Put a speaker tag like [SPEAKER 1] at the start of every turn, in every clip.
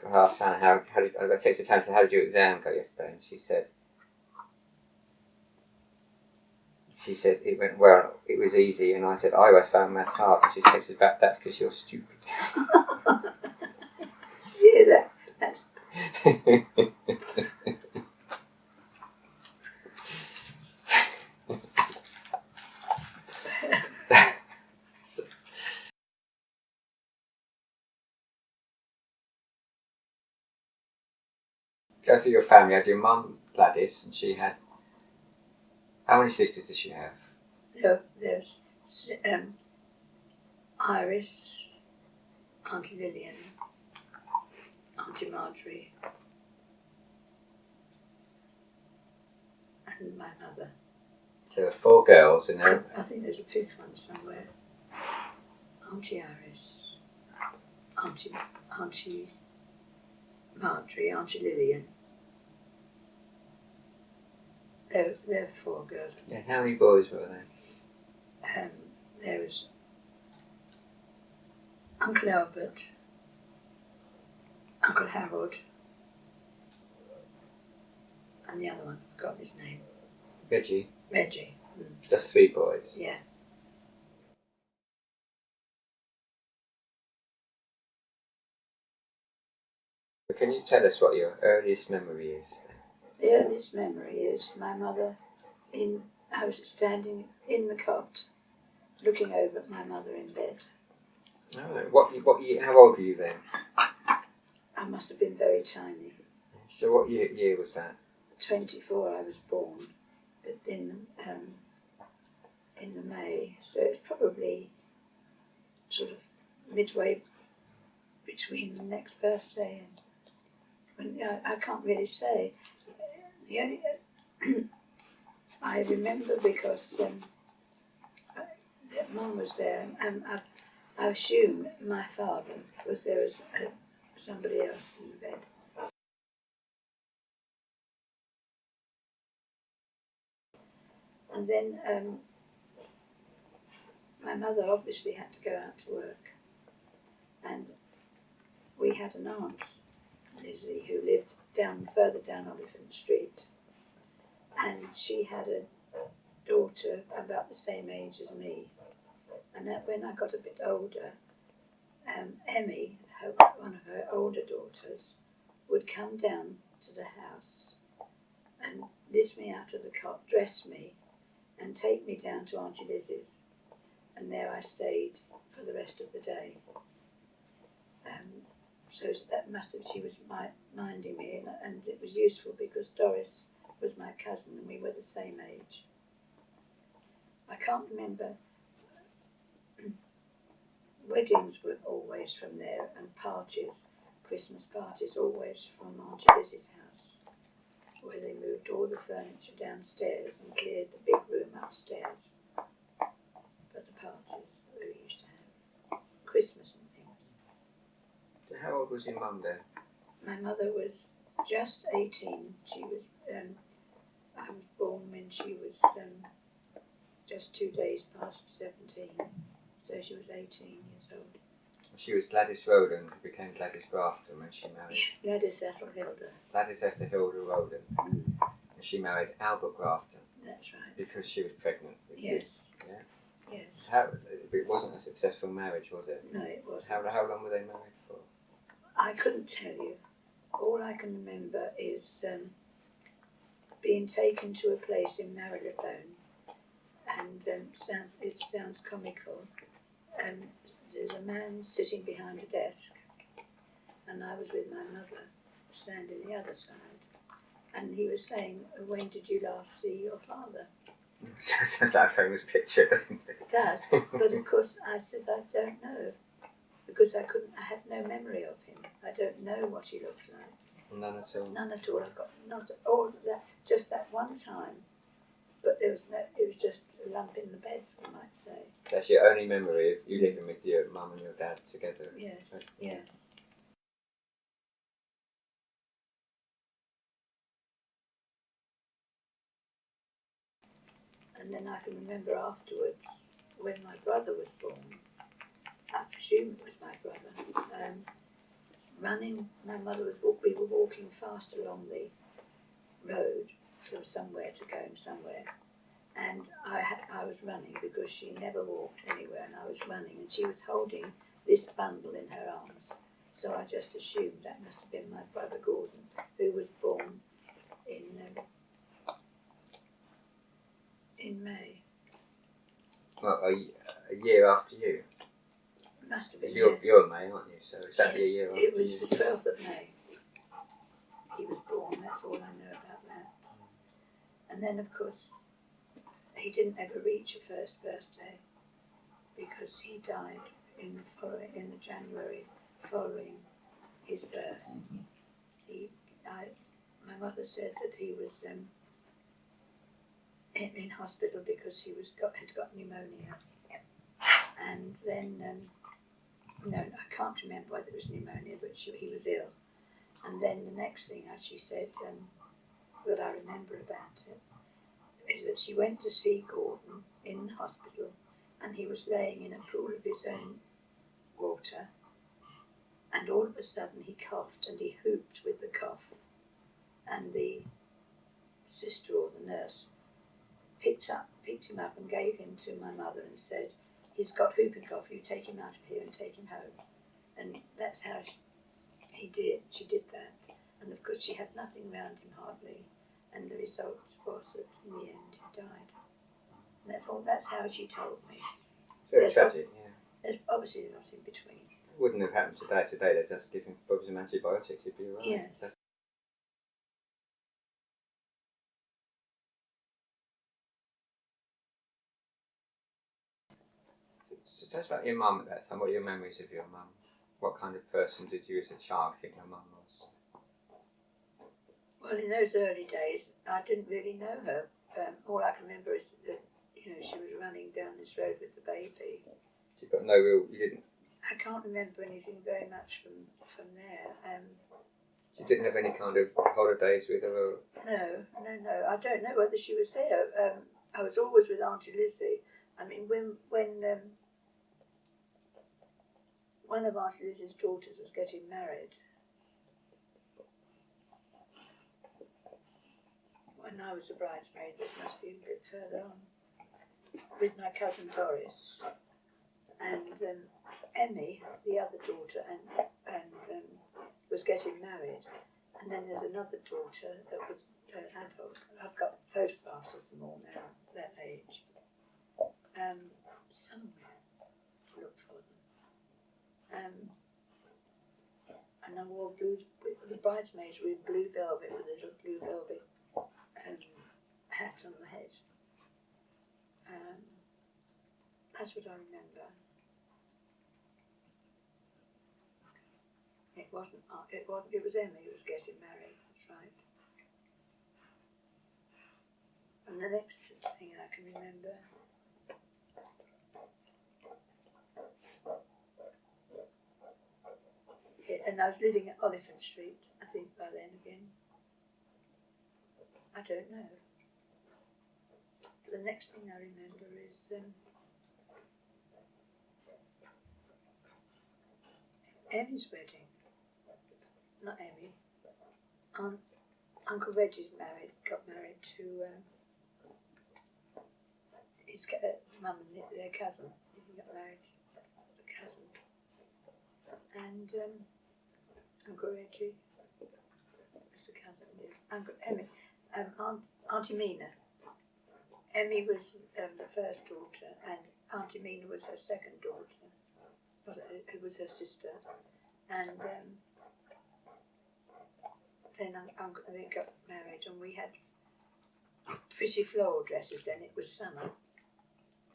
[SPEAKER 1] I asked Hannah, how did I got texted Hannah, how did your exam go yesterday? And she said it went well, it was easy, and I said I always found maths hard, and she texted back, that's because you're stupid.
[SPEAKER 2] Did you hear that? That's
[SPEAKER 1] Go through your family. You had your mum, Gladys, and she had... How many sisters does she have?
[SPEAKER 2] there's Iris, Auntie Lillian, Auntie Marjorie, and my mother.
[SPEAKER 1] So there are 4 girls, and
[SPEAKER 2] I think there's a 5th one somewhere. Auntie Iris, Auntie Marjorie, Auntie Lillian. There are 4 girls.
[SPEAKER 1] yeah, how many boys were there?
[SPEAKER 2] There was Uncle Albert, Uncle Harold, and the other one, I forgot his name.
[SPEAKER 1] Reggie. Just 3 boys.
[SPEAKER 2] Yeah.
[SPEAKER 1] But can you tell us what your earliest memory is?
[SPEAKER 2] The earliest memory is my mother I was standing in the cot, looking over at my mother in bed.
[SPEAKER 1] Oh, what year, how old were you then?
[SPEAKER 2] I must have been very tiny.
[SPEAKER 1] So what year was that?
[SPEAKER 2] 24 I was born in the May, so it's probably sort of midway between the next birthday and I can't really say. The only I remember because Mum was there, and I assume my father was there as somebody else in the bed. And then my mother obviously had to go out to work, and we had an aunt, Lizzie, who lived further down Oliphant Street, and she had a daughter about the same age as me. And that when I got a bit older, Emmy, one of her older daughters, would come down to the house and lift me out of the cot, dress me, and take me down to Auntie Lizzie's. And there I stayed for the rest of the day. So that she was minding me, and it was useful because Doris was my cousin and we were the same age. I can't remember. Weddings were always from there, and parties, Christmas parties, always from Auntie Lizzie's house, where they moved all the furniture downstairs and cleared the big room upstairs for the parties that we used to have, Christmas and things.
[SPEAKER 1] So how old was your mum then?
[SPEAKER 2] My mother was just 18. She was. I was born when she was just 2 days past 17, so she was 18 years old.
[SPEAKER 1] She was Gladys Roden, who became Gladys Grafton when she married.
[SPEAKER 2] Yes, Gladys Ethel Hilda.
[SPEAKER 1] Gladys Esther Hilda Roden. And she married Albert Grafton.
[SPEAKER 2] That's right.
[SPEAKER 1] Because she was pregnant with
[SPEAKER 2] Yes.
[SPEAKER 1] kids. Yeah.
[SPEAKER 2] Yes.
[SPEAKER 1] It wasn't a successful marriage, was it?
[SPEAKER 2] No, it wasn't.
[SPEAKER 1] How long were they married for?
[SPEAKER 2] I couldn't tell you. All I can remember is being taken to a place in Marylebone, and it sounds comical. There's a man sitting behind a desk, and I was with my mother, standing the other side, and he was saying, "When did you last see your father?"
[SPEAKER 1] Sounds like a famous picture, doesn't it?
[SPEAKER 2] It does, but of course I said I don't know, because I had no memory of him. I don't know what he looked like.
[SPEAKER 1] None at all.
[SPEAKER 2] None at all. I've got not all of that. Just that one time, but it was just a lump in the bed, you might say.
[SPEAKER 1] That's your only memory of you living with your mum and your dad together.
[SPEAKER 2] Yes. Yes. And then I can remember afterwards when my brother was born. I presume it was my brother. running. My mother was. We were walking fast along the road from somewhere to going somewhere, and I was running because she never walked anywhere, and I was running, and she was holding this bundle in her arms. So I just assumed that must have been my brother Gordon, who was born in May.
[SPEAKER 1] Well, a year after you.
[SPEAKER 2] It must have been.
[SPEAKER 1] You're in May, aren't you? So exactly
[SPEAKER 2] Yes,
[SPEAKER 1] a year after
[SPEAKER 2] it was
[SPEAKER 1] you.
[SPEAKER 2] the 12th of May. He was born. That's all I know about that. And then, of course, he didn't ever reach a first birthday because he died in the January following his birth. My mother said that he was in hospital because he had got pneumonia, and then no, I can't remember whether it was pneumonia, but he was ill. And then the next thing, as she said, that I remember about it is that she went to see Gordon in the hospital, and he was laying in a pool of his own water, and all of a sudden he coughed and he whooped with the cough, and the sister or the nurse picked him up and gave him to my mother and said, "He's got whooping cough, you take him out of here and take him home." And that's how she did that. And of course she had nothing round him hardly, and the result was that in the end he died. And that's how she told me.
[SPEAKER 1] Very tragic, yeah.
[SPEAKER 2] There's obviously a lot in between.
[SPEAKER 1] It wouldn't have happened today. Today they're just giving probably some antibiotics if you're right.
[SPEAKER 2] Yes.
[SPEAKER 1] So tell us about your mum at that time. What are your memories of your mum? What kind of person did you as a child think your mum was?
[SPEAKER 2] Well, in those early days, I didn't really know her. All I can remember is that she was running down this road with the baby.
[SPEAKER 1] You got no real. You didn't.
[SPEAKER 2] I can't remember anything very much from there.
[SPEAKER 1] You didn't have any kind of holidays with her. Or...
[SPEAKER 2] No. I don't know whether she was there. I was always with Auntie Lizzie. I mean, when one of Auntie Lizzie's daughters was getting married, when I was a bridesmaid, this must be a bit further on, with my cousin Doris, and Emmy, the other daughter, and was getting married, and then there's another daughter that was an adult. I've got photographs of them all now, that age. Somewhere to look for them. And I wore the bridesmaids were in blue velvet with a little blue velvet hat on the head. That's what I remember. It was Emmy who was getting married, that's right. And the next thing I can remember, and I was living at Oliphant Street, I think, by then again. I don't know. The next thing I remember is Emmy's wedding. Not Emmy. Uncle Reggie's got married to his mum and their cousin. He got married to the cousin. And Uncle Reggie was the cousin. Uncle Emmy, Auntie Mina. Emmy was the first daughter, and Auntie Mina was her second daughter, who was her sister. And then they got married, and we had pretty floral dresses. Then it was summer.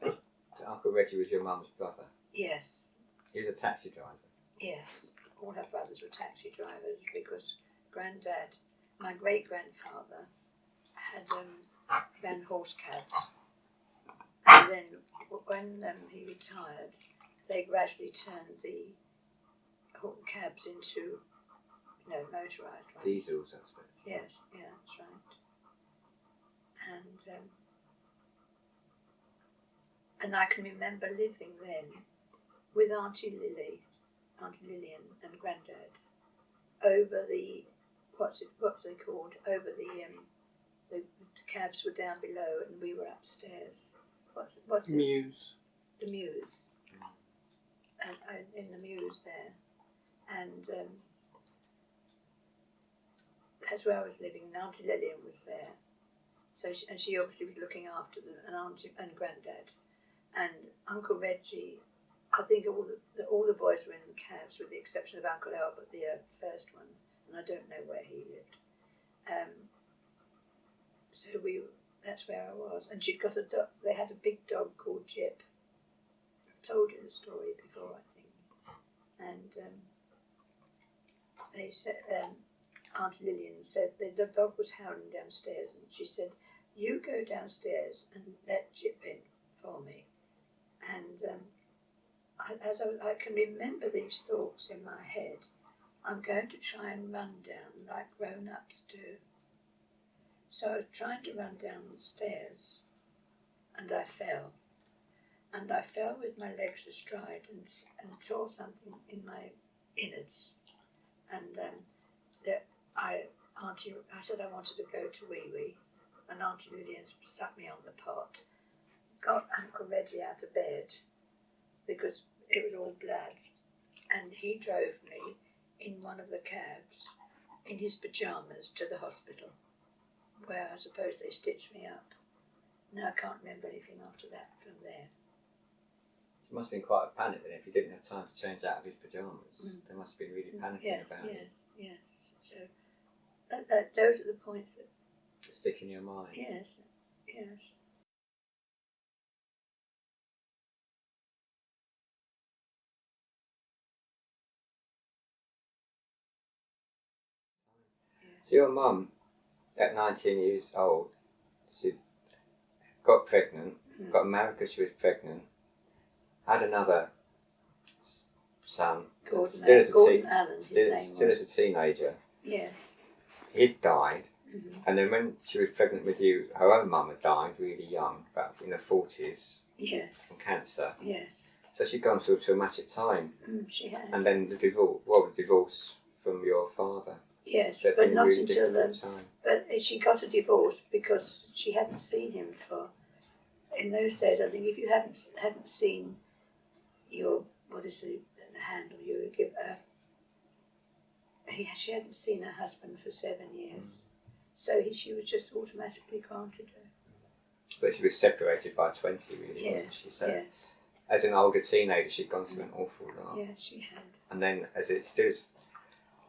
[SPEAKER 1] So Uncle Reggie was your mum's brother?
[SPEAKER 2] Yes.
[SPEAKER 1] He was a taxi driver?
[SPEAKER 2] Yes. All her brothers were taxi drivers because Grandad, my great-grandfather, had ran horse cabs. And then when he retired, they gradually turned the cabs into motorised ones.
[SPEAKER 1] Diesels, I suppose.
[SPEAKER 2] Yes, yeah, that's right. And I can remember living then with Auntie Lily and Grandad, over the what's they called, over the cabs were down below and we were upstairs. What's it?
[SPEAKER 3] Mews.
[SPEAKER 2] The Mews. And in the Mews there, and that's where I was living. And Auntie Lillian was there, so she obviously was looking after them, and Auntie and Granddad, and Uncle Reggie. I think all the boys were in the cabs with the exception of Uncle Albert, the first one, and I don't know where he lived. So that's where I was, and she'd got a dog. They had a big dog called Jip. I've told you the story before, I think. And they said, Auntie Lillian said the dog was howling downstairs, and she said, "You go downstairs and let Jip in for me." And I can remember these thoughts in my head. I'm going to try and run down like grown-ups do. So I was trying to run down the stairs, and I fell. And I fell with my legs astride and saw something in my innards. And I said I wanted to go to Wee Wee, and Auntie Lillian sat me on the pot, got Uncle Reggie out of bed because it was all blood, and he drove me in one of the cabs in his pyjamas to the hospital, where I suppose they stitched me up. Now I can't remember anything after that from there.
[SPEAKER 1] It must have been quite a panic then if he didn't have time to change out of his pyjamas. They must have been really panicking about it.
[SPEAKER 2] Yes. So those are the points that
[SPEAKER 1] stick in your mind.
[SPEAKER 2] Yes.
[SPEAKER 1] So your mum, at 19 years old, she got pregnant, got married because she was pregnant, had another son,
[SPEAKER 2] Gordon Allen,
[SPEAKER 1] still as a teenager.
[SPEAKER 2] Yes.
[SPEAKER 1] He'd died, and then when she was pregnant with you, her own mum had died really young, about in her 40s, from cancer.
[SPEAKER 2] Yes.
[SPEAKER 1] So she'd gone through a traumatic time.
[SPEAKER 2] She had.
[SPEAKER 1] And then the divorce from your father.
[SPEAKER 2] Yes,
[SPEAKER 1] So
[SPEAKER 2] but not
[SPEAKER 1] really
[SPEAKER 2] until then.
[SPEAKER 1] time.
[SPEAKER 2] But she got a divorce because she hadn't seen him for. In those days, I think if you hadn't seen your the handle you would give her. She hadn't seen her husband for 7 years, so she was just automatically granted her.
[SPEAKER 1] But she was separated by 20, really, wasn't she? So as an older teenager, she'd gone through an awful lot.
[SPEAKER 2] Yeah, she had.
[SPEAKER 1] And then, as a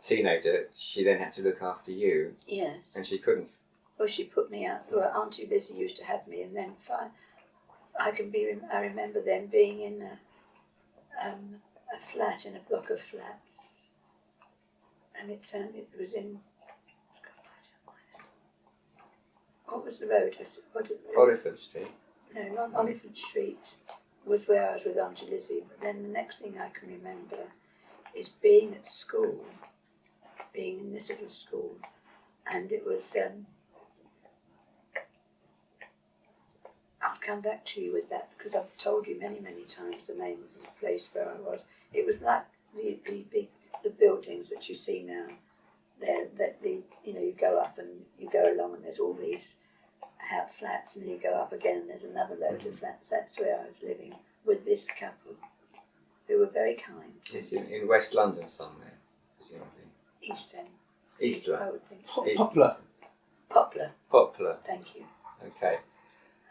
[SPEAKER 1] teenager, she then had to look after you.
[SPEAKER 2] Yes.
[SPEAKER 1] And she couldn't.
[SPEAKER 2] Well, she put me out. Well, Auntie Lizzie used to have me, and then I remember them being in a flat, in a block of flats, and it was in. What was the road?
[SPEAKER 1] Oliphant Street.
[SPEAKER 2] No, not Oliphant Street. Was where I was with Auntie Lizzie. But then the next thing I can remember is being at school, being in this little school, and it was. I'll come back to you with that because I've told you many, many times the name of the place where I was. It was like the buildings that you see now. You go up and you go along and there's all these flats, and you go up again and there's another load of flats. That's where I was living with this couple who were very kind.
[SPEAKER 1] It's in West London somewhere, presumably.
[SPEAKER 2] East End.
[SPEAKER 1] I
[SPEAKER 2] would think.
[SPEAKER 1] Poplar.
[SPEAKER 2] Thank you.
[SPEAKER 1] Okay.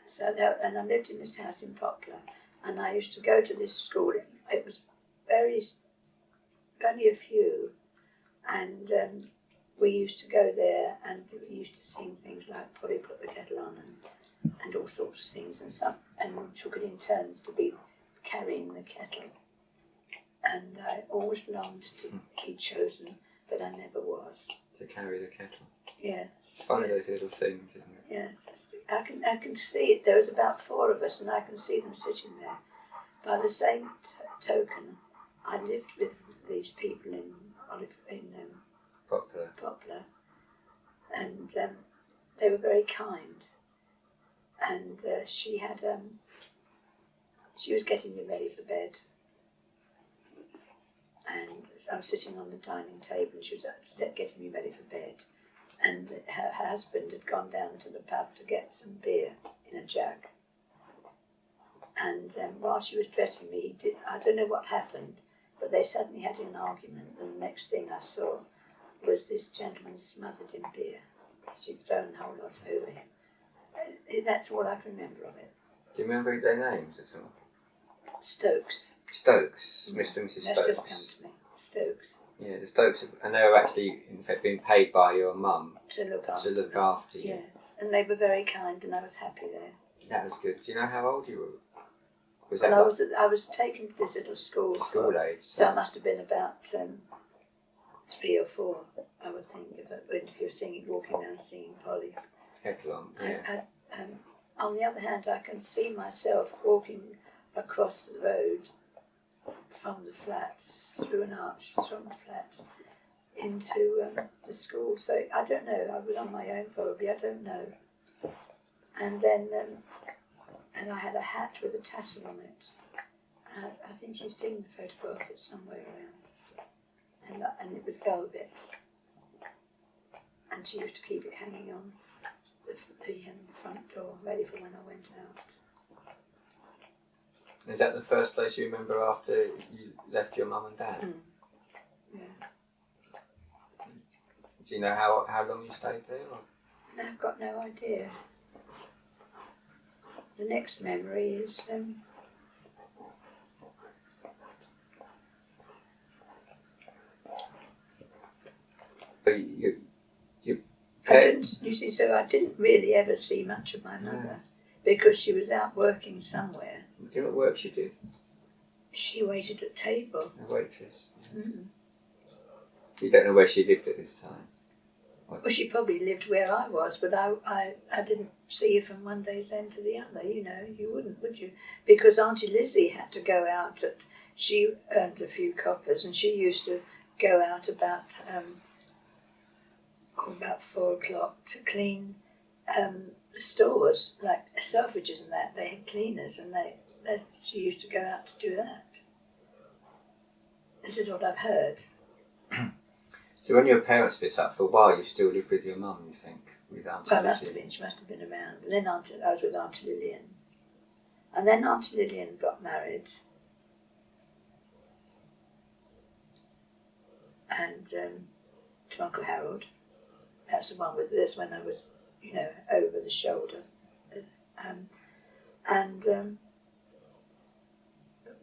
[SPEAKER 2] So and I lived in this house in Poplar, and I used to go to this school. It was only a few, and we used to go there, and we used to sing things like "Polly put the kettle on" and all sorts of things, and we took it in turns to be carrying the kettle. And I always longed to be chosen, but I never was.
[SPEAKER 1] To carry the kettle.
[SPEAKER 2] Yeah.
[SPEAKER 1] It's one of those little things, isn't it?
[SPEAKER 2] Yeah, I can see it. There was about 4 of us, and I can see them sitting there. By the same token, I lived with these people in Poplar, and they were very kind. And she was getting me ready for bed, and I was sitting on the dining table and she was getting me ready for bed. And her husband had gone down to the pub to get some beer in a jug. And while she was dressing me, I don't know what happened, but they suddenly had an argument. And the next thing I saw was this gentleman smothered in beer. She'd thrown a whole lot over him. That's all I can remember of it.
[SPEAKER 1] Do you remember their names at all?
[SPEAKER 2] Stokes.
[SPEAKER 1] Stokes, Mr. and Mrs.
[SPEAKER 2] That's
[SPEAKER 1] Stokes.
[SPEAKER 2] just come to me. Stokes.
[SPEAKER 1] Yeah, the Stokes, and they were actually, in fact, being paid by your mum
[SPEAKER 2] To look
[SPEAKER 1] to look
[SPEAKER 2] them.
[SPEAKER 1] after you.
[SPEAKER 2] Yes, and they were very kind, and I was happy there.
[SPEAKER 1] That was good. Do you know how old you were? Was
[SPEAKER 2] Well,
[SPEAKER 1] that
[SPEAKER 2] I was taken to this little school.
[SPEAKER 1] school age?
[SPEAKER 2] So I must have been about 3 or 4, I would think, if you're singing, walking around singing Polly.
[SPEAKER 1] Echelon, yeah.
[SPEAKER 2] On the other hand, I can see myself walking across the road from the flats, through an arch, from the flats, into the school. So I don't know, I was on my own probably, I don't know. And then, and I had a hat with a tassel on it. I think you've seen the photograph, it's somewhere around. And it was velvet. And she used to keep it hanging on the front door, ready for when I went out.
[SPEAKER 1] Is that the first place you remember after you left your mum and dad?
[SPEAKER 2] Mm. Yeah.
[SPEAKER 1] Do you know how long you stayed there? Or?
[SPEAKER 2] I've got no idea. The next memory is I didn't really ever see much of my mother because she was out working somewhere.
[SPEAKER 1] Do you know what work she did?
[SPEAKER 2] She waited at table.
[SPEAKER 1] A waitress.
[SPEAKER 2] Mm.
[SPEAKER 1] You don't know where she lived at this time?
[SPEAKER 2] Well, she probably lived where I was, but I didn't see her from one day's end to the other, you know. You wouldn't, would you? Because Auntie Lizzie had to go out she earned a few coppers, and she used to go out about 4 o'clock to clean the stores, like Selfridges and that. They had cleaners, and she used to go out to do that. This is what I've heard.
[SPEAKER 1] So when your parents split up for a while, you still lived with your mum, you think, with Auntie Lizzie?
[SPEAKER 2] She must have been around. And then I was with Auntie Lillian. And then Auntie Lillian got married. And to Uncle Harold. That's the one with this when I was, you know, over the shoulder.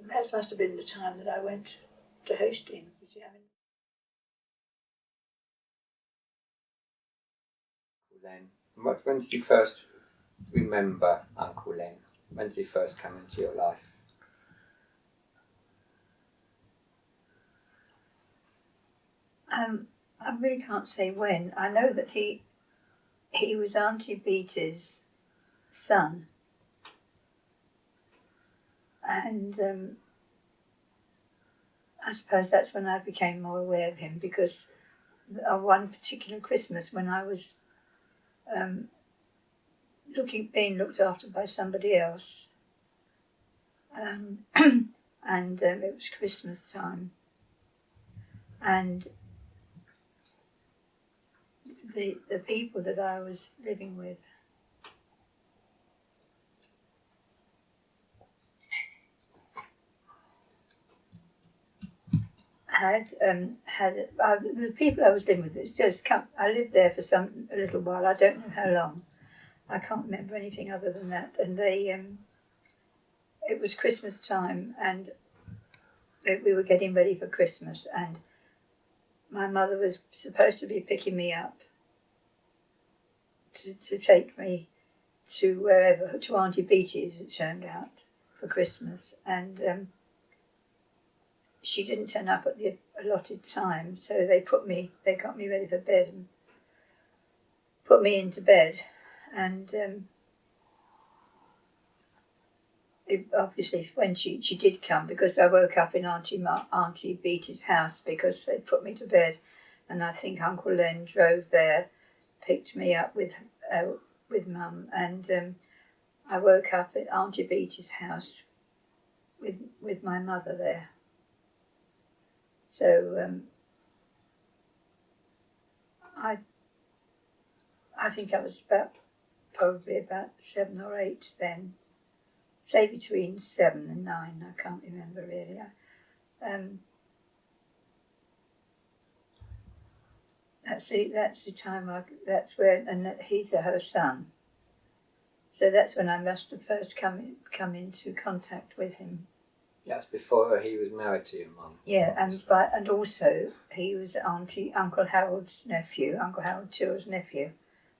[SPEAKER 2] That must have been the time that I went to Hastings. You see,
[SPEAKER 1] Len. When did you first remember Uncle Len? When did he first come into your life?
[SPEAKER 2] I really can't say when. I know that he was Auntie Beatty's son. And I suppose that's when I became more aware of him, because of one particular Christmas when I was being looked after by somebody else. And it was Christmas time. And the people that I was living with the people I was living with just come. I lived there for a little while. I don't know how long. I can't remember anything other than that. And it was Christmas time, and we were getting ready for Christmas, and my mother was supposed to be picking me up to take me to wherever, to Auntie Beatty's, it turned out, for Christmas. And she didn't turn up at the allotted time, so they got me ready for bed and put me into bed. And obviously when she did come, because I woke up in Auntie Beatty's house because they put me to bed, and I think Uncle Len drove there, picked me up with Mum, and I woke up at Auntie Beatty's house with my mother there. So I think I was probably about 7 or 8 then, say between 7 and 9. I can't remember really. That's the time. That's where, and he's her son. So that's when I must have first come into contact with him.
[SPEAKER 1] That's before he was married to your mum.
[SPEAKER 2] Yeah, and also he was Uncle Harold's nephew, Uncle Harold Till's nephew.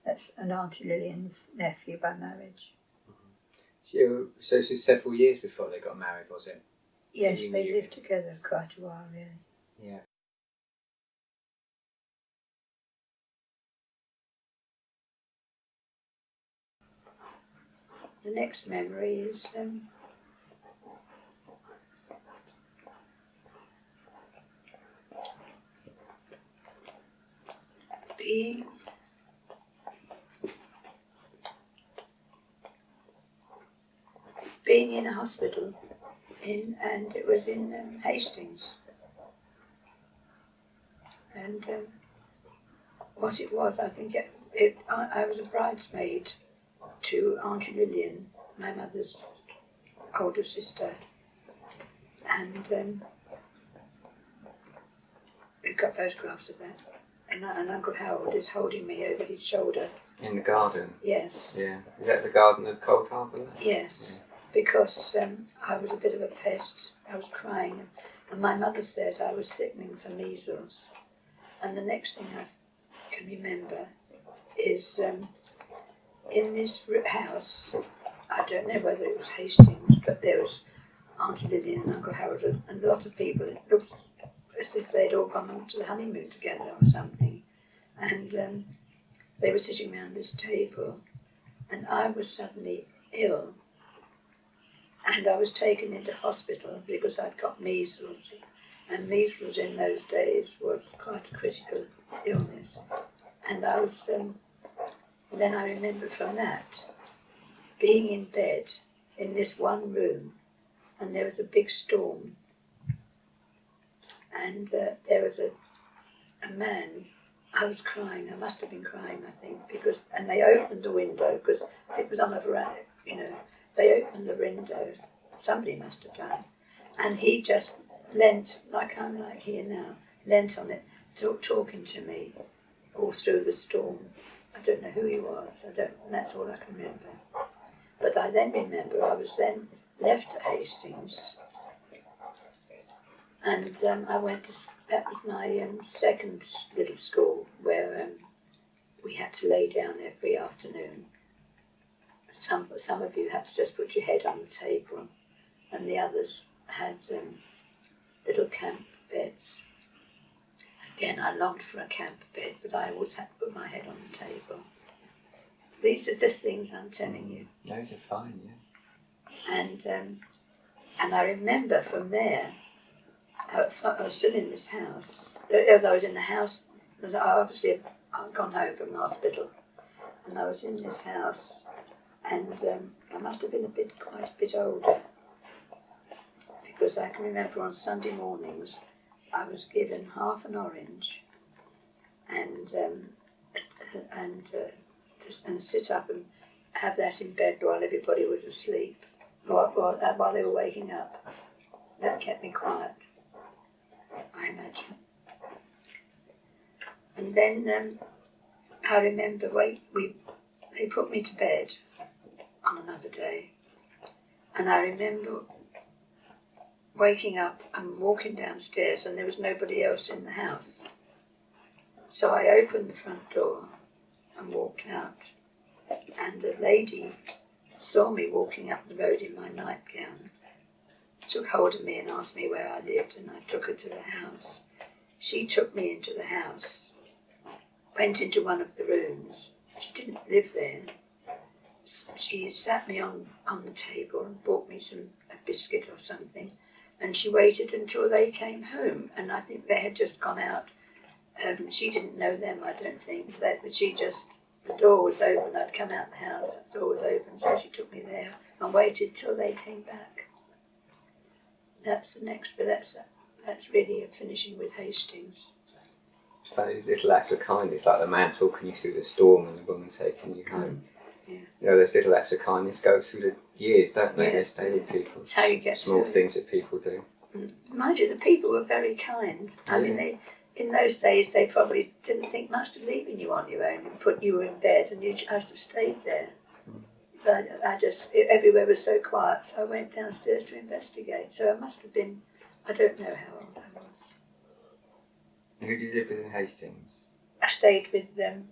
[SPEAKER 2] That's and Auntie Lillian's nephew by marriage.
[SPEAKER 1] Mm-hmm. So it was several years before they got married, was it?
[SPEAKER 2] Yes, they lived together quite a while, really.
[SPEAKER 1] Yeah.
[SPEAKER 2] The next memory is being in a hospital, and it was in Hastings. And what it was, I think I was a bridesmaid to Auntie Lillian, my mother's older sister, and we've got photographs of that. And Uncle Harold is holding me over his shoulder.
[SPEAKER 1] In the garden?
[SPEAKER 2] Yes.
[SPEAKER 1] Yeah. Is that the garden at Cold Harbour?
[SPEAKER 2] Yes, yeah. Because I was a bit of a pest. I was crying, and my mother said I was sickening for measles. And the next thing I can remember is in this house, I don't know whether it was Hastings, but there was Auntie Lillian and Uncle Harold and a lot of people. It looked as if they'd all gone on to the honeymoon together or something. And they were sitting around this table, and I was suddenly ill. And I was taken into hospital because I'd got measles. And measles in those days was quite a critical illness. And I was, then I remember from that, being in bed in this one room, and there was a big storm. And there was a man. I was crying. I must have been crying, I think, and they opened the window because it was on a veranda. They opened the window. Somebody must have done, and he just leant like I'm like here now, leant on it, talking to me all through the storm. I don't know who he was. That's all I can remember. But I then remember I was then left at Hastings. And I went that was my second little school where we had to lay down every afternoon. Some of you had to just put your head on the table, and the others had little camp beds. Again, I longed for a camp bed, but I always had to put my head on the table. These are just things I'm telling you.
[SPEAKER 1] Those are fine, yeah.
[SPEAKER 2] And I remember from there, I was still in this house. I was in the house. I obviously I'd gone home from the hospital, and I was in this house, and I must have been quite a bit older, because I can remember on Sunday mornings I was given half an orange, and sit up and have that in bed while everybody was asleep, while they were waking up. That kept me quiet, I imagine. And then I remember they put me to bed on another day, and I remember waking up and walking downstairs, and there was nobody else in the house. So I opened the front door and walked out, and the lady saw me walking up the road in my nightgown, took hold of me and asked me where I lived, and I took her to the house. She took me into the house, went into one of the rooms. She didn't live there. She sat me on the table and bought me a biscuit or something, and she waited until they came home, and I think they had just gone out. She didn't know them, I don't think. The door was open. I'd come out the house, the door was open, so she took me there and waited till they came back. That's the next, but that's that's really finishing with Hastings.
[SPEAKER 1] It's funny, little acts of kindness, like the man talking you through the storm and the woman taking you home.
[SPEAKER 2] Yeah.
[SPEAKER 1] You know, those little acts of kindness go through the years, don't they?
[SPEAKER 2] Yeah.
[SPEAKER 1] They stay with people.
[SPEAKER 2] It's how you get
[SPEAKER 1] Small
[SPEAKER 2] through
[SPEAKER 1] things that people do.
[SPEAKER 2] Mind you, the people were very kind. I mean, in those days, they probably didn't think much of leaving you on your own and put you in bed, and you just have stayed there. But everywhere was so quiet, so I went downstairs to investigate. So I must have been, I don't know how old I was.
[SPEAKER 1] Who did you live with in Hastings?
[SPEAKER 2] I stayed with the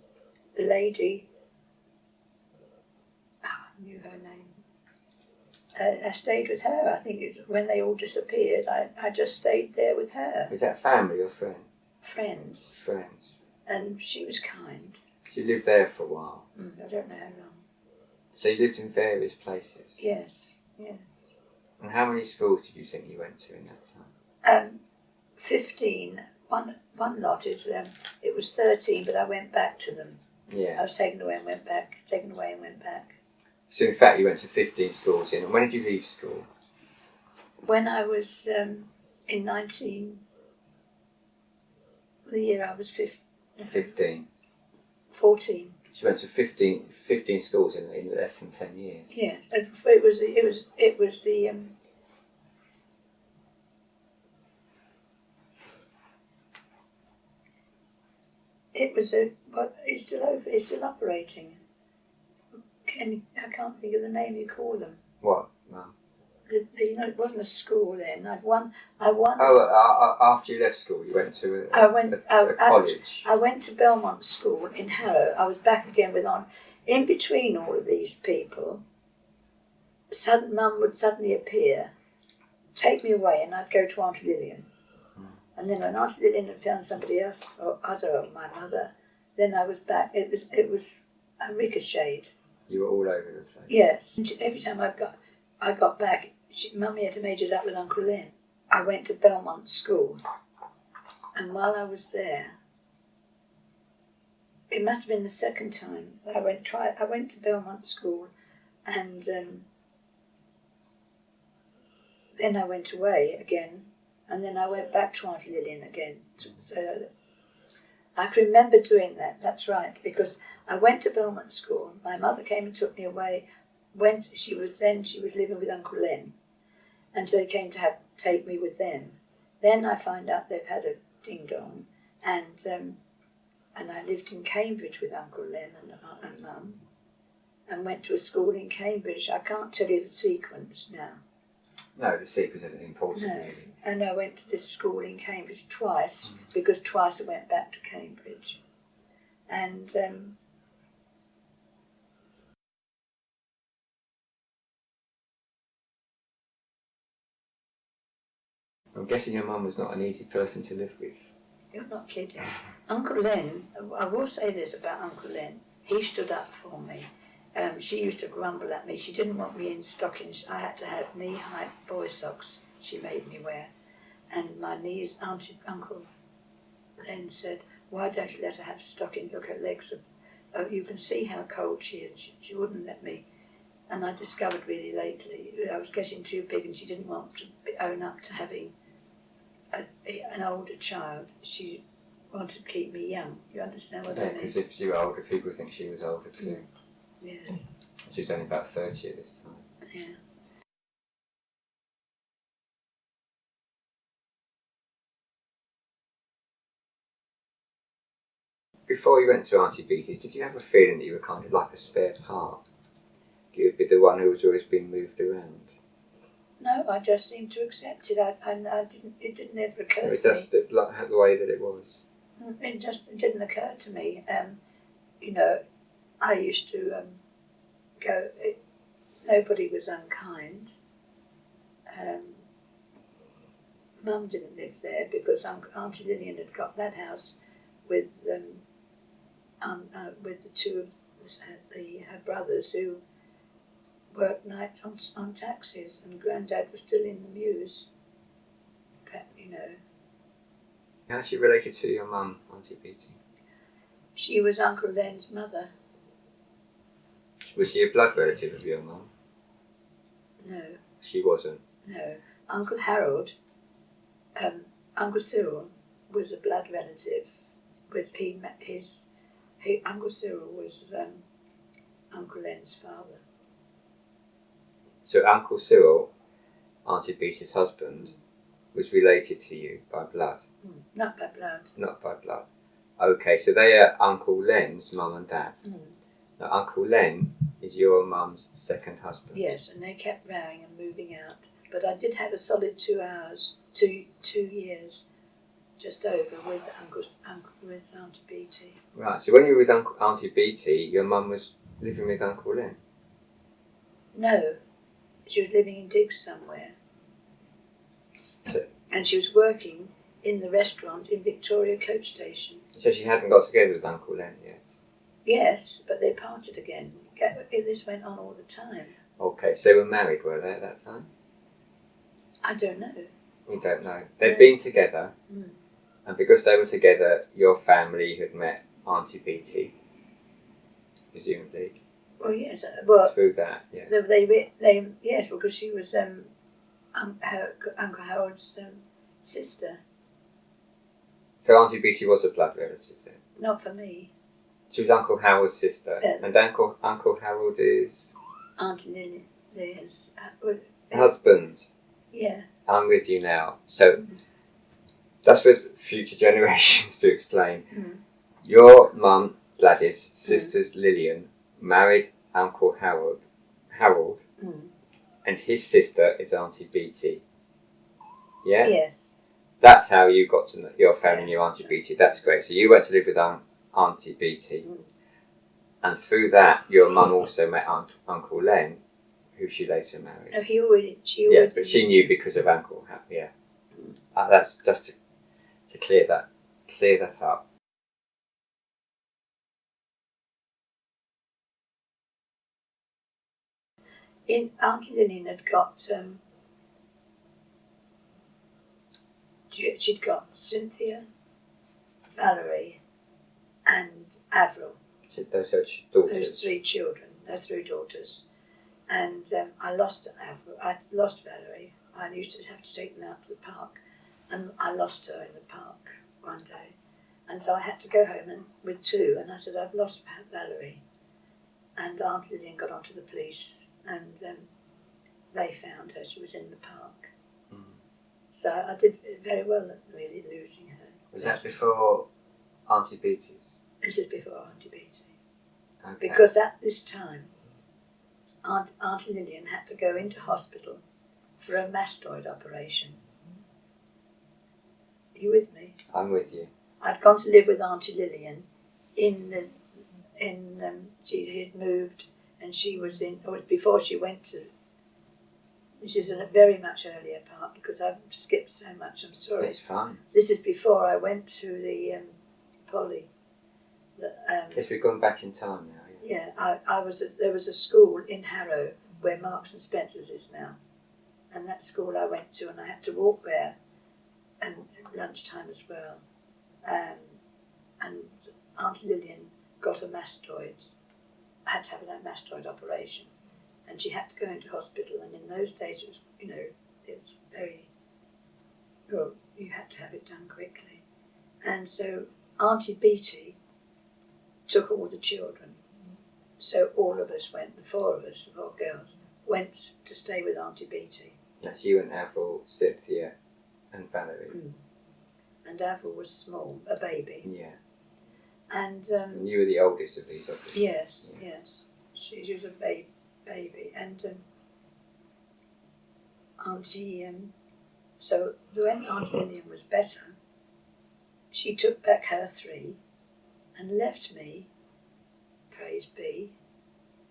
[SPEAKER 2] lady, I knew her name. I stayed with her. I think it's when they all disappeared, I just stayed there with her.
[SPEAKER 1] Is that family or friend?
[SPEAKER 2] Friends.
[SPEAKER 1] Friends.
[SPEAKER 2] And she was kind.
[SPEAKER 1] So you lived there for a while?
[SPEAKER 2] I don't know how long.
[SPEAKER 1] So you lived in various places?
[SPEAKER 2] Yes.
[SPEAKER 1] And how many schools did you think you went to in that time?
[SPEAKER 2] 15. One lot is, it was 13, but I went back to them.
[SPEAKER 1] Yeah.
[SPEAKER 2] I was taken away and went back, taken away and went back.
[SPEAKER 1] So in fact you went to 15 schools in. And when did you leave school?
[SPEAKER 2] When I was in the year I was
[SPEAKER 1] 15.
[SPEAKER 2] 14.
[SPEAKER 1] She went to 15 schools in less than 10 years.
[SPEAKER 2] Yes, it was the it's still open. It's still operating. I can't think of the name you call them.
[SPEAKER 1] What, Mum?
[SPEAKER 2] It wasn't a school then.
[SPEAKER 1] After you left school, you went to a college.
[SPEAKER 2] I went to Belmont School in Harrow. I was back again in between all of these people. Mum would suddenly appear, take me away, and I'd go to Auntie Lillian. And then when Auntie Lillian had found somebody else, or other, my mother, then I was back. It was a ricochet.
[SPEAKER 1] You were all over the place.
[SPEAKER 2] Yes. Every time I got back, Mummy had made it up with Uncle Lynn. I went to Belmont School, and while I was there, it must have been the second time I went to Belmont School, and then I went away again, and then I went back to Auntie Lillian again. So I can remember doing that. That's right, because I went to Belmont School. My mother came and took me away. She was living with Uncle Len, and so they came to take me with them. Then I find out they've had a ding dong, and I lived in Cambridge with Uncle Len and Mum, and went to a school in Cambridge. I can't tell you the sequence now.
[SPEAKER 1] No, the sequence isn't important.
[SPEAKER 2] No,
[SPEAKER 1] really.
[SPEAKER 2] and I went to this school in Cambridge twice, because twice I went back to Cambridge, and.
[SPEAKER 1] I'm guessing your mum was not an easy person to live with.
[SPEAKER 2] You're not kidding. Uncle Len, I will say this about Uncle Len, he stood up for me. She used to grumble at me. She didn't want me in stockings. I had to have knee-high boy socks she made me wear. And my Uncle Len said, why don't you let her have stockings? Look, her legs are, you can see how cold she is. She wouldn't let me. And I discovered really lately, I was getting too big and she didn't want to own up to having an older child. She wanted to keep me young. You understand what I mean?
[SPEAKER 1] Yeah, because if she were older, people think she was older too.
[SPEAKER 2] Yeah.
[SPEAKER 1] She's only about 30 at this time.
[SPEAKER 2] Yeah.
[SPEAKER 1] Before you went to Auntie Beatty's, did you have a feeling that you were kind of like a spare part? You'd be the one who was always being moved around?
[SPEAKER 2] No, I just seemed to accept it. It didn't ever occur to me.
[SPEAKER 1] It was just the way that it was.
[SPEAKER 2] It didn't occur to me. I used to go. Nobody was unkind. Mum didn't live there because Auntie Lillian had got that house with the two of her brothers who worked nights on taxis, and Grandad was still in the Mews.
[SPEAKER 1] How's she related to your mum, Auntie Beatty?
[SPEAKER 2] She was Uncle Len's mother.
[SPEAKER 1] Was she a blood relative of your mum?
[SPEAKER 2] No.
[SPEAKER 1] She wasn't?
[SPEAKER 2] No. Uncle Harold Uncle Cyril was a blood relative. Uncle Cyril was Uncle Len's father.
[SPEAKER 1] So Uncle Cyril, Auntie Beatty's husband, was related to you by blood?
[SPEAKER 2] Not by blood.
[SPEAKER 1] Not by blood. Okay, so they are Uncle Len's mum and dad. Now, Uncle Len is your mum's second husband.
[SPEAKER 2] Yes, and they kept marrying and moving out. But I did have a solid 2 years, just over, with Auntie Beatty.
[SPEAKER 1] Right, so when you were with Auntie Beatty, your mum was living with Uncle Len?
[SPEAKER 2] No, she was living in Diggs somewhere.
[SPEAKER 1] So,
[SPEAKER 2] and she was working in the restaurant in Victoria Coach Station.
[SPEAKER 1] So she hadn't got together with Uncle Len yet?
[SPEAKER 2] Yes, but they parted again. This went on all the time.
[SPEAKER 1] Okay, so they were married, were they, at that time?
[SPEAKER 2] I don't know.
[SPEAKER 1] You don't know. They'd been together, and because they were together, your family had met Auntie Beatty, presumably.
[SPEAKER 2] Well, yes. Well,
[SPEAKER 1] through that, yeah.
[SPEAKER 2] They yes, because she was her Uncle Harold's sister.
[SPEAKER 1] So Auntie Beatty was a blood relative then?
[SPEAKER 2] Not for me.
[SPEAKER 1] She was Uncle Harold's sister, and Uncle Harold is
[SPEAKER 2] Auntie Lilian's
[SPEAKER 1] husband.
[SPEAKER 2] Yeah.
[SPEAKER 1] I'm with you now. So that's for future generations to explain. Your mum, Gladys, sisters Lillian, married Uncle Harold, and his sister is Auntie Beatty. Yeah?
[SPEAKER 2] Yes.
[SPEAKER 1] That's how you got to know your family knew Auntie Beatty. That's great. So you went to live with Auntie Beatty, and through that your mum also met Uncle Len, who she later married.
[SPEAKER 2] No, she already.
[SPEAKER 1] Yeah, but she knew because of Uncle. Yeah, that's just to clear that up.
[SPEAKER 2] Auntie Lillian had got she'd got Cynthia, Valerie, and Avril.
[SPEAKER 1] So those are daughters.
[SPEAKER 2] Those 3 children, those 3 daughters, and I lost Avril. I lost Valerie. I used to have to take them out to the park, and I lost her in the park one day, and so I had to go home with 2. And I said, I've lost Valerie, and Aunt Lillian got onto the police, and they found her. She was in the park. So I did very well at really losing her.
[SPEAKER 1] Was that before Auntie Beatty's?
[SPEAKER 2] This is before Auntie Beatty.
[SPEAKER 1] Okay.
[SPEAKER 2] Because at this time, Auntie Lillian had to go into hospital for a mastoid operation. Are you with me?
[SPEAKER 1] I'm with you.
[SPEAKER 2] I'd gone to live with Auntie Lillian she had moved, and she was before she went to. This is a very much earlier part because I've skipped so much. I'm sorry.
[SPEAKER 1] It's fine.
[SPEAKER 2] This is before I went to the Poly.
[SPEAKER 1] Yes, we've gone back in time now.
[SPEAKER 2] Yeah, there was a school in Harrow where Marks and Spencer's is now, and that school I went to, and I had to walk there, and at lunchtime as well. And Auntie Lillian got a mastoid. I had to have a mastoid operation, and she had to go into hospital. And in those days, it was it was very well. You had to have it done quickly, and so Auntie Beatty took all the children. So all of us went, the 4 of us, the 4 girls, went to stay with Auntie Beatty.
[SPEAKER 1] That's you and Avril, Cynthia, and Valerie.
[SPEAKER 2] And Avril was small, a baby.
[SPEAKER 1] Yeah.
[SPEAKER 2] And
[SPEAKER 1] you were the oldest of these, obviously.
[SPEAKER 2] Yes, yeah. Yes. She was a baby, and Auntie. So when Auntie Lillian was better, she took back her 3, and left me, praise be,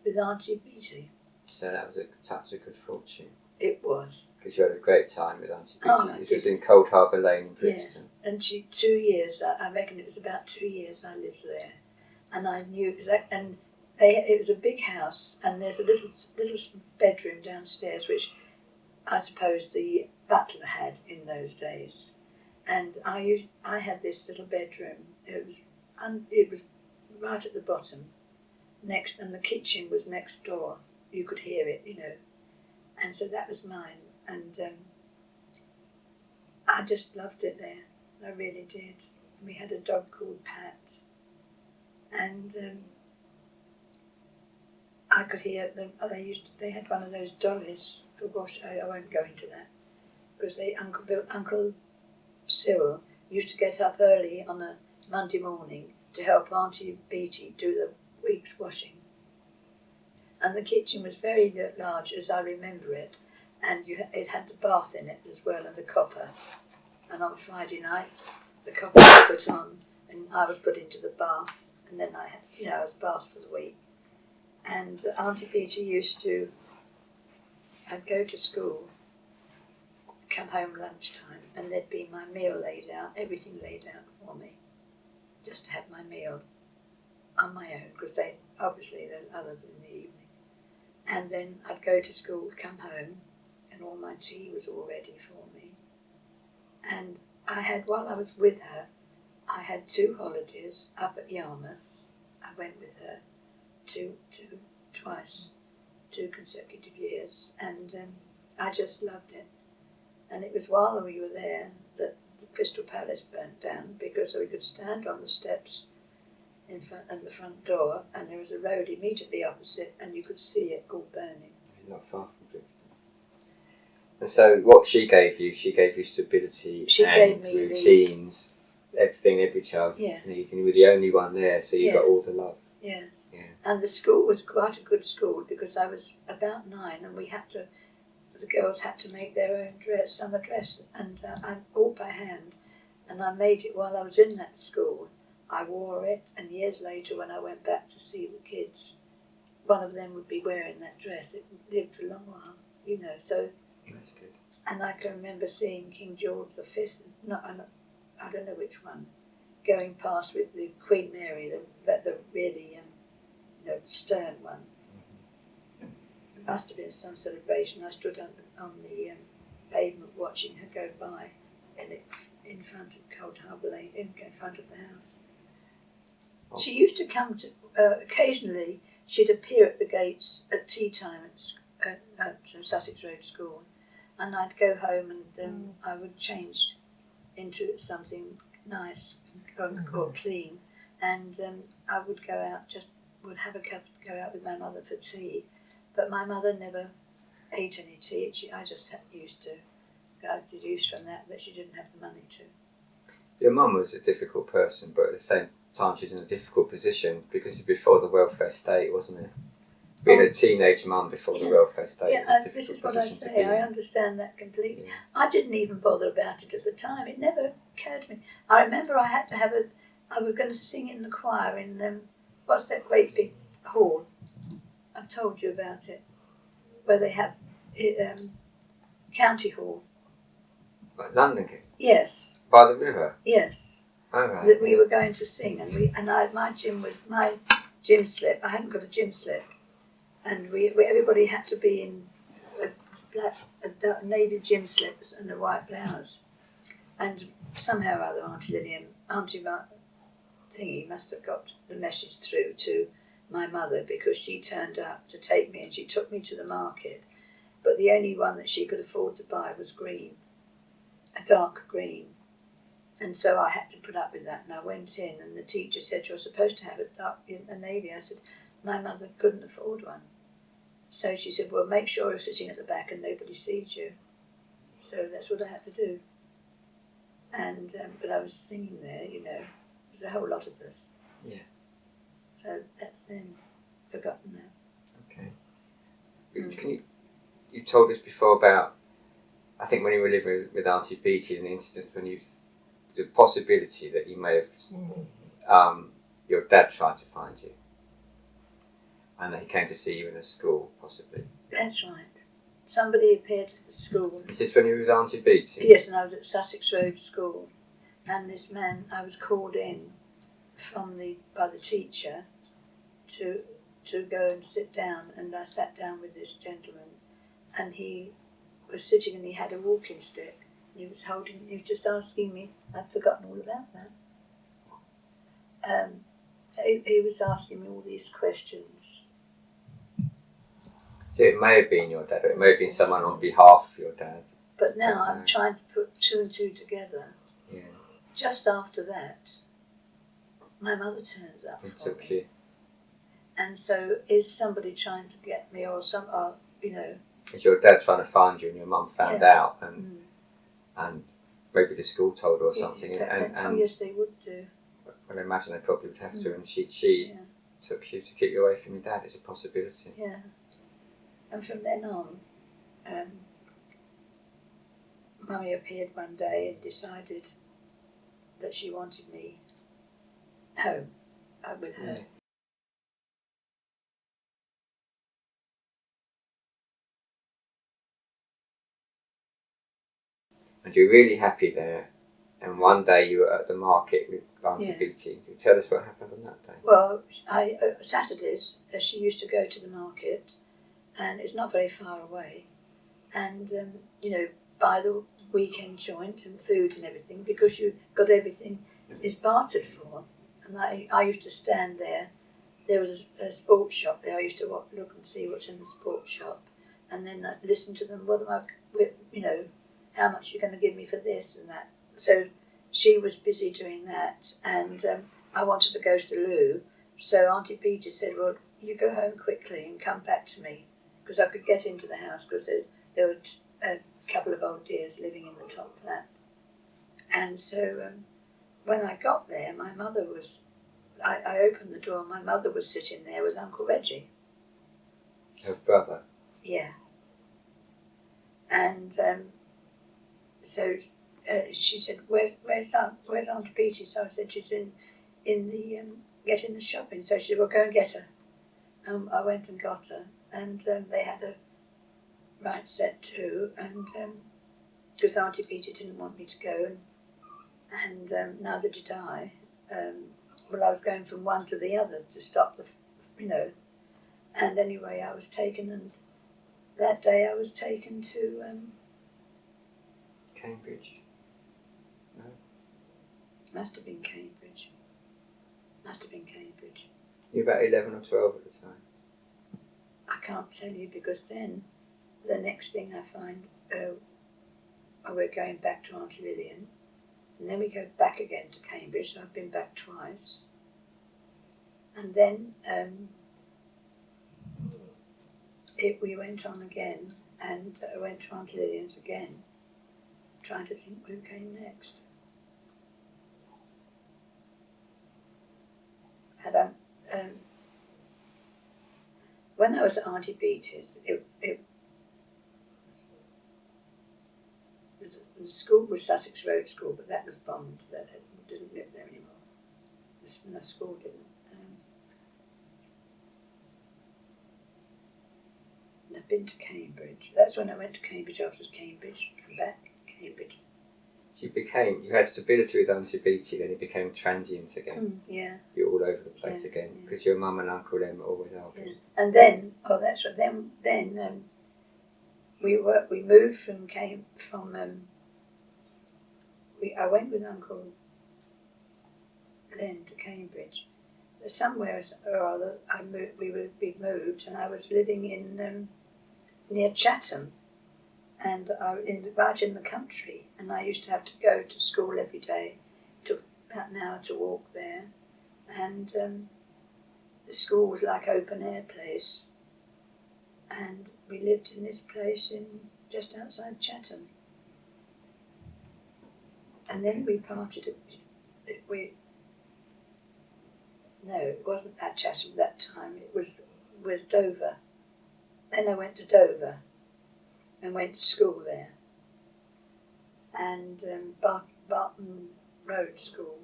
[SPEAKER 2] with Auntie Beatty.
[SPEAKER 1] So that was a touch of good fortune.
[SPEAKER 2] It was.
[SPEAKER 1] Because you had a great time with Auntie Beatty.
[SPEAKER 2] Oh,
[SPEAKER 1] This was in Cold Harbour Lane in Brixton.
[SPEAKER 2] Yes, and 2 years, I reckon it was about 2 years I lived there. And I knew exactly, and it was a big house, and there's a little bedroom downstairs, which I suppose the butler had in those days. And I had this little bedroom. It was right at the bottom, and the kitchen was next door. You could hear it, And so that was mine. And I just loved it there. I really did. We had a dog called Pat, and I could hear them. They had one of those dollies. Oh gosh, I won't go into that, because Uncle Cyril used to get up early on a Monday morning to help Auntie Beattie do the week's washing. And the kitchen was very large, as I remember it, and it had the bath in it as well, and the copper. And on Friday nights, the copper was put on, and I was put into the bath, and then I was bathed for the week. And Auntie Beattie used to, I'd go to school, come home lunchtime, and there'd be my meal laid out, everything laid out for me, just to have my meal on my own, because there's others in the evening. And then I'd go to school, come home, and all my tea was all ready for me. And while I was with her, I had 2 holidays up at Yarmouth. I went with her twice, 2 consecutive years, and I just loved it. And it was while we were there that the Crystal Palace burnt down, because we could stand on the steps in front of the front door, and there was a road immediately opposite, and you could see it all burning.
[SPEAKER 1] Not far from Brixton. And so what she gave you stability and routines, everything every child needs, and you were the only one there, so you got all the love.
[SPEAKER 2] Yes. Yeah. And the school was quite a good school, because I was about 9, and the girls had to make their own summer dress, and all by hand, and I made it while I was in that school. I wore it, and years later, when I went back to see the kids, one of them would be wearing that dress. It lived a long while, so.
[SPEAKER 1] That's good.
[SPEAKER 2] And I can remember seeing King George V, I don't know which one, going past with the Queen Mary, the really, stern one. It must have been some celebration. I stood on the pavement watching her go by, in front of Cold Harbour Lane, in front of the house. Oh. She used to come to, occasionally, she'd appear at the gates at tea time at Sussex Road School, and I'd go home, and I would change into something nice or clean, and I would go out, would have a cup, go out with my mother for tea, but my mother never ate any tea. I just used to, I deduced from that she didn't have the money to.
[SPEAKER 1] Your mum was a difficult person, but at the same time she's in a difficult position, because it's before the welfare state, wasn't it? Being a teenage mum before the welfare state.
[SPEAKER 2] Yeah, this is what I say. I understand that completely. Yeah. I didn't even bother about it at the time. It never occurred to me. I remember I had to have I was going to sing in the choir in, what's that great big hall? I've told you about it, where they have County Hall.
[SPEAKER 1] Like London?
[SPEAKER 2] Yes.
[SPEAKER 1] By the river?
[SPEAKER 2] Yes.
[SPEAKER 1] Oh, right.
[SPEAKER 2] That we were going to sing, my gym slip. I hadn't got a gym slip. And everybody had to be in a navy gym slips and a white blouse. And somehow or other, Auntie Thingy must have got the message through to my mother, because she turned up to take me, and she took me to the market. But the only one that she could afford to buy was green, a dark green. And so I had to put up with that. And I went in, and the teacher said, "You're supposed to have a navy." I said, "My mother couldn't afford one." So she said, "Well, make sure you're sitting at the back and nobody sees you." So that's what I had to do. And but I was singing there, there's a whole lot of us.
[SPEAKER 1] Yeah.
[SPEAKER 2] So that's then forgotten now.
[SPEAKER 1] Okay. You told us before about, I think when you were living with Auntie Beattie, an incident when the possibility that you may have, your dad tried to find you. And that he came to see you in a school, possibly.
[SPEAKER 2] That's right. Somebody appeared at the school.
[SPEAKER 1] Is this when you were with Auntie Beattie?
[SPEAKER 2] Yes, and I was at Sussex Road School. And this man, I was called in by the teacher to go and sit down. And I sat down with this gentleman. And he was sitting, and he had a walking stick. He was just asking me. I'd forgotten all about that. He was asking me all these questions.
[SPEAKER 1] So it may have been your dad, or it may have been someone on behalf of your dad.
[SPEAKER 2] But now I'm trying to put two and two together.
[SPEAKER 1] Yeah.
[SPEAKER 2] Just after that, my mother turns up.
[SPEAKER 1] It took you.
[SPEAKER 2] And so, is somebody trying to get me, or
[SPEAKER 1] Is your dad trying to find you, and your mum found out, and maybe the school told her or something, and
[SPEAKER 2] yes, they would do.
[SPEAKER 1] Well, I imagine they probably would have to, and she took you to keep you away from your dad. It's a possibility.
[SPEAKER 2] Yeah. And from then on, Mummy appeared one day and decided that she wanted me home with her.
[SPEAKER 1] Yeah. And you're really happy there, and one day you were at the market with Auntie Beattie. Can you tell us what happened on that day?
[SPEAKER 2] Well, Saturdays, she used to go to the market, and it's not very far away, and buy the weekend joint and food and everything, because you got everything is bartered for. And I used to stand there. There was a sports shop there. I used to look and see what's in the sports shop, and then I'd listen to them. How much you're going to give me for this and that. So she was busy doing that, and I wanted to go to the loo. So Auntie Beattie said, "Well, you go home quickly and come back to me," because I could get into the house, because there were a couple of old dears living in the top flat. And so when I got there, my mother was. I opened the door. My mother was sitting there with Uncle Reggie.
[SPEAKER 1] Her brother.
[SPEAKER 2] Yeah. And so she said, "Where's Auntie Beattie?" So I said, "She's in the getting the shopping." So she said, "Well, go and get her." I went and got her, and they had a right set too, and because Auntie Beattie didn't want me to go, and neither did I. I was going from one to the other to stop and anyway I was taken, and that day I was taken to
[SPEAKER 1] Cambridge. No.
[SPEAKER 2] Must have been Cambridge.
[SPEAKER 1] You were about 11 or 12 at the time.
[SPEAKER 2] I can't tell you, because then the next thing I find, we're going back to Auntie Lillian, and then we go back again to Cambridge. So I've been back twice, and then we went on again, and I went to Auntie Lillian's again, trying to think who came next. When I was at Auntie Beattie's, the school was Sussex Road School, but that was bombed. That didn't live there anymore. The school didn't. I've been to Cambridge. That's when I went to Cambridge after Cambridge. Back Cambridge.
[SPEAKER 1] You had stability with Auntie Beattie, then you became transient again.
[SPEAKER 2] Yeah.
[SPEAKER 1] You're all over the place again, because your mum and uncle then were always arguing.
[SPEAKER 2] Yeah. And then, that's right. Then we moved I went with Uncle Len to Cambridge. Somewhere or other, we moved, and I was living in near Chatham, and right in the country. And I used to have to go to school every day. It took about an hour to walk there, and the school was like open air place, and we lived in this place just outside Chatham. And then we parted. No, it wasn't at Chatham that time. It was Dover. Then I went to Dover and went to school there. And Barton Road School.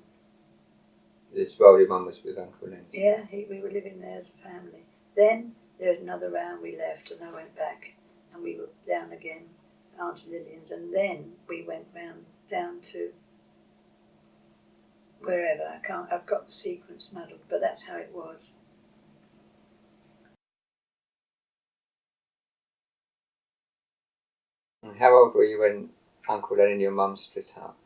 [SPEAKER 1] This while your mum was with Uncle Len?
[SPEAKER 2] Yeah, we were living there as a family. Then there was another round, we left, and I went back, and we were down again, Auntie Lillian's, and then we went round down to wherever. I've got the sequence muddled, but that's how it was.
[SPEAKER 1] And how old were you when Uncle Len and your mum split up?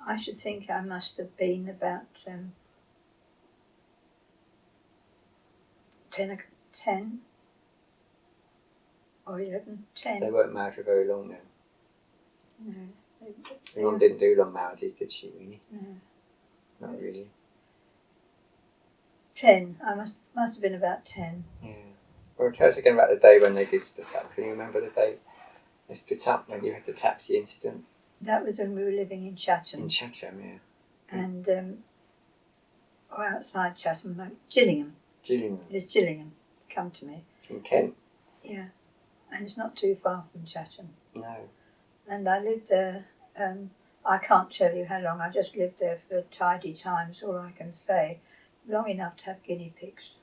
[SPEAKER 2] I should think I must have been about 10 or 11, 10.
[SPEAKER 1] They weren't married for very long then.
[SPEAKER 2] No.
[SPEAKER 1] Your mum didn't do long marriages, did she, really?
[SPEAKER 2] No.
[SPEAKER 1] Not really.
[SPEAKER 2] 10. I must have been about 10.
[SPEAKER 1] Yeah. Well, tell us again about the day when they did split up. Can you remember the day they split up when you had the taxi incident?
[SPEAKER 2] That was when we were living in Chatham.
[SPEAKER 1] In Chatham, yeah.
[SPEAKER 2] And, or outside Chatham, like Gillingham.
[SPEAKER 1] Gillingham.
[SPEAKER 2] It's Gillingham. Come to me.
[SPEAKER 1] In Kent?
[SPEAKER 2] Yeah. And it's not too far from Chatham.
[SPEAKER 1] No.
[SPEAKER 2] And I lived there, I can't tell you how long, I just lived there for tidy times, all I can say. Long enough to have guinea pigs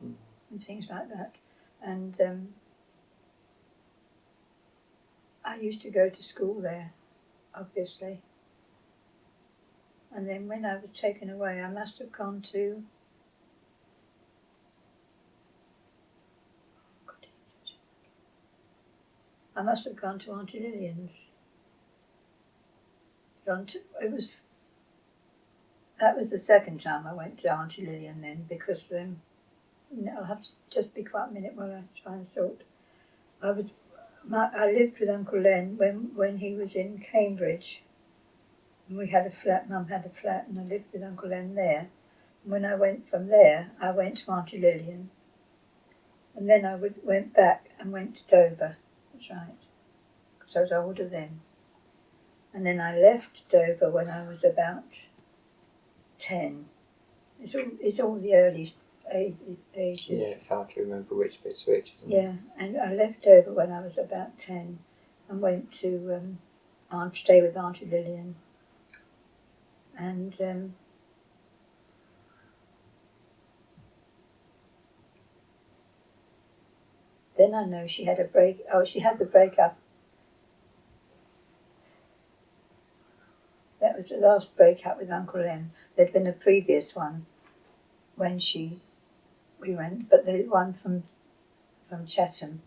[SPEAKER 2] and things like that. And I used to go to school there, obviously. And then when I was taken away, I must have gone to... I must have gone to Auntie Lillian's. That was the second time I went to Auntie Lillian then, because I'll have to just be quiet a minute while I try and sort. I lived with Uncle Len when he was in Cambridge. And we had a flat, Mum had a flat, and I lived with Uncle Len there. And when I went from there, I went to Auntie Lillian. And then I went back and went to Dover. That's right, because I was older then. And then I left Dover when I was about 10. It's all the early ages.
[SPEAKER 1] Yeah, it's hard to remember which bit's which, isn't it?
[SPEAKER 2] Yeah, and I left Dover when I was about 10 and went to stay with Auntie Lillian. And then I know she had she had the breakup. That was the last breakup with Uncle Len. There'd been a previous one when we went, but the one from Chatham,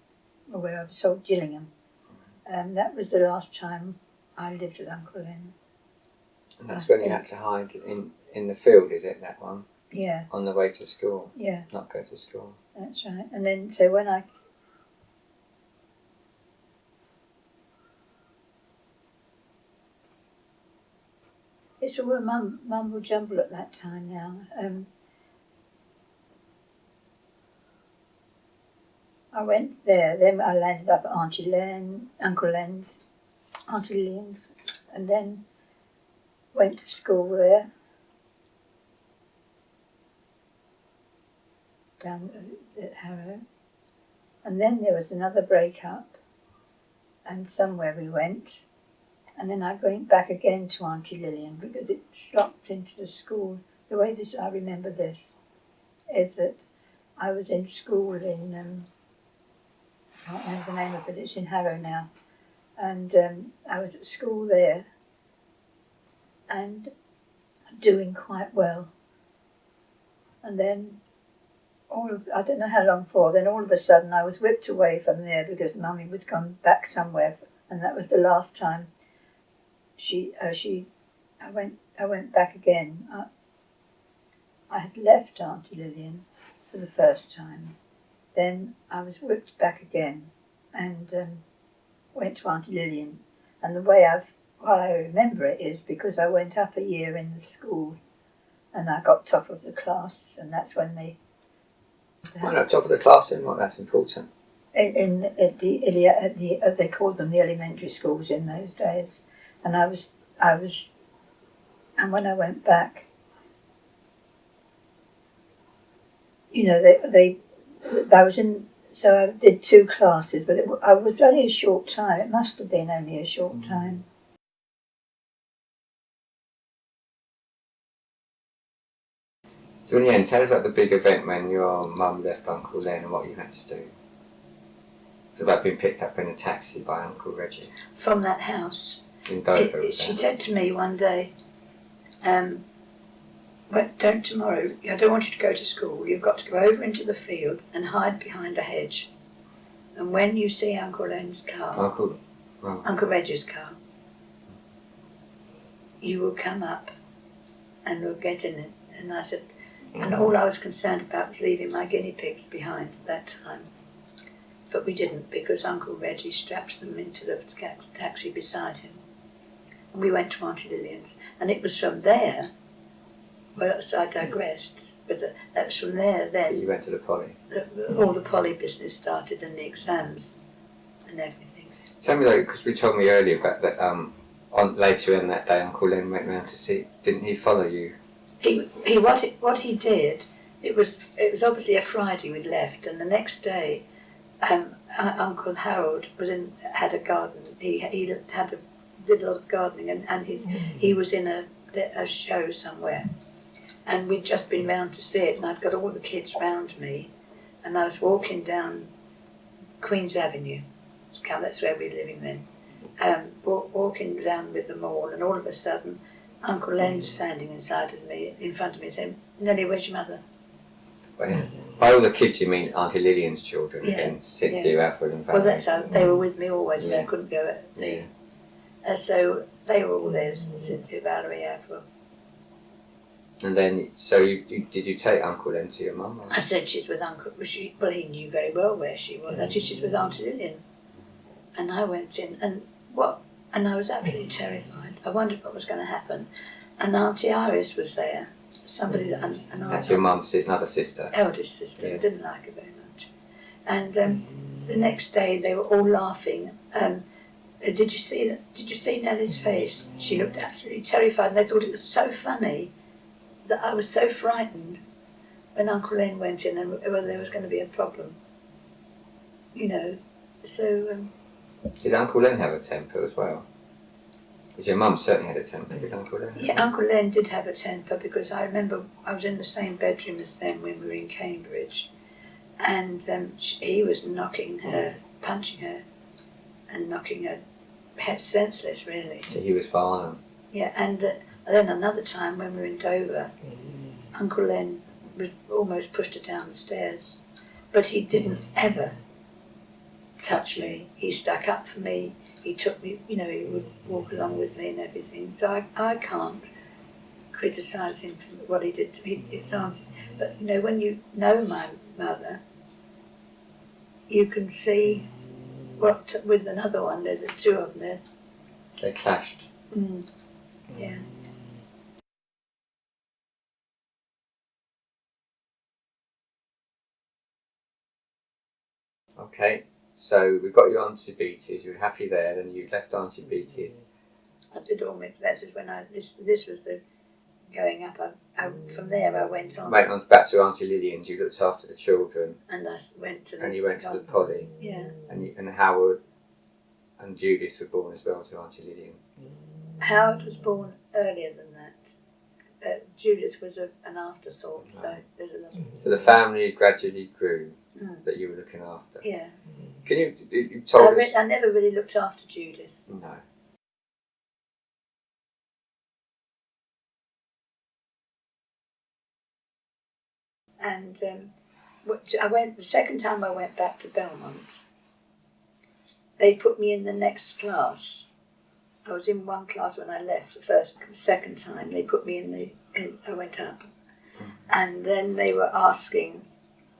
[SPEAKER 2] or where I was told Gillingham. That was the last time I lived with Uncle Len.
[SPEAKER 1] And that's when you had to hide in the field, is it, that one?
[SPEAKER 2] Yeah.
[SPEAKER 1] On the way to school?
[SPEAKER 2] Yeah.
[SPEAKER 1] Not go to school?
[SPEAKER 2] That's right. And then, so when I... It's all a mumble jumble at that time now. I went there, then I landed up at Uncle Len's, Auntie Lillian's, and then went to school there. Down at Harrow. And then there was another break-up, and somewhere we went. And then I went back again to Auntie Lillian because it slopped into the school. The way I remember this is that I was in school in, I can't remember the name of it, it's in Harrow now. And I was at school there and doing quite well. And then I don't know how long for, then all of a sudden I was whipped away from there because Mummy had gone back somewhere, and that was the last time. I went back again. I had left Auntie Lillian for the first time. Then I was whipped back again and went to Auntie Lillian. And the way I remember it is because I went up a year in the school and I got top of the class, and that's when they...
[SPEAKER 1] Why not top of the class then? Well, that's important.
[SPEAKER 2] At the they called them the elementary schools in those days. And I was, and when I went back, you know, I was in, so I did 2 classes, but I was only a short time. It must have been only a short time.
[SPEAKER 1] So in the end, tell us about the big event when your mum left Uncle Len and what you had to do. It's about being picked up in a taxi by Uncle Reggie.
[SPEAKER 2] From that house.
[SPEAKER 1] In Dover,
[SPEAKER 2] she said to me one day, don't tomorrow, I don't want you to go to school. You've got to go over into the field and hide behind a hedge. And when you see Uncle Len's car, Uncle Reggie's car, you will come up and we'll get in it. And I said, and all I was concerned about was leaving my guinea pigs behind at that time. But we didn't, because Uncle Reggie strapped them into the taxi beside him. And we went to Auntie Lillian's. And it was from there, well, so I digressed, but that was from there then.
[SPEAKER 1] You went to the Polly?
[SPEAKER 2] All the Polly business started and the exams and everything.
[SPEAKER 1] Tell me, because we told me earlier about that, later in that day, Uncle Len went round to see, didn't he follow you?
[SPEAKER 2] What he did, it was obviously a Friday we'd left, and the next day, Uncle Harold had a garden. He did a lot of gardening, and he was in a show somewhere, and we'd just been round to see it, and I'd got all the kids round me, and I was walking down Queen's Avenue. That's where we were living then. Walking down with them all, and all of a sudden, Uncle Len's standing in front of me, saying, "Nellie, where's your mother?"
[SPEAKER 1] By all the kids, you mean Auntie Lillian's children, again, Cynthia, Alfred and Valerie.
[SPEAKER 2] Well, that's how they were with me always, and they couldn't go at me. So they were all there, Cynthia, Valerie, Alfred.
[SPEAKER 1] And then, so did you take Uncle Len to your mum?
[SPEAKER 2] I said she's with Uncle. Well, he knew very well where she was. I said she's with Auntie Lillian. And I went in, and I was absolutely terrified. I wondered what was going to happen. And Auntie Iris was there. Somebody
[SPEAKER 1] that's your mum's another sister.
[SPEAKER 2] Eldest sister. I didn't like her very much. And the next day they were all laughing. Did you see Nellie's face? She looked absolutely terrified, and they thought it was so funny that I was so frightened when Uncle Len went in, and well, there was going to be a problem. So.
[SPEAKER 1] Did Uncle Len have a temper as well? Because your mum certainly had a temper, did Uncle Len?
[SPEAKER 2] Yeah, Uncle Len did have a temper, because I remember I was in the same bedroom as them when we were in Cambridge, and he was knocking her, punching her, and knocking her head senseless, really.
[SPEAKER 1] So he was violent.
[SPEAKER 2] Yeah, and then another time when we were in Dover, Uncle Len almost pushed her down the stairs, but he didn't ever touch me. He stuck up for me. He took me, he would walk along with me and everything. So I can't criticise him for what he did to me. It's auntie. But when you know my mother, you can see what with another one. There's two of them there.
[SPEAKER 1] They clashed.
[SPEAKER 2] Yeah.
[SPEAKER 1] Okay. So we got you Auntie Beatty's. You were happy there, then you left Auntie Beatty's.
[SPEAKER 2] I did all mixed. That's when this was the going up. From there I went on.
[SPEAKER 1] Went on back to Auntie Lillian's. You looked after the children.
[SPEAKER 2] And I went to.
[SPEAKER 1] And you went to the Polly.
[SPEAKER 2] Yeah.
[SPEAKER 1] And Howard and Judith were born as well to Auntie Lillian.
[SPEAKER 2] Howard was born earlier than that. Judith was an afterthought. So there's a lot.
[SPEAKER 1] So the family gradually grew. That you were looking after.
[SPEAKER 2] Yeah.
[SPEAKER 1] Can you told us?
[SPEAKER 2] I never really looked after Judith.
[SPEAKER 1] No.
[SPEAKER 2] And the second time I went back to Belmont, they put me in the next class. I was in one class when I left the second time. They put me I went up. And then they were asking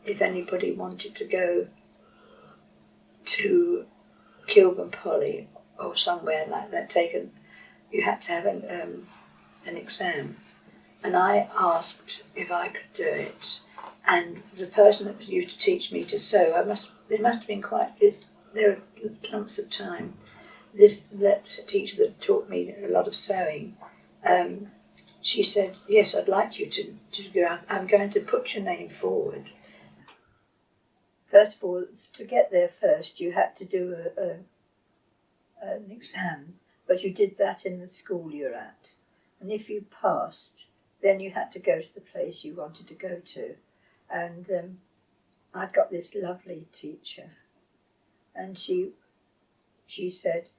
[SPEAKER 2] if anybody wanted to go to Kilburn Poly or somewhere like that. You had to have an exam, and I asked if I could do it. And the person that was used to teach me to sew, there must have been there were clumps of time. That teacher that taught me a lot of sewing, she said, "Yes, I'd like you to go out. I'm going to put your name forward." First of all, to get there first, you had to do an exam, but you did that in the school you're at. And if you passed, then you had to go to the place you wanted to go to. And I'd got this lovely teacher, and she said,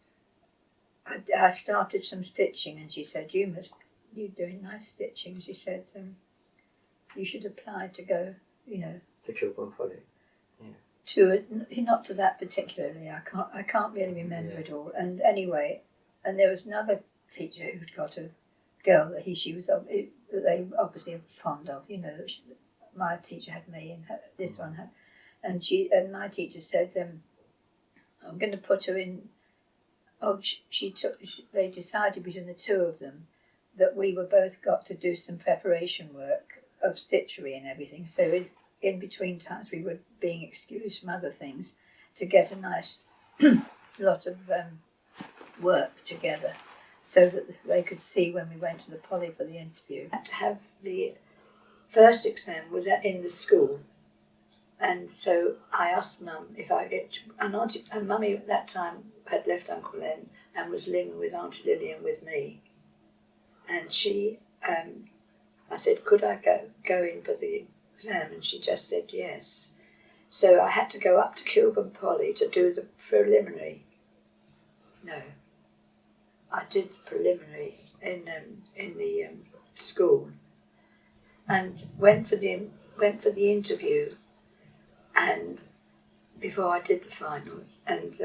[SPEAKER 2] I started some stitching, and she said, you're doing nice stitching. She said, you should apply to go,
[SPEAKER 1] To Kilburn Poly.
[SPEAKER 2] Not to that particularly. I can't really remember it all. And anyway, and there was another teacher who'd got girl that she was that they obviously are fond of. You know, my teacher had me and this one had, and my teacher said, I'm going to put her in. Oh, they decided between the two of them that we were both got to do some preparation work of stitchery and everything. So in between times we were being excused from other things to get a nice lot of work together, so that they could see when we went to the Polly for the interview. I had to have the first exam was in the school, and so I asked Mum if I get, and Mummy at that time had left Uncle Len and was living with Auntie Lillian with me, and she, I said, could I go in for the exam, and she just said yes. So I had to go up to Kilburn Polly to do the preliminary. No, I did the preliminary in the school, and went for the interview, and before I did the finals, and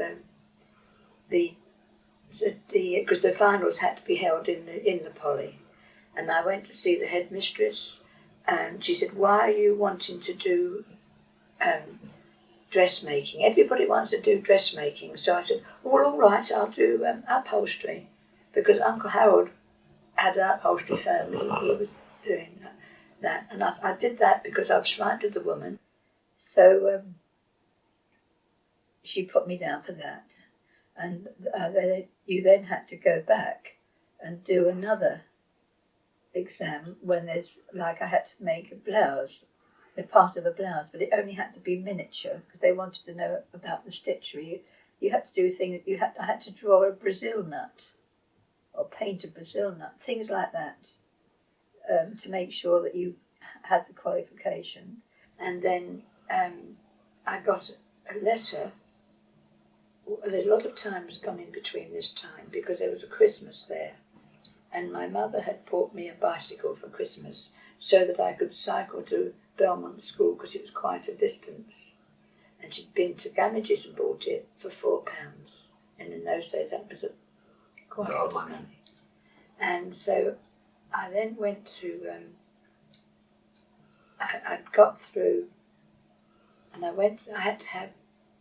[SPEAKER 2] because the finals had to be held in the Polly, and I went to see the headmistress, and she said, "Why are you wanting to do dressmaking? Everybody wants to do dressmaking." So I said, "Well, all right, I'll do upholstery," because Uncle Harold had an upholstery firm. He was doing that, and I did that because I was frightened of the woman. So she put me down for that, and you then had to go back and do another exam when there's, like, I had to make a blouse, the part of a blouse, but it only had to be miniature because they wanted to know about the stitchery. You had to do things. I had to draw a Brazil nut or paint a Brazil nut, things like that, to make sure that you had the qualification. And then I got a letter. There's a lot of time has gone in between this time because there was a Christmas there, and my mother had bought me a bicycle for Christmas so that I could cycle to Belmont School because it was quite a distance, and she'd been to Gamages and bought it for £4, and in those days that was quite a lot of money. And so I then went to I got through, and I had to have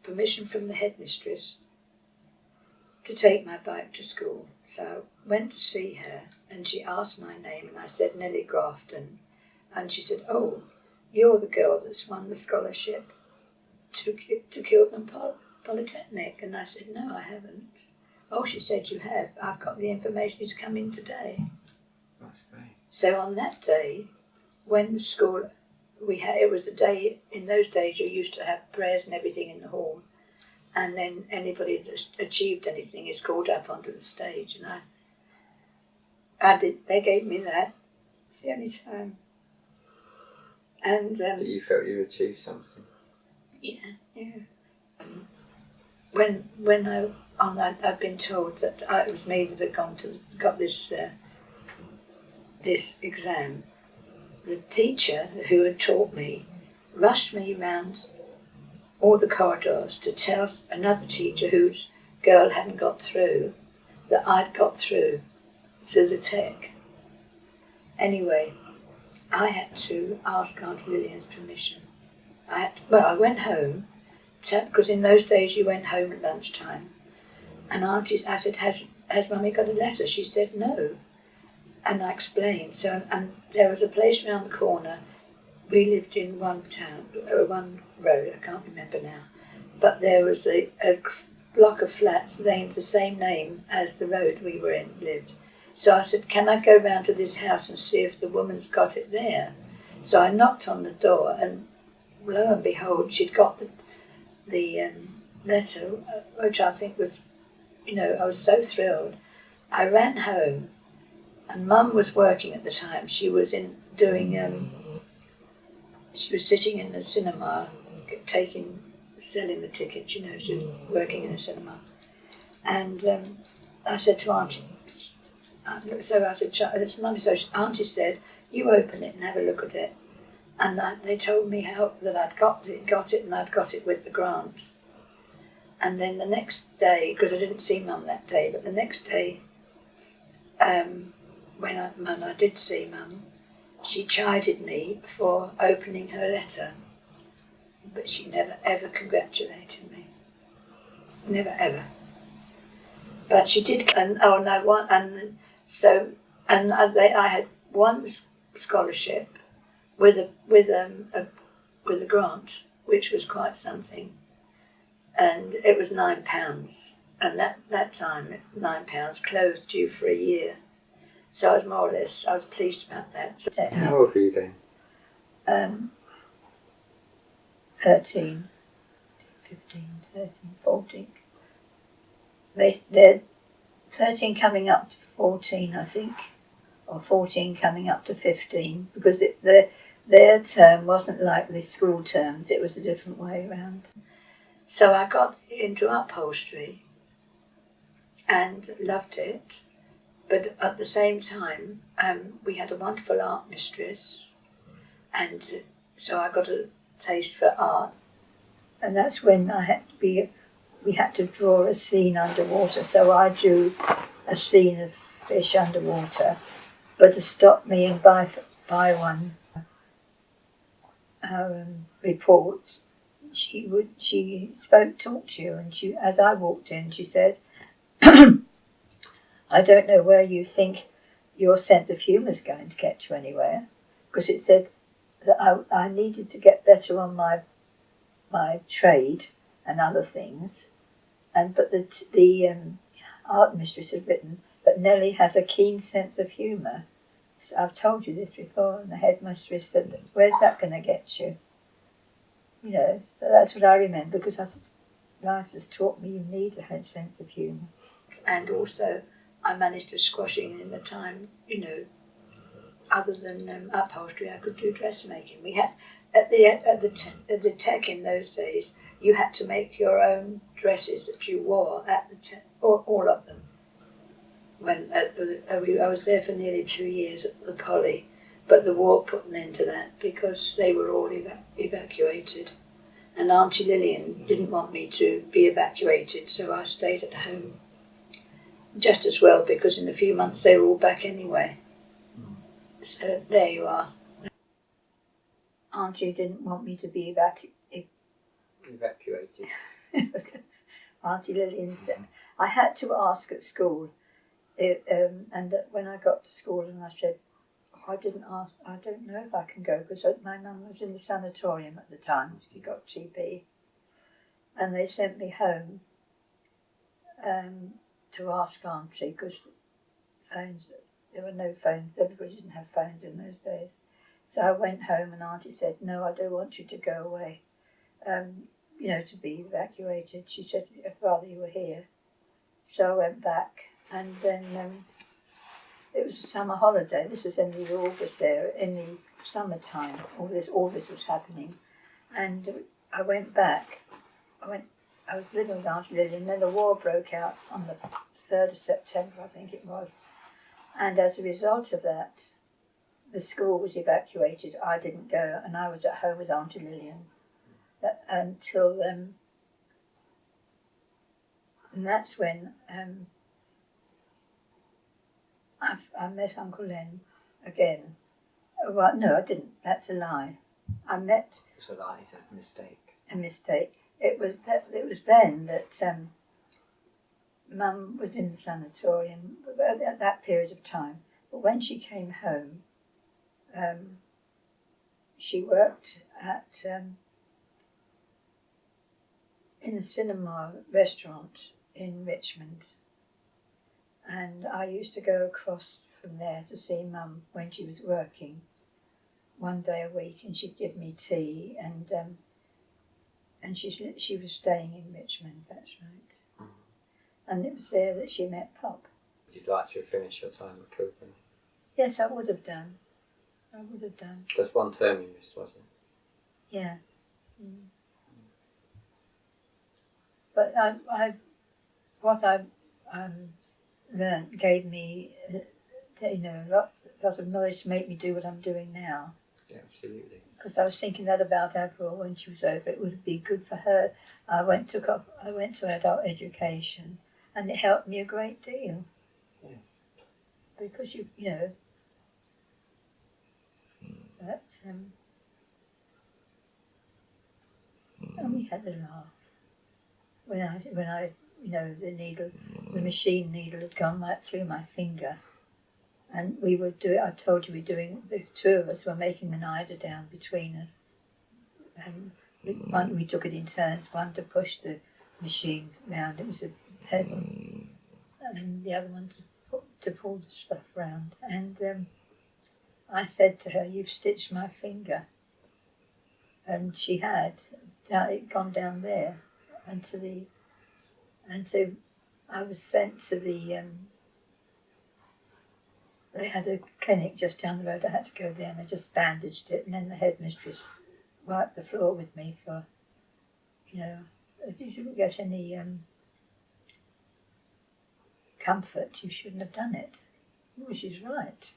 [SPEAKER 2] permission from the headmistress to take my bike to school. So I went to see her, and she asked my name, and I said Nellie Grafton, and she said, "Oh, you're the girl that's won the scholarship to Kilburn Polytechnic." And I said, "No, I haven't." "Oh," she said, "you have. I've got the information. It's come in today."
[SPEAKER 1] That's great.
[SPEAKER 2] So on that day, when the school, it was the day, in those days you used to have prayers and everything in the hall, and then anybody that achieved anything is called up onto the stage, and I did. They gave me that. It's the only time. And
[SPEAKER 1] that you felt you achieved something.
[SPEAKER 2] Yeah. When I've been told that it was me that had got this this exam, the teacher who had taught me rushed me round all the corridors to tell another teacher whose girl hadn't got through that I'd got through to the tech. Anyway, I had to ask Auntie Lillian's permission. I went home, because in those days you went home at lunchtime, and I said, has Mummy got a letter? She said no. And I explained. So, and there was a place round the corner. We lived in one road, I can't remember now, but there was a block of flats named the same name as the road we were in lived. So I said, "Can I go round to this house and see if the woman's got it there?" So I knocked on the door, and lo and behold, she'd got the letter, which I think was, I was so thrilled. I ran home, and Mum was working at the time. She was she was sitting in the cinema, selling the tickets, she was working in a cinema. And I said to Auntie, so I said, "Mummy," so Auntie said, "You open it and have a look at it." And they told me that I'd got it, and I'd got it with the grant. And then the next day, because I didn't see Mum that day, but the next day, when I did see Mum, she chided me for opening her letter, but she never ever congratulated me. Never ever. But she did, and I had one scholarship with a grant, which was quite something, and it was £9, and that time £9 clothed you for a year. So I was pleased about that. So,
[SPEAKER 1] how old were you then?
[SPEAKER 2] 13, 15, 13, 14. They're 13 coming up to 14, I think, or 14 coming up to 15, because their term wasn't like the school terms, it was a different way around. So I got into upholstery and loved it, but at the same time we had a wonderful art mistress, and so I got a taste for art, and that's when we had to draw a scene underwater, so I drew a scene of fish underwater, but to stop me and buy one report, she talked to you, and as I walked in, she said, I don't know where you think your sense of humour is going to get you anywhere, because it said that I needed to get better on my trade and other things, but the art mistress had written, but Nellie has a keen sense of humour. So I've told you this before, and the headmistress said, where's that going to get you? You know, so that's what I remember, because life has taught me you need a sense of humour. And also, I managed to squash in the time, you know, other than upholstery, I could do dressmaking. We had, at the tech in those days, you had to make your own dresses that you wore at the tech, all of them. When I was there for nearly 2 years at the Poly, but the war put an end to that because they were all evacuated. And Auntie Lillian didn't want me to be evacuated, so I stayed at home. Just as well, because in a few months they were all back anyway. So there you are. Auntie didn't want me to be evacuated. Auntie Lillian said, I had to ask at school, and when I got to school and I said, I didn't ask, I don't know if I can go, because my mum was in the sanatorium at the time, she got TB, and they sent me home to ask Auntie, because there were no phones, everybody didn't have phones in those days. So I went home and Auntie said, no, I don't want you to go away, you know, to be evacuated. She said, I'd rather you were here. So I went back, and then it was a summer holiday. This was in the August there, in the summertime. All this was happening. And I went back. I was living with Auntie Lily, and then the war broke out on the 3rd of September, I think it was. And as a result of that, the school was evacuated. I didn't go, and I was at home with Auntie Lillian until and that's when I met Uncle Len again. Well, no, I didn't. That's a lie.
[SPEAKER 1] It's a lie. It's a mistake.
[SPEAKER 2] A mistake. It was then that Mum was in the sanatorium at that period of time. But when she came home, she worked at in a cinema restaurant in Richmond, and I used to go across from there to see Mum when she was working, one day a week, and she'd give me tea, and she was staying in Richmond. That's right. Mm-hmm. And it was there that she met Pop.
[SPEAKER 1] Would you like to finish your time with Cooper?
[SPEAKER 2] Yes, I would have done.
[SPEAKER 1] Just one term you missed, wasn't it?
[SPEAKER 2] Yeah. Mm. But what I learned gave me, a lot of knowledge to make me do what I'm doing now.
[SPEAKER 1] Yeah, absolutely.
[SPEAKER 2] Because I was thinking that about Avril when she was over. It would be good for her. I went to adult education, and it helped me a great deal.
[SPEAKER 1] Yes.
[SPEAKER 2] because you know. But and we had a laugh when I the machine needle had gone right through my finger, and we would do it. I told you the two of us were making an eider down between us, and we took it in turns. One to push the machine round; it was a pedal, and the other one to pull the stuff round. And I said to her, "You've stitched my finger," and she had. It gone down there, and so I was sent to the. They had a clinic just down the road. I had to go there, and I just bandaged it, and then the headmistress wiped the floor with me for, you shouldn't get any comfort. You shouldn't have done it. Well, she's right.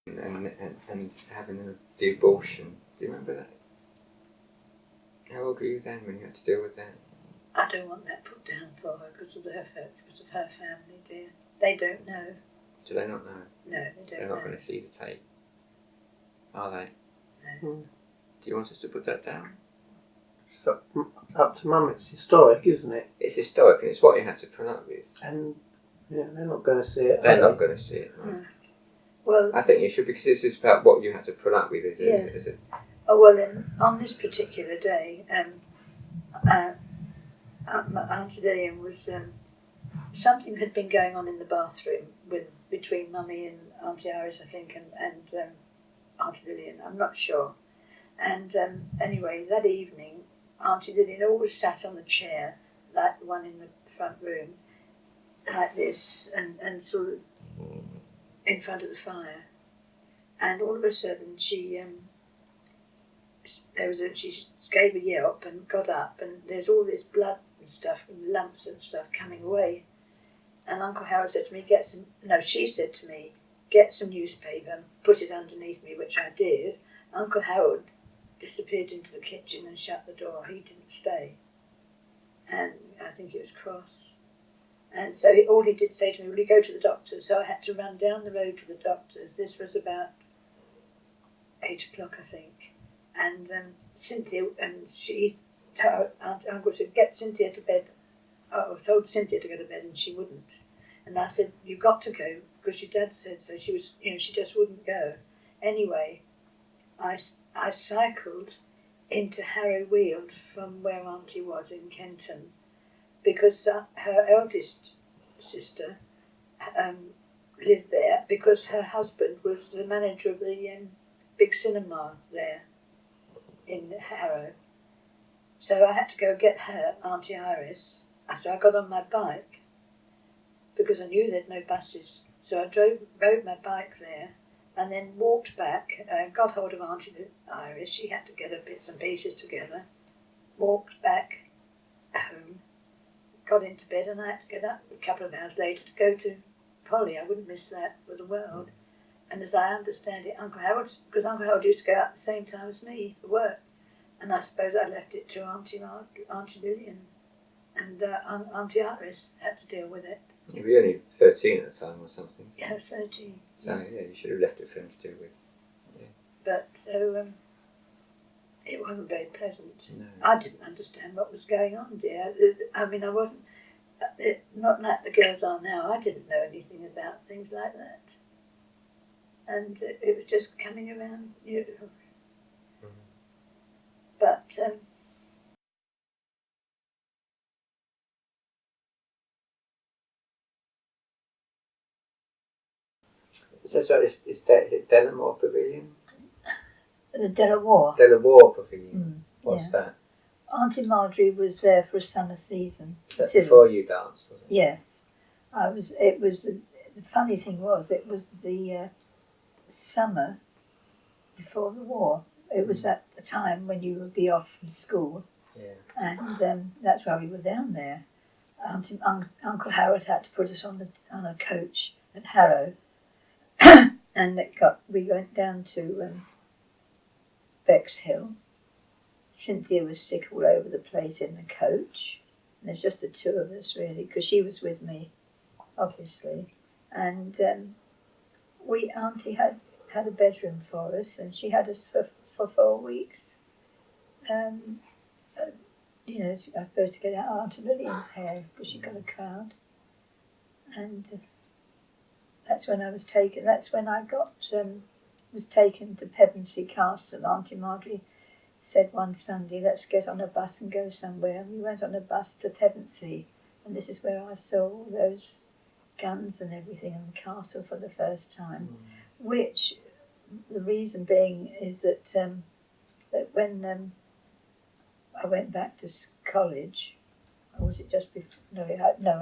[SPEAKER 1] And having the abortion. Do you remember that? How old were you then when you had to deal with that?
[SPEAKER 2] I don't want that put down for her because of her family, dear. They don't know.
[SPEAKER 1] Do they not know?
[SPEAKER 2] No, they don't.
[SPEAKER 1] They're not going to see the tape, are they?
[SPEAKER 2] No.
[SPEAKER 1] Do you want us to put that down?
[SPEAKER 3] So, up to Mum, it's historic, isn't it?
[SPEAKER 1] It's historic, and it's what you had to put up with.
[SPEAKER 3] And they're not going to see it.
[SPEAKER 1] They're not going to see it. Right?
[SPEAKER 2] No. Well,
[SPEAKER 1] I think you should, because this is about what you had to put up with, is it?
[SPEAKER 2] Oh well, on this particular day, Auntie Lillian was something had been going on in the bathroom between Mummy and Auntie Iris, I think, and Auntie Lillian. I'm not sure. And anyway, that evening, Auntie Lillian always sat on the chair, like the one in the front room, like this, and sort of in front of the fire. And all of a sudden, she gave a yelp and got up, and there's all this blood and stuff and lumps and stuff coming away. And Uncle Harold said to me, she said to me, get some newspaper and put it underneath me, which I did. Uncle Harold disappeared into the kitchen and shut the door. He didn't stay. And I think he was cross. And so all he did say to me, will you go to the doctor's? So I had to run down the road to the doctor's. This was about 8 o'clock, I think. And Cynthia, and Uncle said, get Cynthia to bed. I told Cynthia to go to bed, and she wouldn't. And I said, you've got to go, because your dad said so. She was, she just wouldn't go. Anyway, I cycled into Harrow Weald from where Auntie was in Kenton, because her eldest sister lived there, because her husband was the manager of the big cinema there in Harrow. So I had to go get her, Auntie Iris. So I got on my bike, because I knew there'd no buses. So I rode my bike there, and then walked back, got hold of Auntie Iris. She had to get her bits and pieces together. Walked back home, got into bed, and I had to get up a couple of hours later to go to Polly. I wouldn't miss that for the world. And as I understand it, because Uncle Harold used to go out at the same time as me for work, and I suppose I left it to Auntie Lillian, and Auntie Iris had to deal with it.
[SPEAKER 1] You were only 13 at the time or something. So.
[SPEAKER 2] Yeah, 13.
[SPEAKER 1] So yeah, you should have left it for him to deal with. Yeah.
[SPEAKER 2] But so it wasn't very pleasant.
[SPEAKER 1] No.
[SPEAKER 2] I didn't understand what was going on, dear. I mean, I wasn't, not like the girls are now. I didn't know anything about things like that. And it was just coming around, Mm-hmm. But
[SPEAKER 1] So is it Delamore Pavilion?
[SPEAKER 2] the Delaware.
[SPEAKER 1] Delaware Pavilion. What's that?
[SPEAKER 2] Auntie Marjorie was there for a summer season.
[SPEAKER 1] Is that before you danced, was it?
[SPEAKER 2] Yes. The funny thing was, it was the summer before the war. It was at the time when you would be off from school.
[SPEAKER 1] Yeah.
[SPEAKER 2] And that's why we were down there. Uncle Harold had to put us on a coach at Harrow. And we went down to Bexhill. Cynthia was sick all over the place in the coach. there's just the two of us really, because she was with me, obviously, and Auntie had a bedroom for us, and she had us for 4 weeks. I suppose to get out Aunt Lillian's hair because she got a crowd, and that's when I was taken. That's when I was taken to Pevensey Castle. Auntie Marjorie said one Sunday, "Let's get on a bus and go somewhere." And we went on a bus to Pevensey, and this is where I saw all those guns and everything in the castle for the first time. Which the reason being is that that when I went back to college, or was it just before? No,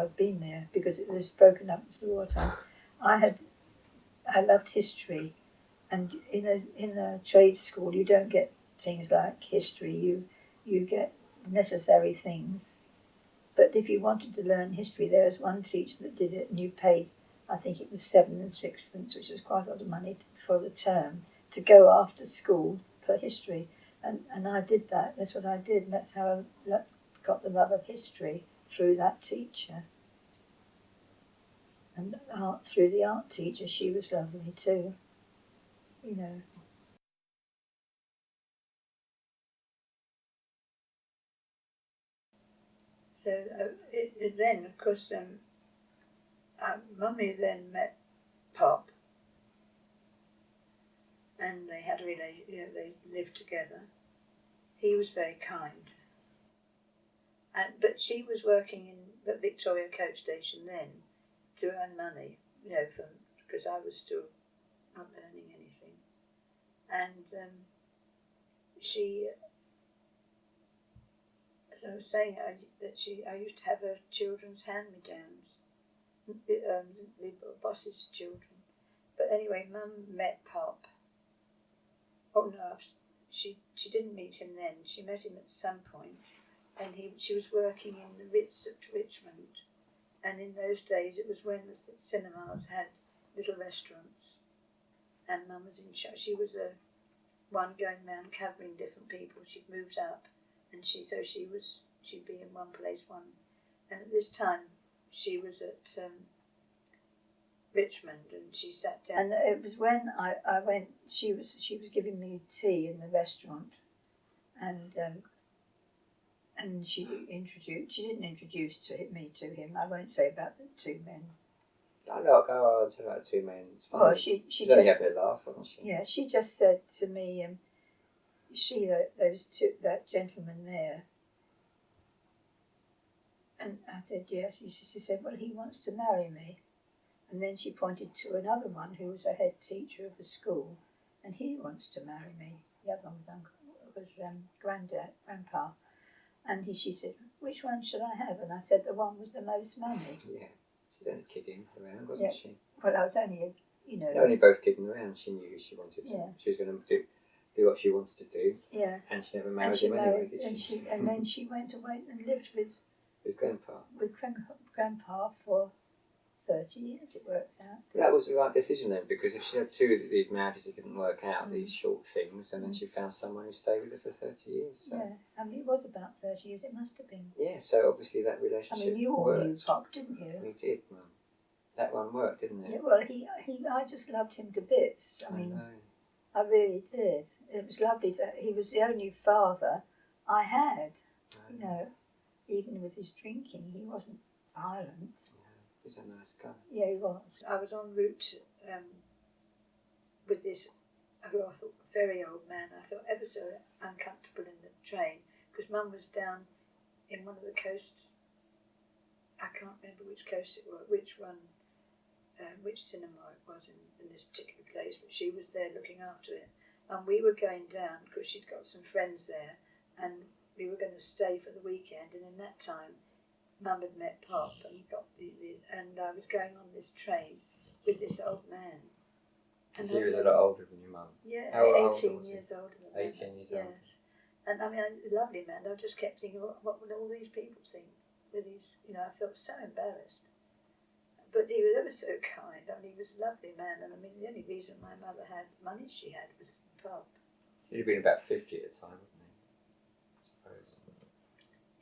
[SPEAKER 2] I'd been there because it was broken up into the wartime. I loved history, and in a trade school you don't get things like history. You get necessary things. But if you wanted to learn history, there was one teacher that did it, and you paid, I think it was 7 and 6pence, which was quite a lot of money for the term, to go after school for history. And I did that. That's what I did, and that's how I got the love of history, through that teacher. And art, through the art teacher, she was lovely too, So then, of course, Mummy then met Pop, and they had they lived together. He was very kind, but she was working in the Victoria coach station then to earn money, because I was still not earning anything, and she. As I was saying, I used to have her children's hand-me-downs, the boss's children. But anyway, Mum met Pop. Oh no, she didn't meet him then. She met him at some point, and she was working in the Ritz at Richmond. And in those days, it was when the cinemas had little restaurants, and Mum was in charge. She was one going round covering different people. She'd moved up. And she'd be in one place, and at this time she was at Richmond, and she sat down. And it was when I went. She was giving me tea in the restaurant, and she didn't introduce me to him. I won't say about the two men.
[SPEAKER 1] I know, go on to about two men. It's fine.
[SPEAKER 2] Well, she
[SPEAKER 1] just only having a laugh, wasn't she?
[SPEAKER 2] Yeah, she just said to me, "You see that gentleman there?" And I said, "Yes." She said, "Well, he wants to marry me." And then she pointed to another one who was a head teacher of the school, and he wants to marry me. The other one was Grandpa. And she said, "Which one should I have?" And I said, "The one with the most money."
[SPEAKER 1] Yeah, she's only kidding around, wasn't she?
[SPEAKER 2] Well, I was only,
[SPEAKER 1] They're only both kidding around. She knew who she wanted to.
[SPEAKER 2] Yeah.
[SPEAKER 1] She was going to do what she wanted to do.
[SPEAKER 2] Yeah.
[SPEAKER 1] And she never married him anyway, did
[SPEAKER 2] she? And then she went away and lived with
[SPEAKER 1] Grandpa.
[SPEAKER 2] With Grandpa for 30 years, it worked out.
[SPEAKER 1] That was the right decision then, because if she had two of these marriages that didn't work out, these short things, and then she found someone who stayed with her for 30 years. So.
[SPEAKER 2] Yeah, I mean, it was about 30 years, it must have been.
[SPEAKER 1] Yeah, so obviously that relationship
[SPEAKER 2] I mean, you all
[SPEAKER 1] worked.
[SPEAKER 2] knew Pop, didn't you?
[SPEAKER 1] We did, Mum. That one worked, didn't it?
[SPEAKER 2] Yeah, well, I just loved him to bits. I mean, I really did. It was lovely. He was the only father I had, even with his drinking, he wasn't violent.
[SPEAKER 1] He's a nice guy.
[SPEAKER 2] Yeah, he was. I was en route with this, who I thought, very old man. I felt ever so uncomfortable in the train because Mum was down in one of the coasts. I can't remember which coast it was, which cinema it was in this particular place, but she was there looking after it. And we were going down because she'd got some friends there, and we were going to stay for the weekend. And in that time, Mum had met Pop and got and I was going on this train with this old man.
[SPEAKER 1] And he was a lot older than your Mum.
[SPEAKER 2] Yeah,
[SPEAKER 1] How
[SPEAKER 2] 18 years older than me.
[SPEAKER 1] 18 years old.
[SPEAKER 2] Yes. And I mean, a lovely man. I just kept thinking, what would all these people think? With his, I felt so embarrassed. But he was ever so kind. I mean, he was a lovely man. And I mean, the only reason my mother had money she had was Pop.
[SPEAKER 1] He'd been about 50 at the time, wouldn't he? I suppose.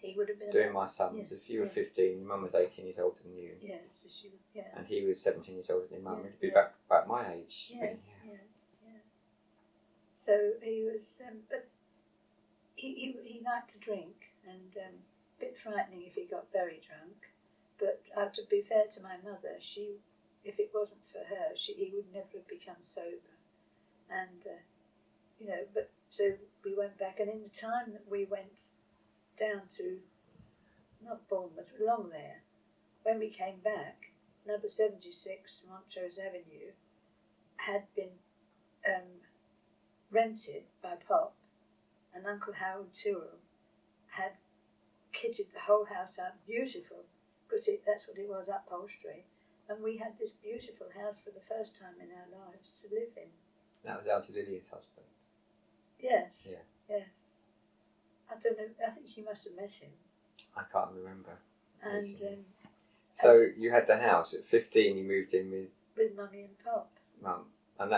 [SPEAKER 2] He would have been
[SPEAKER 1] doing
[SPEAKER 2] about,
[SPEAKER 1] my sums.
[SPEAKER 2] yeah,
[SPEAKER 1] If you were
[SPEAKER 2] yeah.
[SPEAKER 1] 15, your mum was 18 years older than you,
[SPEAKER 2] yes, so she was, yeah.
[SPEAKER 1] and he was 17 years older than your mum,
[SPEAKER 2] Yeah,
[SPEAKER 1] he'd be
[SPEAKER 2] yeah.
[SPEAKER 1] back my age.
[SPEAKER 2] Yes, yes, yeah. So he was, but he liked to drink, and a bit frightening if he got very drunk. But to be fair to my mother, if it wasn't for her, he would never have become sober. And but so we went back, and in the time that we went down to not Bournemouth, along there, when we came back, number 76 Montrose Avenue had been rented by Pop, and Uncle Harold Tyrrell had kitted the whole house out beautiful, because that's what it was, upholstery, and we had this beautiful house for the first time in our lives to live in.
[SPEAKER 1] That was Auntie Lilia's husband.
[SPEAKER 2] Yes.
[SPEAKER 1] Yeah.
[SPEAKER 2] Yes. I don't know, I think you must have met him.
[SPEAKER 1] I can't remember.
[SPEAKER 2] And
[SPEAKER 1] so you had the house at 15. You moved in
[SPEAKER 2] with Mummy and Pop.
[SPEAKER 1] Mum, and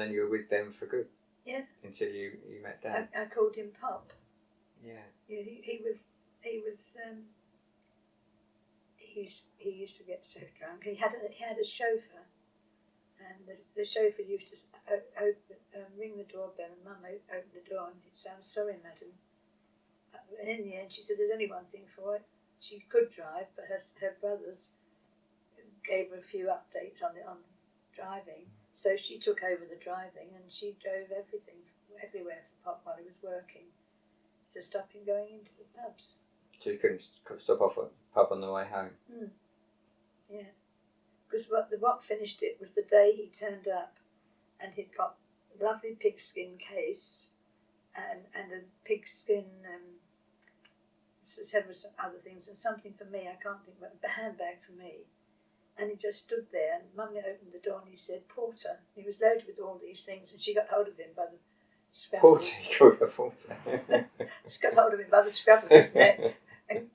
[SPEAKER 1] then you were with them for good.
[SPEAKER 2] Yeah.
[SPEAKER 1] Until you met Dad.
[SPEAKER 2] I called him Pop.
[SPEAKER 1] Yeah.
[SPEAKER 2] Yeah. He used to get so drunk. He had a chauffeur, and the chauffeur used to ring the doorbell, and Mum opened the door and he'd say, "I'm sorry, madam." And in the end, she said, "There's only one thing for it." She could drive, but her brothers gave her a few updates on driving. So she took over the driving, and she drove everywhere for Pop while he was working. So stopping going into the pubs.
[SPEAKER 1] So you couldn't stop off at the pub on the way home?
[SPEAKER 2] Yeah. Because what finished it was the day he turned up, and he'd got a lovely pigskin case and a pigskin, several other things, and something for me, I can't think, but a handbag for me. And he just stood there, and Mummy opened the door and he said, "Porter." He was loaded with all these things, and she got hold of him by the scruff.
[SPEAKER 1] Porter, you called her Porter.
[SPEAKER 2] She got hold of him by the scruff of his neck and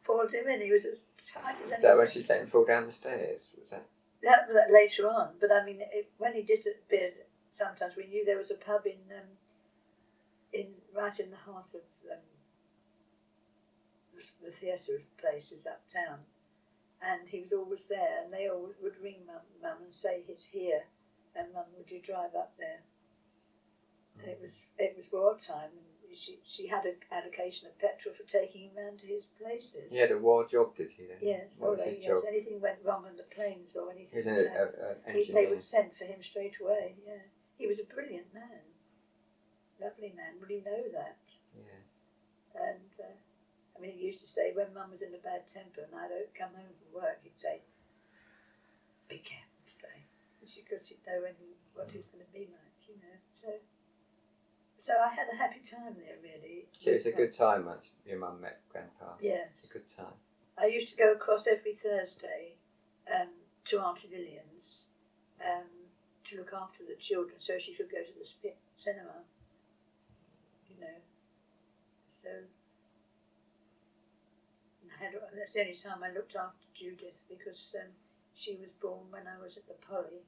[SPEAKER 2] pulled him in. He was as tight as anything.
[SPEAKER 1] Is that when she let him fall down the stairs? Was that?
[SPEAKER 2] That later on, but I mean, when he did it, bit, sometimes we knew there was a pub right in the heart of the theatre places uptown, and he was always there, and they all would ring Mum and say he's here, and Mum, would you drive up there? And it was wartime, and she had an allocation of petrol for taking him round to his places.
[SPEAKER 1] He had a war job, did he then?
[SPEAKER 2] Yes, yes. Anything went wrong on the planes or anything, they would send for him straight away. Yeah, he was a brilliant man, lovely man. Will you know that?
[SPEAKER 1] Yeah.
[SPEAKER 2] And I mean, he used to say when Mum was in a bad temper and I'd come home from work, he'd say, "Be careful today," because he'd know what he was going to be like, you know. So I had a happy time there, really.
[SPEAKER 1] So it was a good time once your mum met Grandpa.
[SPEAKER 2] Yes.
[SPEAKER 1] A good time.
[SPEAKER 2] I used to go across every Thursday to Auntie Lillian's to look after the children so she could go to the cinema, you know. So that's the only time I looked after Judith, because she was born when I was at the Poly,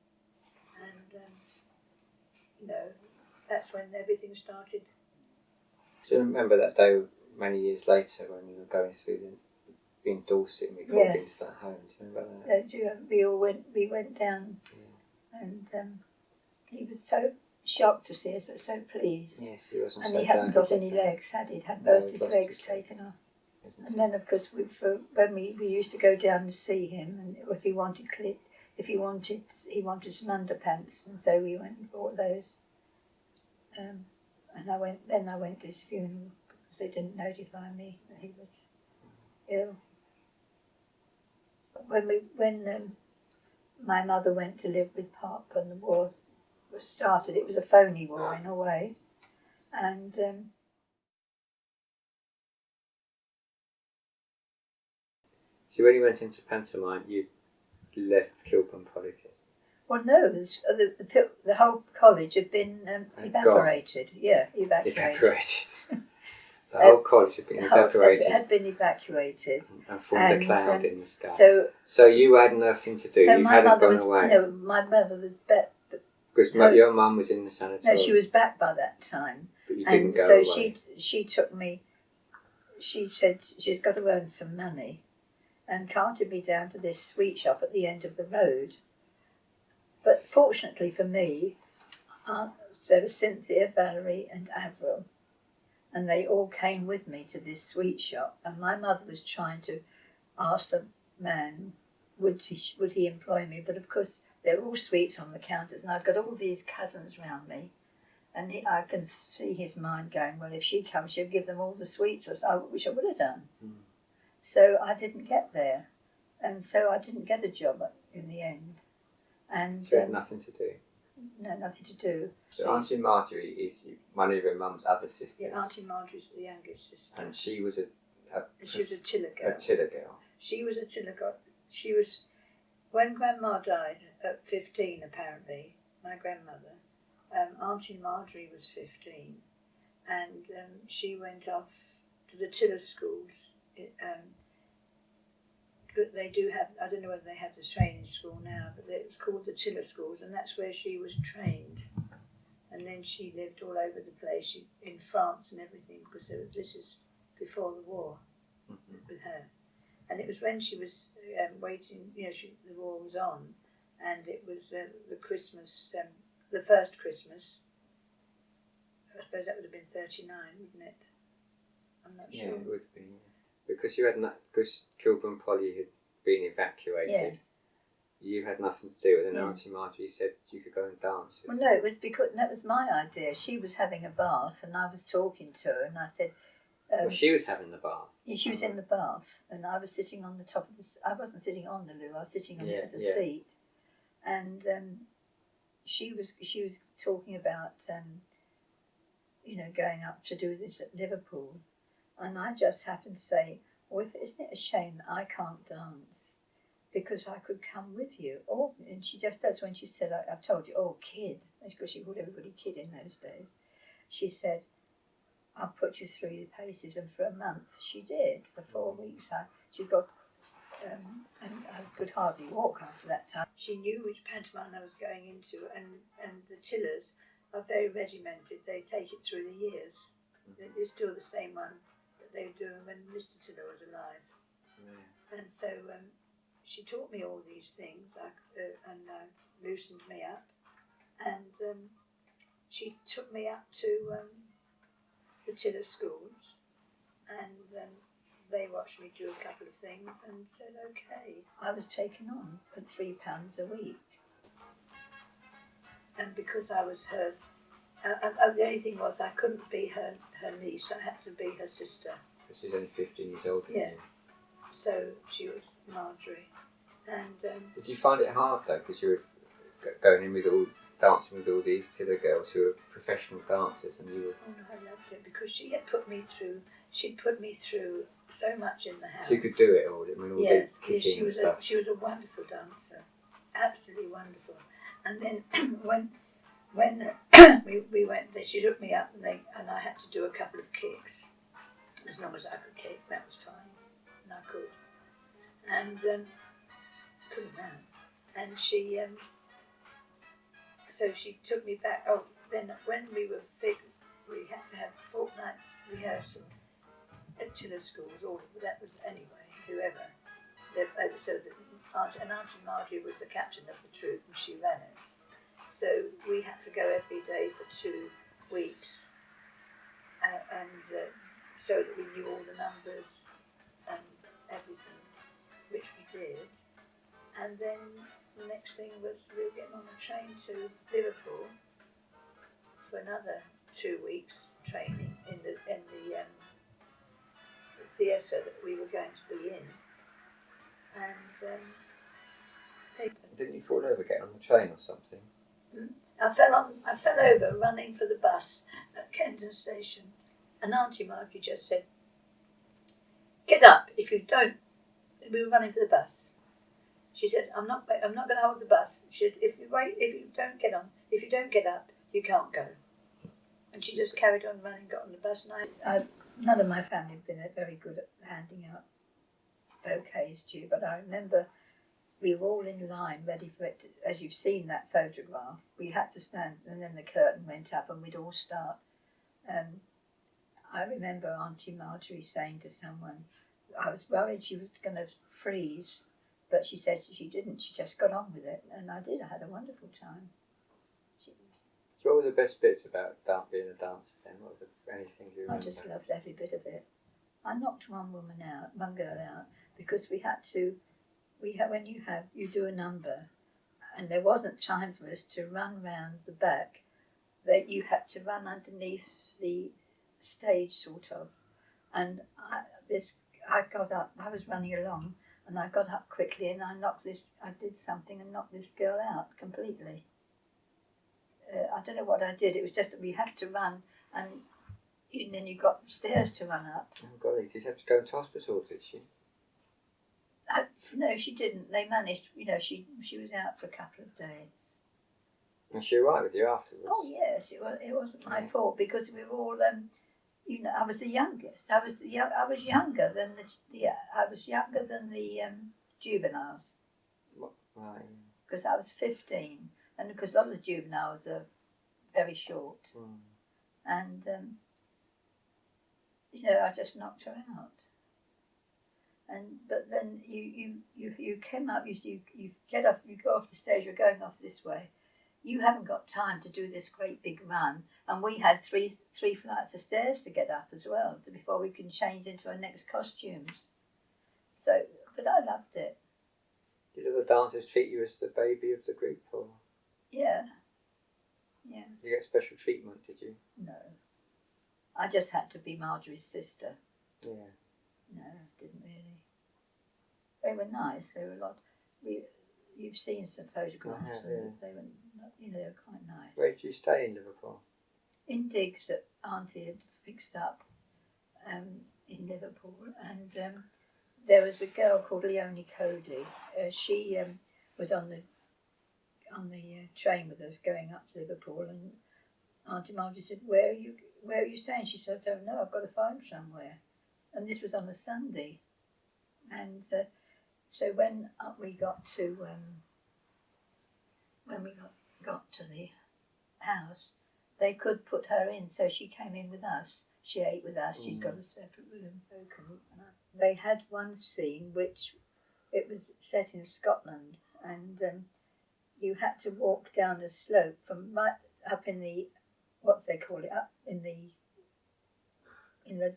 [SPEAKER 2] and you know, that's when everything started.
[SPEAKER 1] So remember that day many years later when we were going through in Dorset and we called into that home. Do you remember that?
[SPEAKER 2] We went down, and he was so shocked to see us, but so pleased.
[SPEAKER 1] Yes, he wasn't.
[SPEAKER 2] And
[SPEAKER 1] so
[SPEAKER 2] he hadn't got any legs, had he? He'd had both his legs taken off. And then, of course, when we used to go down to see him, and if he wanted he wanted some underpants, and so we went and bought those. And I went to his funeral because they didn't notify me that he was ill. When my mother went to live with Pop and the war was started, it was a phony war in a way, and.
[SPEAKER 1] So when you went into pantomime, you left Kilburn Polytechnic?
[SPEAKER 2] Well, no, the whole college had been evaporated.
[SPEAKER 1] Gone.
[SPEAKER 2] Yeah, evaporated.
[SPEAKER 1] The whole college had been evaporated.
[SPEAKER 2] It had been evacuated.
[SPEAKER 1] And formed a cloud in the sky.
[SPEAKER 2] So
[SPEAKER 1] you had nothing to do, you hadn't gone away.
[SPEAKER 2] No, my mother was back.
[SPEAKER 1] Because your mum was in the sanatorium.
[SPEAKER 2] No, she was back by that time.
[SPEAKER 1] But you didn't go away.
[SPEAKER 2] So she took me. she said she's got to earn some money and carted me down to this sweet shop at the end of the road. But fortunately for me, there was Cynthia, Valerie and Avril, and they all came with me to this sweet shop, and my mother was trying to ask the man would he employ me, but of course there were all sweets on the counters, and I've got all these cousins round me, and I can see his mind going, well, if she comes she'll give them all the sweets, which I would have done. So I didn't get there, and so I didn't get a job in the end. And
[SPEAKER 1] she had nothing to do.
[SPEAKER 2] No, nothing to do.
[SPEAKER 1] So Auntie Marjorie is one of your mum's other sisters.
[SPEAKER 2] Yeah, Auntie Marjorie's the youngest sister.
[SPEAKER 1] And she was a
[SPEAKER 2] tiller girl.
[SPEAKER 1] A tiller girl.
[SPEAKER 2] She was a tiller girl. She was, when Grandma died at 15 apparently, my grandmother, Auntie Marjorie was 15, and she went off to the tiller schools. They do have, I don't know whether they have this training school now, but it was called the tiller schools, and that's where she was trained. And then she lived all over the place, in France and everything, because this is before the war with her. And it was when she was waiting, the war was on, and it was the Christmas, the first Christmas. I suppose that would have been 39, wouldn't it? I'm not sure.
[SPEAKER 1] Yeah, it would have been. Because because Kilburn and Polly had been evacuated,
[SPEAKER 2] yes.
[SPEAKER 1] You had nothing to do with it, and Auntie Marjorie said you could go and dance.
[SPEAKER 2] Well, no, it was because that was my idea. She was having a bath, and I was talking to her, and I said...
[SPEAKER 1] well, she was having the bath.
[SPEAKER 2] Yeah, she was in the bath, and I was sitting on the top of the... I wasn't sitting on the loo, I was sitting on it as a seat. And she was talking about, going up to do this at Liverpool. And I just happened to say, well, isn't it a shame that I can't dance? Because I could come with you. And that's when she said, I've told you, kid. Because she called everybody kid in those days. She said, I'll put you through the paces. And for a month, she did. For 4 weeks, she got, and I could hardly walk after that time. She knew which pantomime I was going into, and the tillers are very regimented. They take it through the years. It's still the same one they were doing when Mr. Tiller was alive. Yeah. And so she taught me all these things and loosened me up. And she took me up to the Tiller schools, and they watched me do a couple of things and said, okay. I was taken on at £3 a week. And because I was hers, the only thing was I couldn't be her niece, I had to be her sister.
[SPEAKER 1] Because she's only 15 years older than you.
[SPEAKER 2] So she was Marjorie. And
[SPEAKER 1] did you find it hard though, because you were going in dancing with all these tiller girls who were professional dancers, and you were...
[SPEAKER 2] Oh no, I loved it, because she'd put me through so much in the house.
[SPEAKER 1] So you could do it all,
[SPEAKER 2] yes,
[SPEAKER 1] the kicking and stuff.
[SPEAKER 2] She was a wonderful dancer, absolutely wonderful. And then when we went there, she took me up and I had to do a couple of kicks. As long as I could kick, that was fine. And I could. And couldn't now. And she, so she took me back. Oh, then when we were big, we had to have fortnight's rehearsal at Tiller schools. That was anyway, whoever. So Auntie Marjorie was the captain of the troupe and she ran it. So we had to go every day for 2 weeks, and so that we knew all the numbers and everything, which we did. And then the next thing was we were getting on a train to Liverpool for another 2 weeks training in the theatre that we were going to be in. And
[SPEAKER 1] didn't you fall over getting on the train or something?
[SPEAKER 2] I fell over running for the bus at Kenton Station, and Auntie Marjorie just said, "Get up! If you don't," we were running for the bus. She said, "I'm not going to hold the bus." She said, if you don't get up, you can't go." And she just carried on running, got on the bus, and none of my family have been very good at handing out bouquets to you, but I remember we were all in line ready for it. As you've seen that photograph, we had to stand, and then the curtain went up and we'd all start. I remember Auntie Marjorie saying to someone, I was worried she was going to freeze, but she said she didn't. She just got on with it, and I did. I had a wonderful time.
[SPEAKER 1] So what were the best bits about being a dancer then? What were anything you
[SPEAKER 2] I
[SPEAKER 1] remember?
[SPEAKER 2] just loved every bit of it. I knocked one girl out, because we had when you do a number, and there wasn't time for us to run round the back, that you had to run underneath the stage sort of, and I got up, I was running along, and I got up quickly and I did something and knocked this girl out completely. I don't know what I did, it was just that we had to run, and then you got stairs to run up.
[SPEAKER 1] Oh golly, did you have to go into hospital, did she?
[SPEAKER 2] No, she didn't. They managed, she was out for a couple of days.
[SPEAKER 1] Was she alright with you afterwards?
[SPEAKER 2] Oh yes, it wasn't my fault, because we were all, I was the youngest. I was younger than the juveniles.
[SPEAKER 1] Right.
[SPEAKER 2] Because I was 15, and because a lot of the juveniles are very short, and I just knocked her out. But then you came up, you get off, you go off the stage, you're going off this way. You haven't got time to do this great big run, and we had three flights of stairs to get up as well before we can change into our next costumes. So, but I loved it.
[SPEAKER 1] Did other dancers treat you as the baby of the group, or?
[SPEAKER 2] Yeah.
[SPEAKER 1] Did you get special treatment, did you?
[SPEAKER 2] No. I just had to be Marjorie's sister.
[SPEAKER 1] Yeah.
[SPEAKER 2] No, didn't really. They were nice. They were a lot. You've seen some photographs, and they were, they were quite nice.
[SPEAKER 1] Where did you stay in Liverpool?
[SPEAKER 2] In digs that Auntie had fixed up in Liverpool, and there was a girl called Leonie Cody. She was on the train with us going up to Liverpool, and Auntie Marjorie said, "Where are you staying?" She said, "I don't know. I've got to find somewhere." And this was on a Sunday, and so when we got to the house, they could put her in, so she came in with us. She ate with us. She'd got a separate room. They had one scene which it was set in Scotland, and you had to walk down a slope from right up in the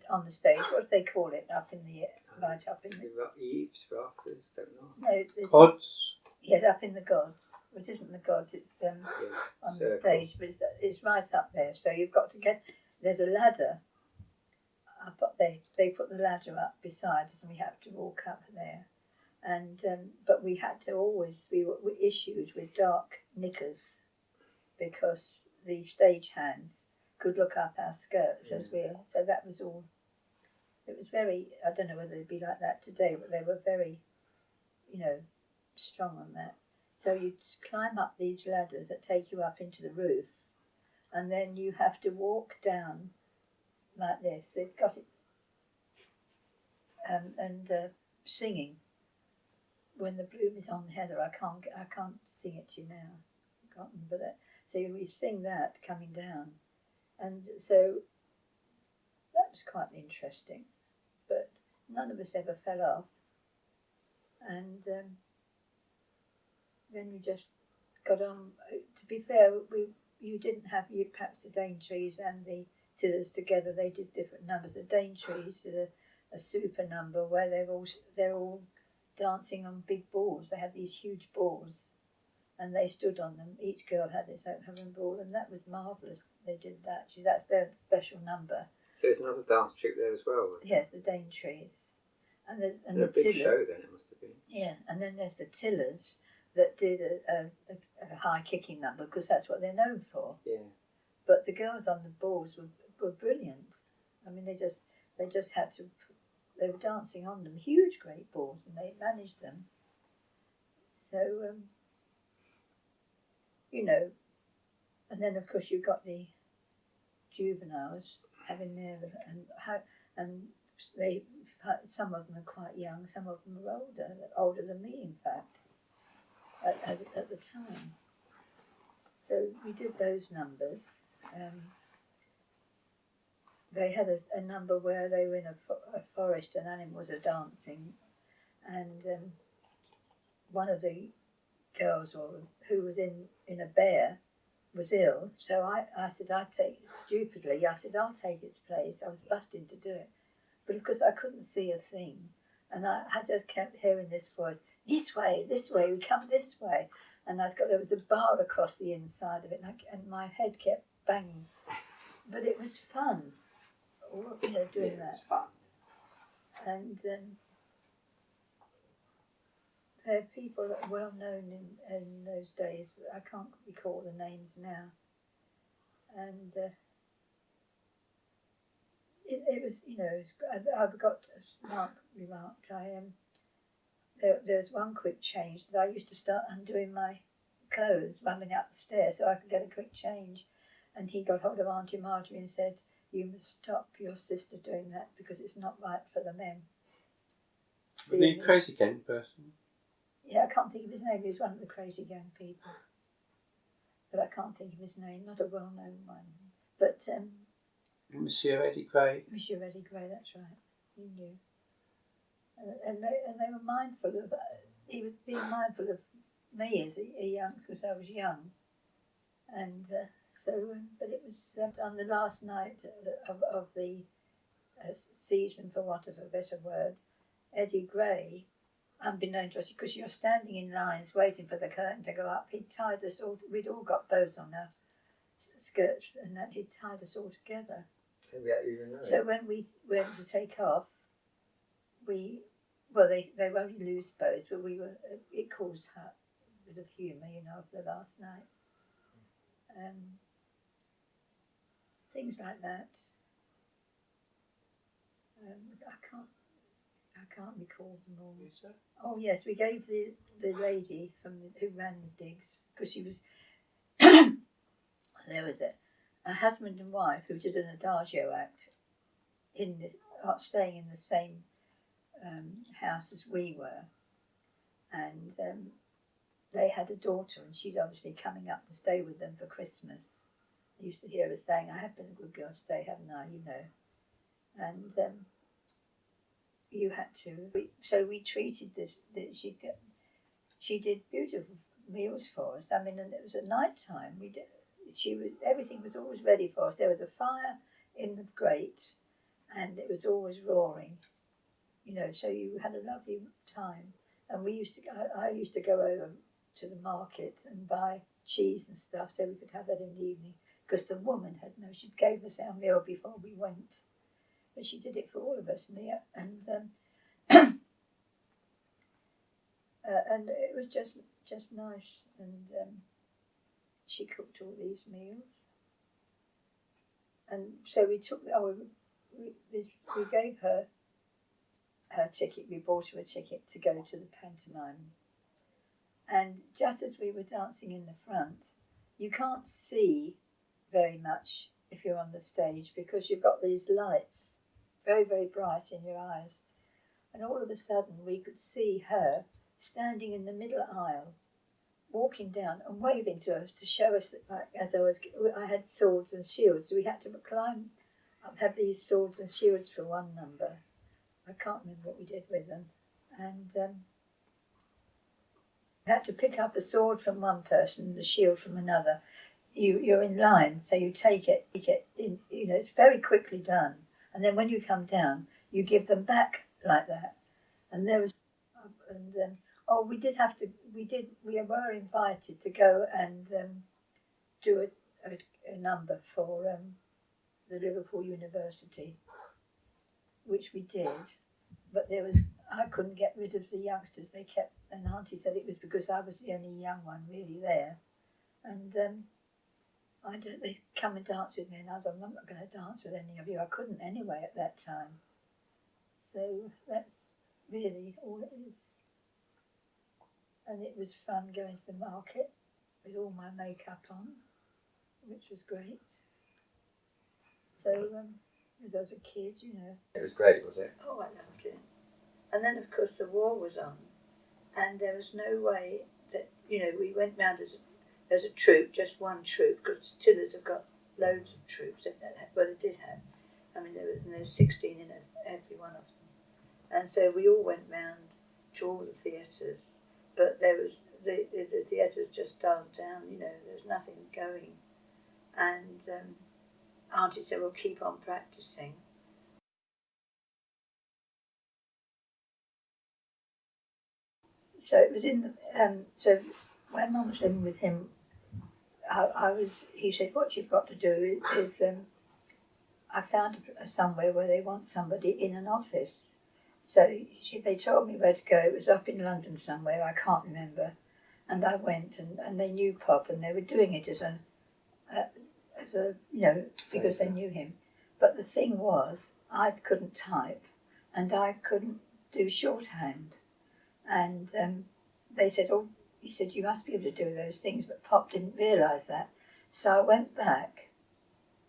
[SPEAKER 2] on the stage. What do they call it? Up in the right up in the
[SPEAKER 1] eaves, rafters, don't know.
[SPEAKER 2] No,
[SPEAKER 3] Gods.
[SPEAKER 2] Yes, up in the gods. It isn't the gods. It's on the stage, but it's right up there. So you've got to get. There's a ladder. They put the ladder up beside us, and we have to walk up there. And but we had to always we were issued with dark knickers, because the stage hands could look up our skirts as well. So that was all. It was very. I don't know whether it'd be like that today, but they were very, strong on that. So you'd climb up these ladders that take you up into the roof, and then you have to walk down like this. They've got it, and singing. When the bloom is on the heather, I can't sing it to you now. I can't remember that. So we sing that coming down, and so that was quite interesting. But none of us ever fell off, and then we just got on. To be fair, you didn't have perhaps the Daintrees and the Tillers together. They did different numbers. The Daintrees did a super number where they're all dancing on big balls. They had these huge balls, and they stood on them. Each girl had its own ball, and that was marvellous. They did that. That's their special number. So
[SPEAKER 1] there's another dance troupe there as well.
[SPEAKER 2] Yes, the Daintrees, and the
[SPEAKER 1] big
[SPEAKER 2] Tillers.
[SPEAKER 1] Show then it must have been.
[SPEAKER 2] Yeah, and then there's the Tillers that did a high kicking number, because that's what they're known for.
[SPEAKER 1] Yeah.
[SPEAKER 2] But the girls on the balls were brilliant. I mean, they just had to. They were dancing on them, huge, great balls, and they managed them. So, and then of course you've got the juveniles having their and they some of them are quite young, some of them are older than me, in fact, at the time. So we did those numbers. they had a number where they were in a forest and animals are dancing, and one of the girls who was in a bear was ill, so I said I'd take it stupidly. I said I'll take its place. I was busting to do it, but because I couldn't see a thing, and I just kept hearing this voice: this way, we come this way, and there was a bar across the inside of it, and my head kept banging, but it was fun, doing that.
[SPEAKER 1] It's fun.
[SPEAKER 2] And there are people that are well known in those days. I can't recall the names now. And it was, I've got, Mark remarked, there was one quick change that I used to start undoing my clothes, running up the stairs so I could get a quick change. And he got hold of Auntie Marjorie and said, "You must stop your sister doing that because it's not right for the men."
[SPEAKER 3] Was he a crazy gang person?
[SPEAKER 2] Yeah, I can't think of his name. He was one of the crazy gang people. But I can't think of his name, not a well-known one. But
[SPEAKER 3] Monsieur Eddie Gray.
[SPEAKER 2] Monsieur Eddie Gray, that's right. He knew. And they were mindful of, he was being mindful of me as a young, because I was young. And but it was on the last night of the season, for want of a better word, Eddie Gray, unbeknown to us, because you're standing in lines waiting for the curtain to go up, he'd tied us all, we'd all got bows on our skirts, and that he'd tied us all together. So when we went to take off, they were only loose bows, but it caused a bit of humour, for the last night. Things like that. I can't recall them all. Oh yes, we gave the lady who ran the digs, because she was there was a husband and wife who did an adagio act staying in the same house as we were, and they had a daughter, and she's obviously coming up to stay with them for Christmas. I used to hear her saying, "I have been a good girl to stay, haven't I?" And you had to. So we treated this. She did beautiful meals for us. I mean, and it was at night time. Everything was always ready for us. There was a fire in the grate, and it was always roaring. So you had a lovely time. And I used to go over to the market and buy cheese and stuff so we could have that in the evening. Because the woman she gave us our meal before we went. But she did it for all of us, and it was just nice. And she cooked all these meals, and so we took. We gave her ticket. We bought her a ticket to go to the pantomime, and just as we were dancing in the front, you can't see very much if you're on the stage because you've got these lights very, very bright in your eyes. And all of a sudden we could see her standing in the middle aisle, walking down and waving to us to show us that I had swords and shields. So we had to climb up, have these swords and shields for one number. I can't remember what we did with them. And we had to pick up the sword from one person and the shield from another. You're in line, so you take it in, it's very quickly done. And then when you come down, you give them back like that. And there was, we were invited to go and do a number for the Liverpool University, which we did. But I couldn't get rid of the youngsters. And Auntie said it was because I was the only young one really there. And they come and dance with me, and I thought, I'm not going to dance with any of you. I couldn't anyway at that time. So that's really all it is. And it was fun going to the market with all my makeup on, which was great. So as I was a kid,
[SPEAKER 1] It was great, was it?
[SPEAKER 2] Oh, I loved it. And then, of course, the war was on, and there was no way that, we went round as a troop, just one troop, because Tillers have got loads of troops, well, they did have, I mean, there were 16 in every one of them. And so we all went round to all the theatres, but there was the theatres just dulled down, there was nothing going. And Auntie said, well, keep on practising. So it was in the, so when Mum was living with him, he said, what you've got to do is I found somewhere where they want somebody in an office. So they told me where to go. It was up in London somewhere, I can't remember. And I went, and they knew Pop, and they were doing it as a because they knew him. But the thing was, I couldn't type, and I couldn't do shorthand. And they said, he said, you must be able to do those things, but Pop didn't realise that. So I went back.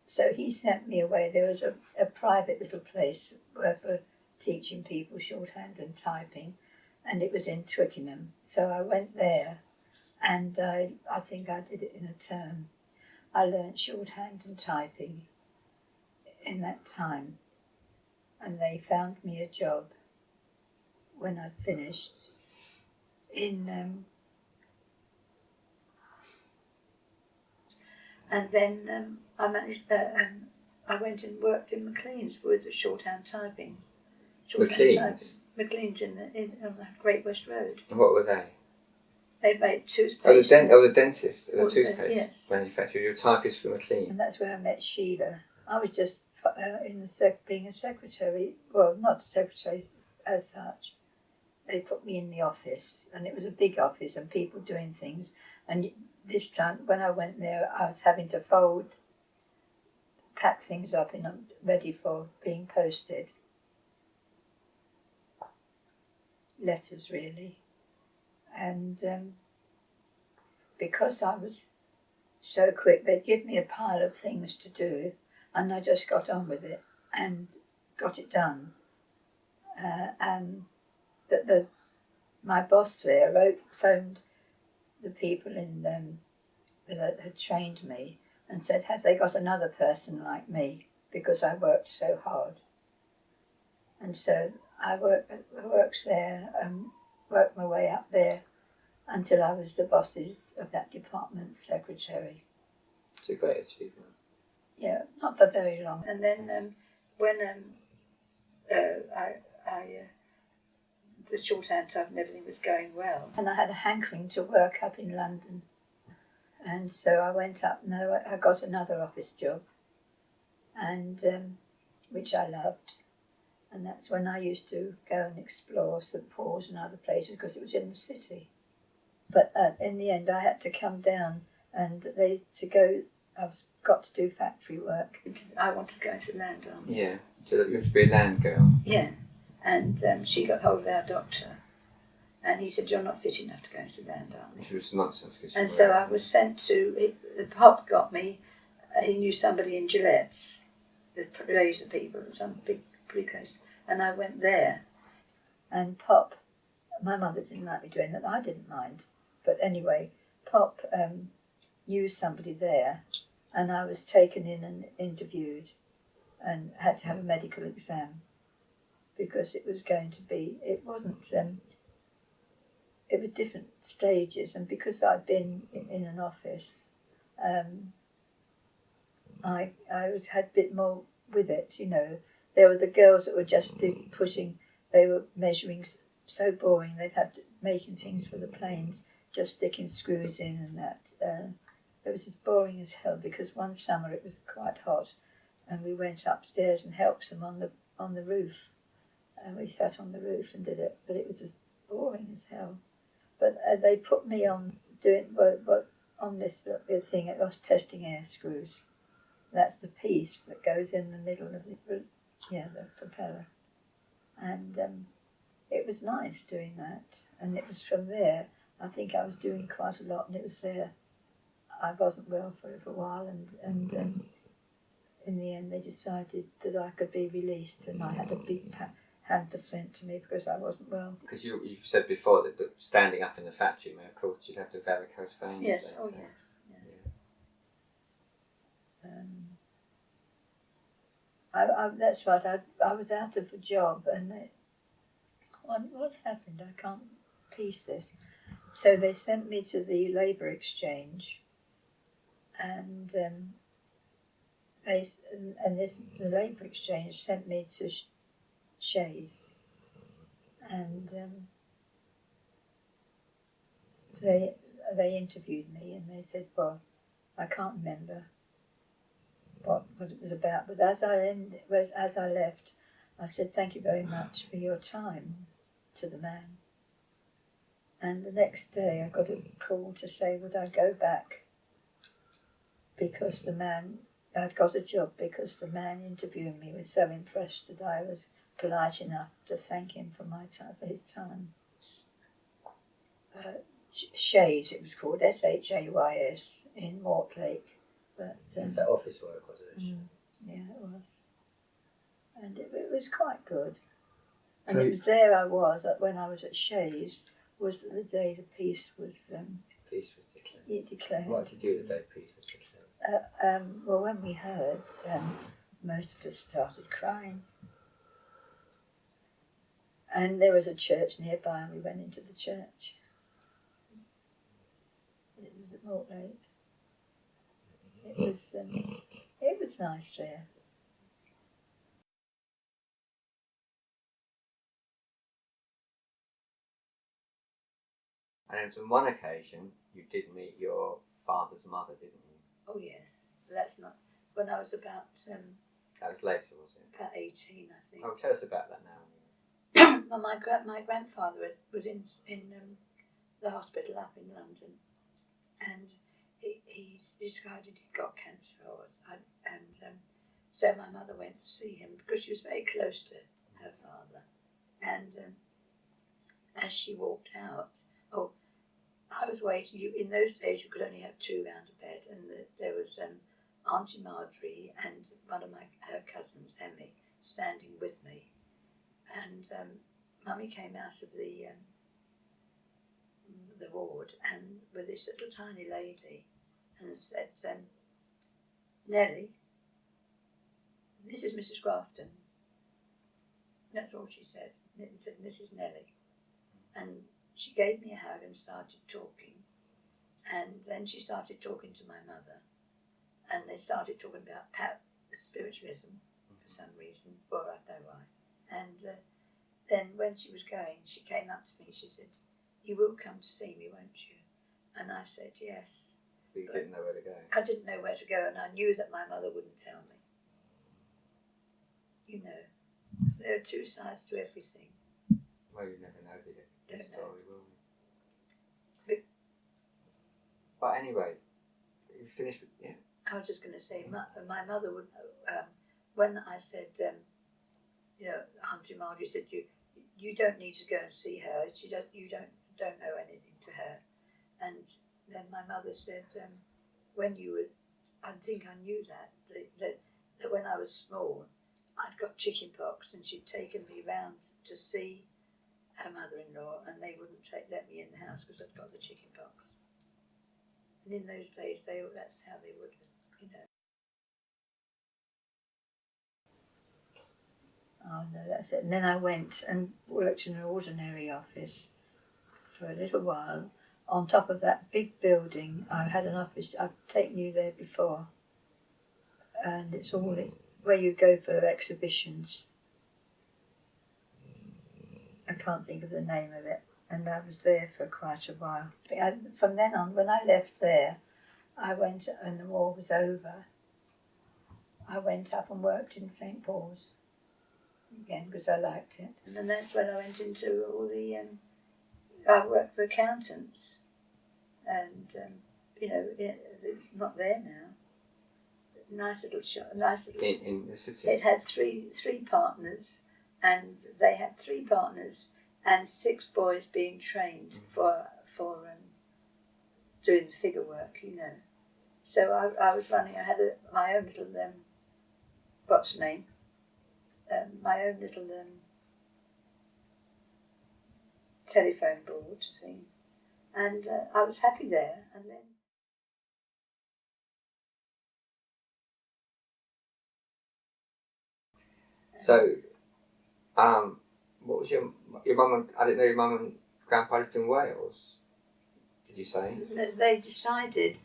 [SPEAKER 2] So he sent me away. There was a private little place for teaching people shorthand and typing, and it was in Twickenham. So I went there, and I think I did it in a term. I learnt shorthand and typing in that time, and they found me a job when I'd finished in and then I managed. I went and worked in McLean's with the shorthand typing.
[SPEAKER 1] McLean's?
[SPEAKER 2] McLean's on the Great West Road.
[SPEAKER 1] And what were they?
[SPEAKER 2] They made toothpaste.
[SPEAKER 1] The dentist, the toothpaste
[SPEAKER 2] yes.
[SPEAKER 1] manufacturer. You're a typist for McLean.
[SPEAKER 2] And that's where I met Sheila. I was just being a secretary. Well, not a secretary as such. They put me in the office, and it was a big office and people doing things. And this time, when I went there, I was having to pack things up and ready for being posted. Letters, really. And because I was so quick, they'd give me a pile of things to do, and I just got on with it and got it done. And my boss there phoned the people that had trained me and said, have they got another person like me, because I worked so hard. And so I worked there and worked my way up there until I was the boss's of that department's secretary.
[SPEAKER 1] It's a great achievement.
[SPEAKER 2] Yeah, not for very long. And then when the shorthand type and everything was going well, and I had a hankering to work up in London, and so I went up and I got another office job, and which I loved. And that's when I used to go and explore St Paul's and other places, because it was in the city. But in the end, I had to come down, and I got to do factory work. I wanted to go into the land army.
[SPEAKER 1] Yeah, so you have to be a land girl.
[SPEAKER 2] Yeah, and she got hold of our doctor, and he said, you're not fit enough to go into the land army.
[SPEAKER 1] Which was nonsense.
[SPEAKER 2] And so I was sent to, the Pop got me, he knew somebody in Gillette's, the razor people, some big place, and I went there. And Pop, my mother didn't like me doing that, I didn't mind. But anyway, Pop knew somebody there, and I was taken in and interviewed and had to have a medical exam, because it was going to be, it wasn't, it was different stages, and because I'd been in an office, I had a bit more with it, There were the girls that were just pushing, they were measuring, so boring, they'd have to, making things for the planes, just sticking screws in and that. It was as boring as hell, because one summer it was quite hot, and we went upstairs and helped them on the roof. And we sat on the roof and did it, but it was as boring as hell. But they put me on on this thing, it was testing air screws. That's the piece that goes in the middle of the propeller. And it was nice doing that. And it was from there, I think I was doing quite a lot, and it was there. I wasn't well for a little while, and in the end they decided that I could be released, and I had a big hamper sent to me because I wasn't well.
[SPEAKER 1] Because you've said before that standing up in the factory may have caused you to have the varicose veins.
[SPEAKER 2] Yes,
[SPEAKER 1] yes.
[SPEAKER 2] That's right. I was out of a job, and what happened? I can't piece this. So they sent me to the labour exchange, and the labour exchange sent me to Shays, and they interviewed me, and they said, well, I can't remember what it was about, but as I left, I said, thank you very much for your time to the man. And the next day I got a call to say, would I go back because I'd got a job because the man interviewing me was so impressed that I was polite enough to thank him for his time. Shays, it was called, Shays, in Mortlake. But
[SPEAKER 1] It's that office work, was it?
[SPEAKER 2] yeah, it was. And it was quite good. And
[SPEAKER 3] So
[SPEAKER 2] it was there I was, when I was at Shays, was the day the peace was
[SPEAKER 1] Peace was declared.
[SPEAKER 2] declared.
[SPEAKER 1] What did you do the day peace was declared?
[SPEAKER 2] Well, when we heard, most of us started crying. And there was a church nearby, and we went into the church. It was at Mortlake. It was nice there.
[SPEAKER 1] And it was on one occasion you did meet your father's mother, didn't you?
[SPEAKER 2] Oh yes, that's not. When I was about
[SPEAKER 1] That was later, was it?
[SPEAKER 2] about 18, I think.
[SPEAKER 1] Oh, tell us about that now.
[SPEAKER 2] Well, my grandfather was in the hospital up in London, and he decided he'd got cancer, so my mother went to see him because she was very close to her father, and as she walked out, I was waiting. In those days, you could only have two round a bed, and there was Auntie Marjorie and one of her cousins, Emmy, standing with me, and Mummy came out of the ward and with this little tiny lady, and said, Nellie, this is Mrs. Grafton. That's all she said. And said, this is Nellie. And she gave me a hug and started talking. And then she started talking to my mother. And they started talking about spiritualism for some reason. Well, I don't know why. And then when she was going, she came up to me. She said, you will come to see me, won't you? And I said, yes.
[SPEAKER 1] But you didn't know where to go.
[SPEAKER 2] I didn't know where to go, and I knew that my mother wouldn't tell me. You know, there are two sides to everything.
[SPEAKER 1] Well, you never know the story, will you?
[SPEAKER 2] But
[SPEAKER 1] But anyway, you finished with, yeah?
[SPEAKER 2] I was just going to say, my mother would, when I said, Auntie Marjorie said, you don't need to go and see her. You don't know anything to her. And then my mother said, when you were, I think I knew that when I was small, I'd got chicken pox, and she'd taken me round to see her mother-in-law, and they wouldn't let me in the house because I'd got the chicken pox. And in those days, that's how they would, you know. Oh no, that's it. And then I went and worked in an ordinary office for a little while. On top of that big building, I had an office. I've taken you there before, and it's all where you go for exhibitions. I can't think of the name of it, and I was there for quite a while. From then on, when I left there, I went, and the war was over, I went up and worked in St. Paul's again because I liked it. And then that's when I went into all the, I worked for accountants, and, it's not there now. Nice little shop,
[SPEAKER 1] In the city?
[SPEAKER 2] It had three partners, and they had 3 partners and 6 boys being trained for doing the figure work, you know. So I was running. I had my own little what's the name? My own little telephone board thing, and I was happy there. And then.
[SPEAKER 1] So, what was your mum and, I didn't know your mum and grandpa lived in Wales, did you say?
[SPEAKER 2] They decided,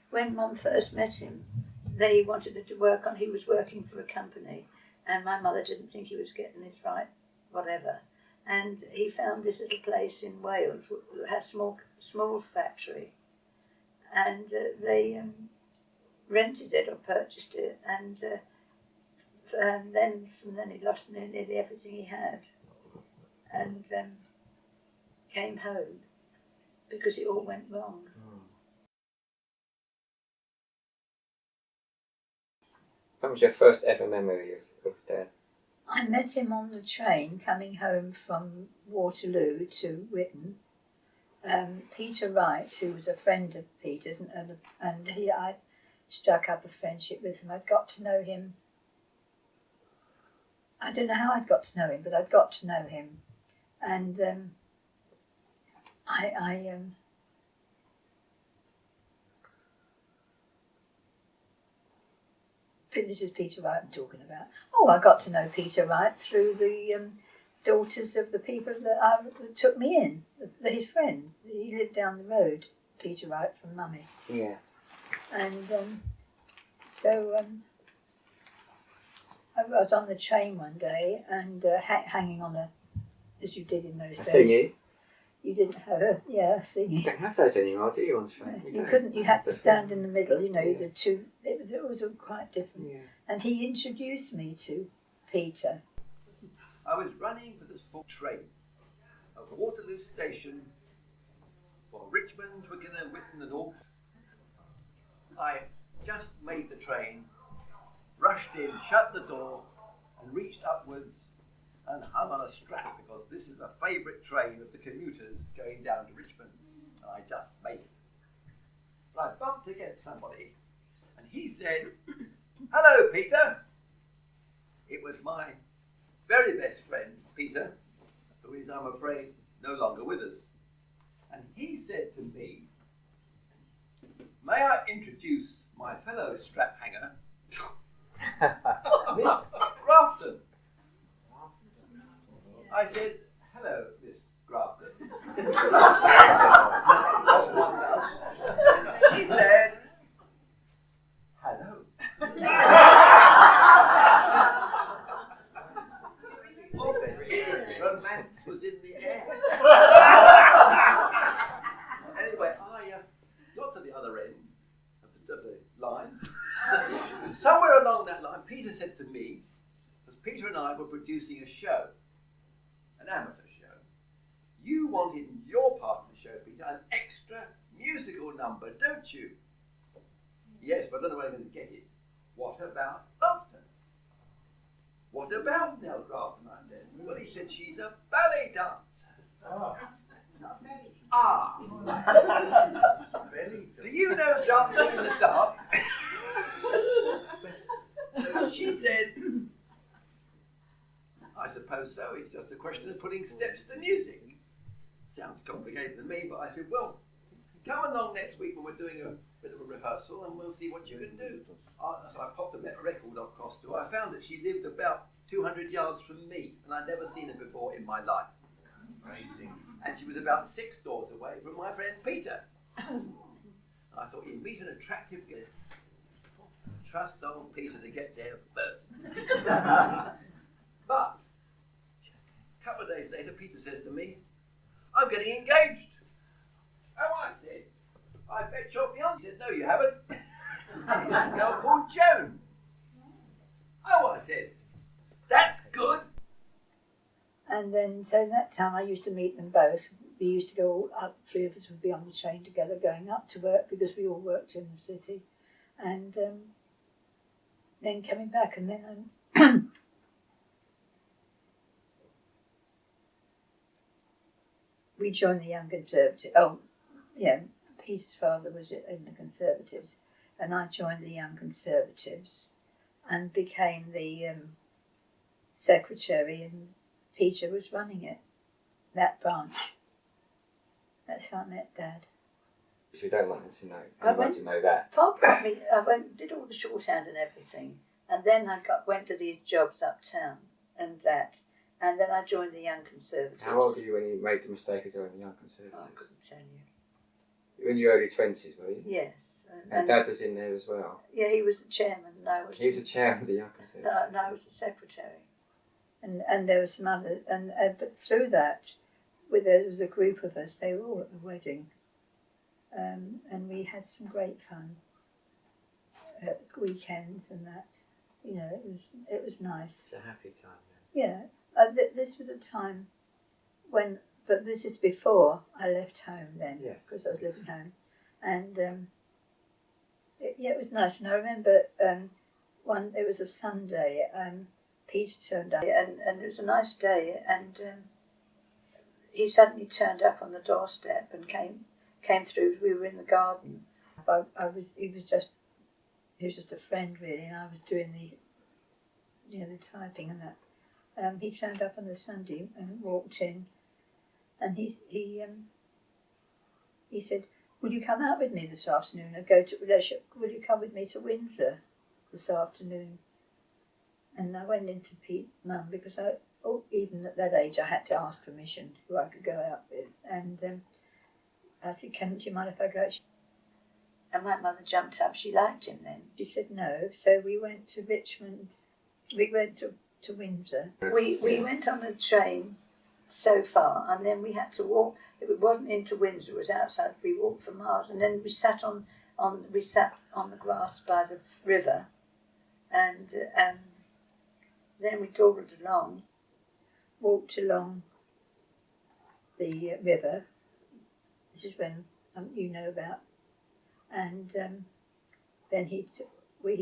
[SPEAKER 2] when Mum first met him, they wanted him to work on, he was working for a company, and my mother didn't think he was getting this right, whatever. And he found this little place in Wales that had a small factory, and they rented it or purchased it, and then from then he lost nearly everything he had, and came home because it all went wrong.
[SPEAKER 1] When was your first ever memory of Dad?
[SPEAKER 2] I met him on the train coming home from Waterloo to Witten. Peter Wright, who was a friend of Peter's, and I struck up a friendship with him. I'd got to know him. I don't know how I'd got to know him, but I'd got to know him, and this is Peter Wright I'm talking about. Oh, I got to know Peter Wright through the daughters of the people that took me in, his friend. He lived down the road, Peter Wright, from Mummy.
[SPEAKER 1] Yeah.
[SPEAKER 2] And so I was on the train one day and hanging on as you did in those days.
[SPEAKER 1] A thingy?
[SPEAKER 2] You didn't have a thingy.
[SPEAKER 1] You don't have those anymore, do you, on train?
[SPEAKER 2] You couldn't. You had to stand in the middle. You know, the two. It was quite different.
[SPEAKER 1] Yeah.
[SPEAKER 2] And he introduced me to Peter.
[SPEAKER 4] I was running for this full train of Waterloo Station for Richmond, Wiggins, Witten and all. I just made the train, rushed in, shut the door, and reached upwards and hung on a strap because this is a favourite train of the commuters going down to Richmond, and I just made it. But I bumped against somebody, and he said, "Hello, Peter." It was my very best friend, Peter, who is, I'm afraid, no longer with us. And he said to me, "May I introduce my fellow strap hanger, Miss Grafton?" I said, "Hello, Miss Grafton." As one does. He said, "Hello." Romance was in the air. Anyway, I got to the other end of the line. And somewhere along that line, Peter said to me, because Peter and I were producing a show, an amateur show, "You want in your part of the show, Peter, an extra musical number, don't you?" "Yes, but I don't know where I'm going to get it." "What about Grafton?" "What about Nell Grafton?" I said. "Well," he said, "she's a ballet dancer." Ah. "Do you know Dancing in the Dark?" She said, "I suppose so. It's just a question of putting steps to music." Sounds complicated to me, but I said, "Well, come along next week when we're doing a bit of a rehearsal and we'll see what you can do." So I popped a record across to her. I found that she lived about 200 yards from me, and I'd never seen her before in my life. Amazing. And she was about 6 doors away from my friend Peter. I thought, you meet an attractive girl, trust old Peter to get there first. But a couple of days later, Peter says to me, "I'm getting engaged." "Oh," I said, "I bet your fiancé." He said, "No, you haven't." "A girl called Joan." "Oh," I said, "that's good."
[SPEAKER 2] And then, so that time I used to meet them both. We used to go up, 3 of us would be on the train together going up to work because we all worked in the city. And then coming back, and then we joined the Young Conservatives. Oh, yeah, Peter's father was in the Conservatives, and I joined the Young Conservatives and became the secretary, and Peter was running it, that branch. That's how I met Dad.
[SPEAKER 1] So we don't want them to know. I want to know that.
[SPEAKER 2] Pop got me. I did all the shorthand and everything And then I went to these jobs uptown and that. And then I joined the Young Conservatives.
[SPEAKER 1] How old were you when you made the mistake of joining the Young Conservatives?
[SPEAKER 2] Oh, I couldn't tell you.
[SPEAKER 1] You were in your early 20s, were you?
[SPEAKER 2] Yes.
[SPEAKER 1] And Dad was in there as well?
[SPEAKER 2] Yeah, he was the chairman and I was...
[SPEAKER 1] He was the chairman of the Young Conservatives?
[SPEAKER 2] No, I was the secretary. And there was some other... But through that, there was a group of us, they were all at the wedding. And we had some great fun at weekends and that. You know, it was nice.
[SPEAKER 1] It's a happy time then.
[SPEAKER 2] Yeah. This was a time when... But this is before I left home then, because I was living home. And it was nice. And I remember it was a Sunday, Peter turned up, and it was a nice day, and he suddenly turned up on the doorstep and came through. We were in the garden. He was just a friend really, and I was doing the typing and that. He turned up on the Sunday and walked in. And he said, "Will you come out with me this afternoon and will you come with me to Windsor this afternoon?" And I went into Pete's mum because even at that age I had to ask permission who I could go out with. And I said, "Do you mind if I go?" And my mother jumped up. She liked him then. She said no. So we went to Richmond. We went to Windsor. We went on a train so far, and then we had to walk. It wasn't into Windsor; it was outside. We walked for miles, and then we sat on the grass by the river, and then we dawdled along, walked along the river. This is when you know about, and then he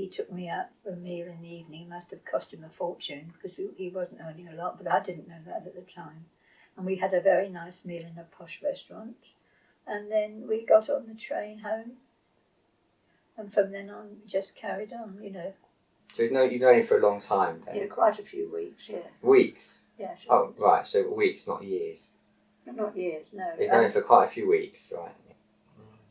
[SPEAKER 2] took me out for a meal in the evening. It must have cost him a fortune because he wasn't earning a lot, but I didn't know that at the time. And we had a very nice meal in a posh restaurant. And then we got on the train home. And from then on, we just carried on, you know.
[SPEAKER 1] So you've known him for a long time then?
[SPEAKER 2] Yeah, quite a few weeks, yeah.
[SPEAKER 1] Weeks?
[SPEAKER 2] Yes.
[SPEAKER 1] Oh, right, so weeks, not years.
[SPEAKER 2] Not years, no.
[SPEAKER 1] You've known him for quite a few weeks, right?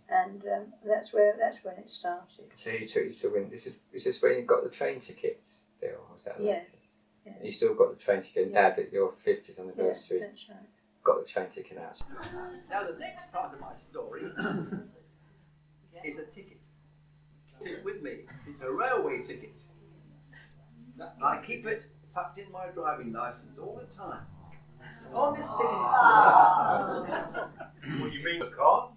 [SPEAKER 2] And that's when it started.
[SPEAKER 1] So he took you to Windsor. Is this when you got the train tickets still? Or was that later?
[SPEAKER 2] Yes.
[SPEAKER 1] You still got the train ticket, and Dad, at your 50th anniversary,
[SPEAKER 2] that's right.
[SPEAKER 1] got the train ticket out.
[SPEAKER 4] Now the next part of my story is a ticket. It's with me. It's a railway ticket. I keep it tucked in my driving licence all the time. On this ticket.
[SPEAKER 5] What you mean, a car?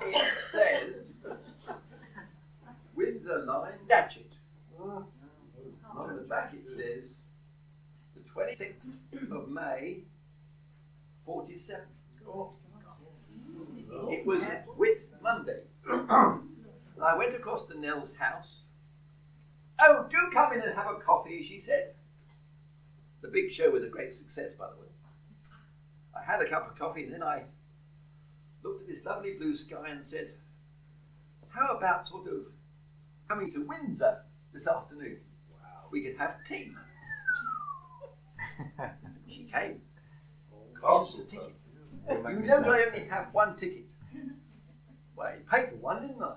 [SPEAKER 4] It says Windsor Line Datchet. On the back it says the 26th of May 47. It was Whit Monday. I went across to Nell's house. "Oh, do come in and have a coffee," she said. The big show was a great success, by the way. I had a cup of coffee and then I looked at this lovely blue sky and said, "How about sort of coming to Windsor this afternoon? We could have tea." She came. Cost the ticket. You know I only have one ticket. Well, I paid for one, didn't I?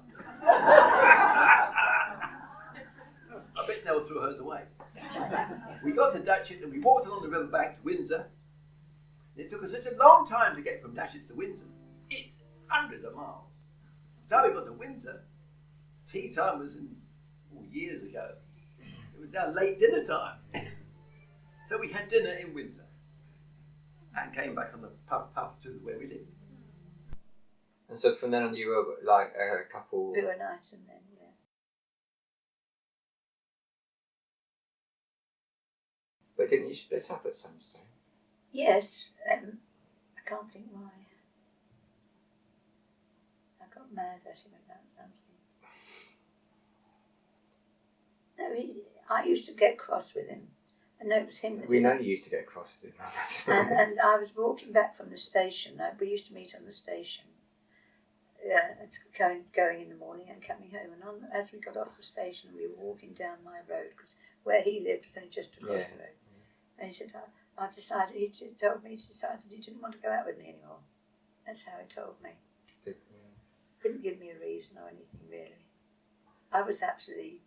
[SPEAKER 4] I bet Nell threw hers away. We got to Datchet and we walked along the river bank to Windsor. It took us such a long time to get from Datchet to Windsor. It's hundreds of miles. By the time we got to Windsor, tea time was years ago. It was now late dinner time. So we had dinner in Windsor and came back on the puff to where we lived.
[SPEAKER 1] And so from then on you were like a couple...
[SPEAKER 2] We were nice and then, yeah.
[SPEAKER 1] But didn't you split up at some stage?
[SPEAKER 2] Yes, I can't think why. I got mad at him about something. No, I used to get cross with him. And it was him that
[SPEAKER 1] We
[SPEAKER 2] did
[SPEAKER 1] know
[SPEAKER 2] it.
[SPEAKER 1] you used to get cross with him.
[SPEAKER 2] And I was walking back from the station. We used to meet on the station. Going in the morning and coming home. And as we got off the station, we were walking down my road because where he lived was only just across the road. And he said, I decided, he told me he decided he didn't want to go out with me anymore. That's how he told me. Couldn't give me a reason or anything really. I was absolutely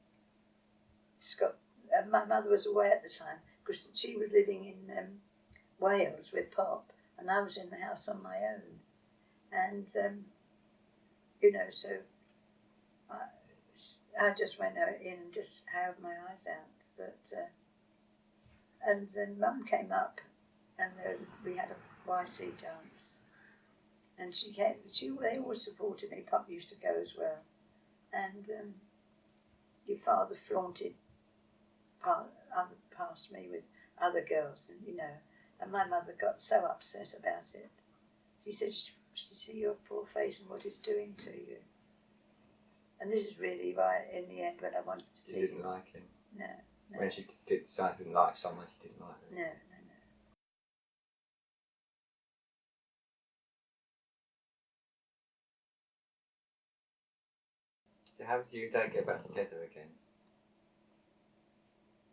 [SPEAKER 2] my mother was away at the time because she was living in Wales with Pop, and I was in the house on my own. And, so I just went out in and just held my eyes out. But and then Mum came up, and we had a YC dance. And she came. They always supported me. Pop used to go as well. And your father flaunted past me with other girls, and and my mother got so upset about it. She said, "You see your poor face and what it's doing to you." And this is really why, in the end, when I wanted to leave,
[SPEAKER 1] She didn't like him.
[SPEAKER 2] No.
[SPEAKER 1] When she decided she didn't like someone, she didn't like them.
[SPEAKER 2] No.
[SPEAKER 1] So how did you and Dad get back together again?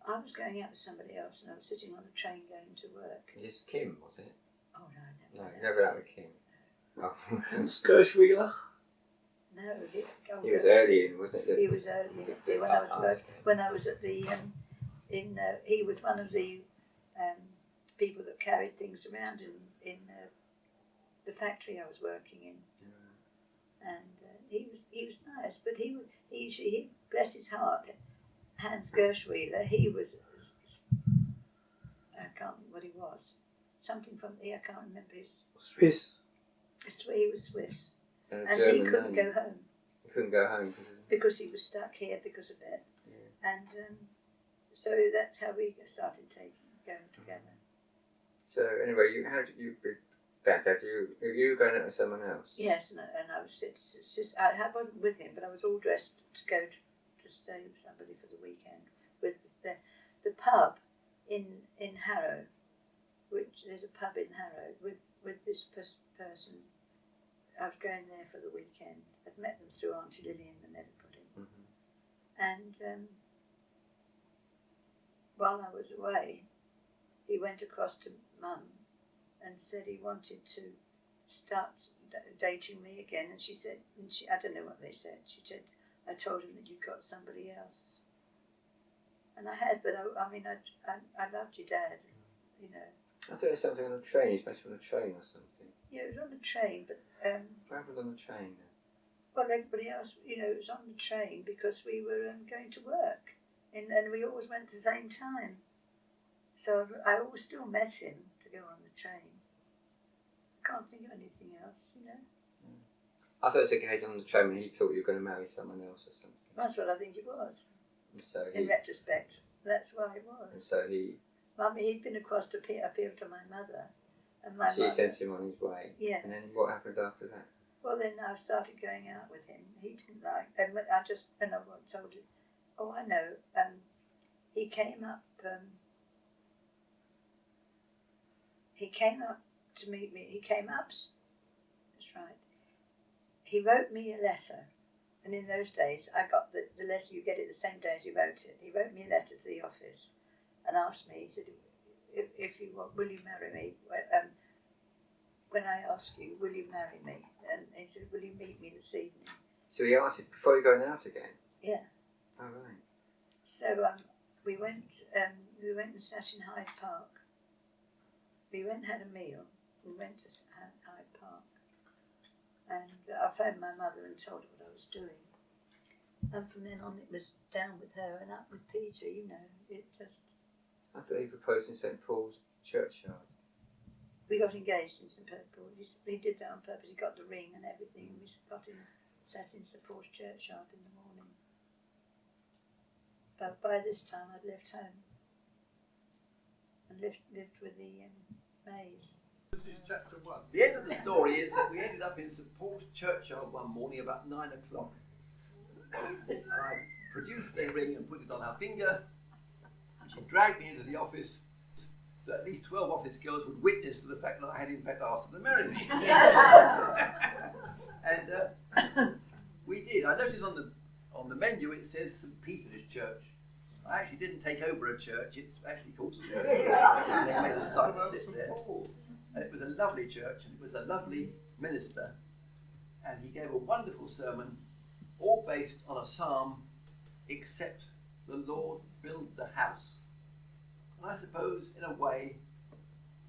[SPEAKER 2] I was going out with somebody else, and I was sitting on a train going to work.
[SPEAKER 1] This Kim, was it?
[SPEAKER 2] Oh no,
[SPEAKER 1] No, never out with Kim. Oh.
[SPEAKER 3] Skirshwheeler.
[SPEAKER 2] No,
[SPEAKER 1] He was early in, wasn't it?
[SPEAKER 2] He was early in, when I was at the he was one of the people that carried things around in the factory I was working in, and he was nice, but he bless his heart, Hans Gershweiler, he was, I can't think what he was, something from I can't remember his.
[SPEAKER 3] Swiss.
[SPEAKER 2] He was Swiss, and
[SPEAKER 1] German
[SPEAKER 2] he couldn't
[SPEAKER 1] name.
[SPEAKER 2] go home.
[SPEAKER 1] He couldn't go home
[SPEAKER 2] because he was stuck here because of it, and so that's how we started going together.
[SPEAKER 1] So anyway, how did you back that? You were going out with someone else?
[SPEAKER 2] Yes, and I was I wasn't with him, but I was all dressed to go to stay with somebody for the weekend with the pub in Harrow, which there's a pub in Harrow with this person. I was going there for the weekend. I'd met them through Auntie Lillian and everybody. Mm-hmm. And while I was away, he went across to Mum and said he wanted to start dating me again. And she said, I don't know what they said. She said, I told him that you'd got somebody else. And I had, but I loved your dad,
[SPEAKER 1] I thought it was something on a train. He's supposed to be on a train or something.
[SPEAKER 2] Yeah, it was on the train, but.
[SPEAKER 1] What happened on the train then?
[SPEAKER 2] Well, everybody else, it was on the train because we were going to work, and we always went at the same time. So I always still met him to go on the train. I can't think of anything else,
[SPEAKER 1] I thought it was a case on the train when he thought you were going to marry someone else or something.
[SPEAKER 2] That's what I think it was.
[SPEAKER 1] And so
[SPEAKER 2] in retrospect, that's why it was.
[SPEAKER 1] And so
[SPEAKER 2] he'd been across to appeal to my mother. And
[SPEAKER 1] she sent him on his way.
[SPEAKER 2] Yes.
[SPEAKER 1] And then what happened after that?
[SPEAKER 2] Well, then I started going out with him. He didn't like, and I told him. Oh, I know. He came up. He came up to meet me. He came up. That's right. He wrote me a letter, and in those days, I got the letter. You get it the same day as he wrote it. He wrote me a letter to the office, and asked me. He said, If you want, will you marry me? When I ask you, will you marry me? And he said, will you meet me this evening?
[SPEAKER 1] So he asked you before you going out again?
[SPEAKER 2] Yeah.
[SPEAKER 1] Oh, right.
[SPEAKER 2] So we went and sat in Hyde Park. We went and had a meal. We went to Hyde Park. And I phoned my mother and told her what I was doing. And from then on, it was down with her and up with Peter, it just...
[SPEAKER 1] I thought he proposed in St. Paul's churchyard.
[SPEAKER 2] We got engaged in St. Paul's. He did that on purpose. He got the ring and everything. We sat in St. Paul's churchyard in the morning. But by this time, I'd left home and lived with the Mays.
[SPEAKER 4] This is chapter 1. The end of the story is that we ended up in St. Paul's churchyard one morning about 9 o'clock. And I produced the ring and put it on her finger. She dragged me into the office, so at least 12 office girls would witness to the fact that I had in fact asked her to marry me. And we did. I noticed on the menu it says St. Peter's Church. I actually didn't take over a church, it's actually called St. Peter's. They made a side step there. And it was a lovely church, and it was a lovely minister, and he gave a wonderful sermon, all based on a psalm except the Lord build the house. And I suppose, in a way,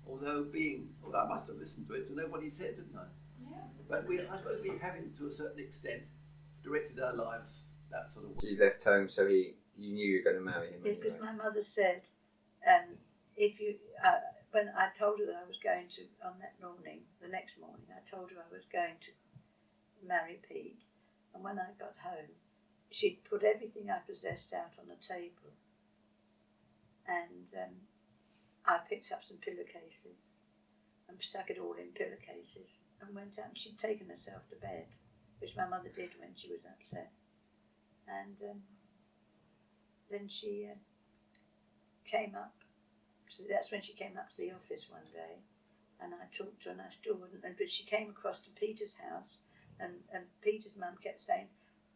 [SPEAKER 4] although I must have listened to it to know what he said, didn't I?
[SPEAKER 2] Yeah.
[SPEAKER 4] But I suppose we have, to a certain extent, directed our lives that sort of way.
[SPEAKER 1] So you left home, so you knew you were going to marry him.
[SPEAKER 2] Because
[SPEAKER 1] Anyway.
[SPEAKER 2] my mother said, if you, when I told her that I was going to, on that morning, the next morning, I told her I was going to marry Pete. And when I got home, she'd put everything I possessed out on the table. And I picked up some pillowcases and stuck it all in pillowcases and went out. And she'd taken herself to bed, which my mother did when she was upset. And then she came up. So that's when she came up to the office one day, and I talked to her, and I still wouldn't. But she came across to Peter's house, and Peter's mum kept saying,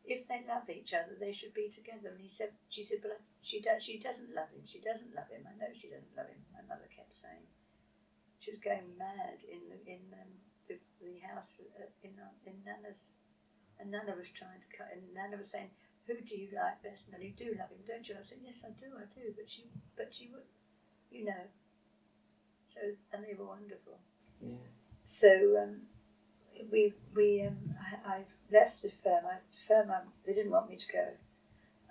[SPEAKER 2] if they love each other, they should be together. And she said, but she doesn't love him. She doesn't love him. I know she doesn't love him. My mother kept saying. She was going mad in the house in Nana's, and Nana was trying to cut. And Nana was saying, who do you like best? And you do love him, don't you? I said, yes, I do. But she would, you know. So, and they were wonderful.
[SPEAKER 1] Yeah.
[SPEAKER 2] So I left the firm. They didn't want me to go,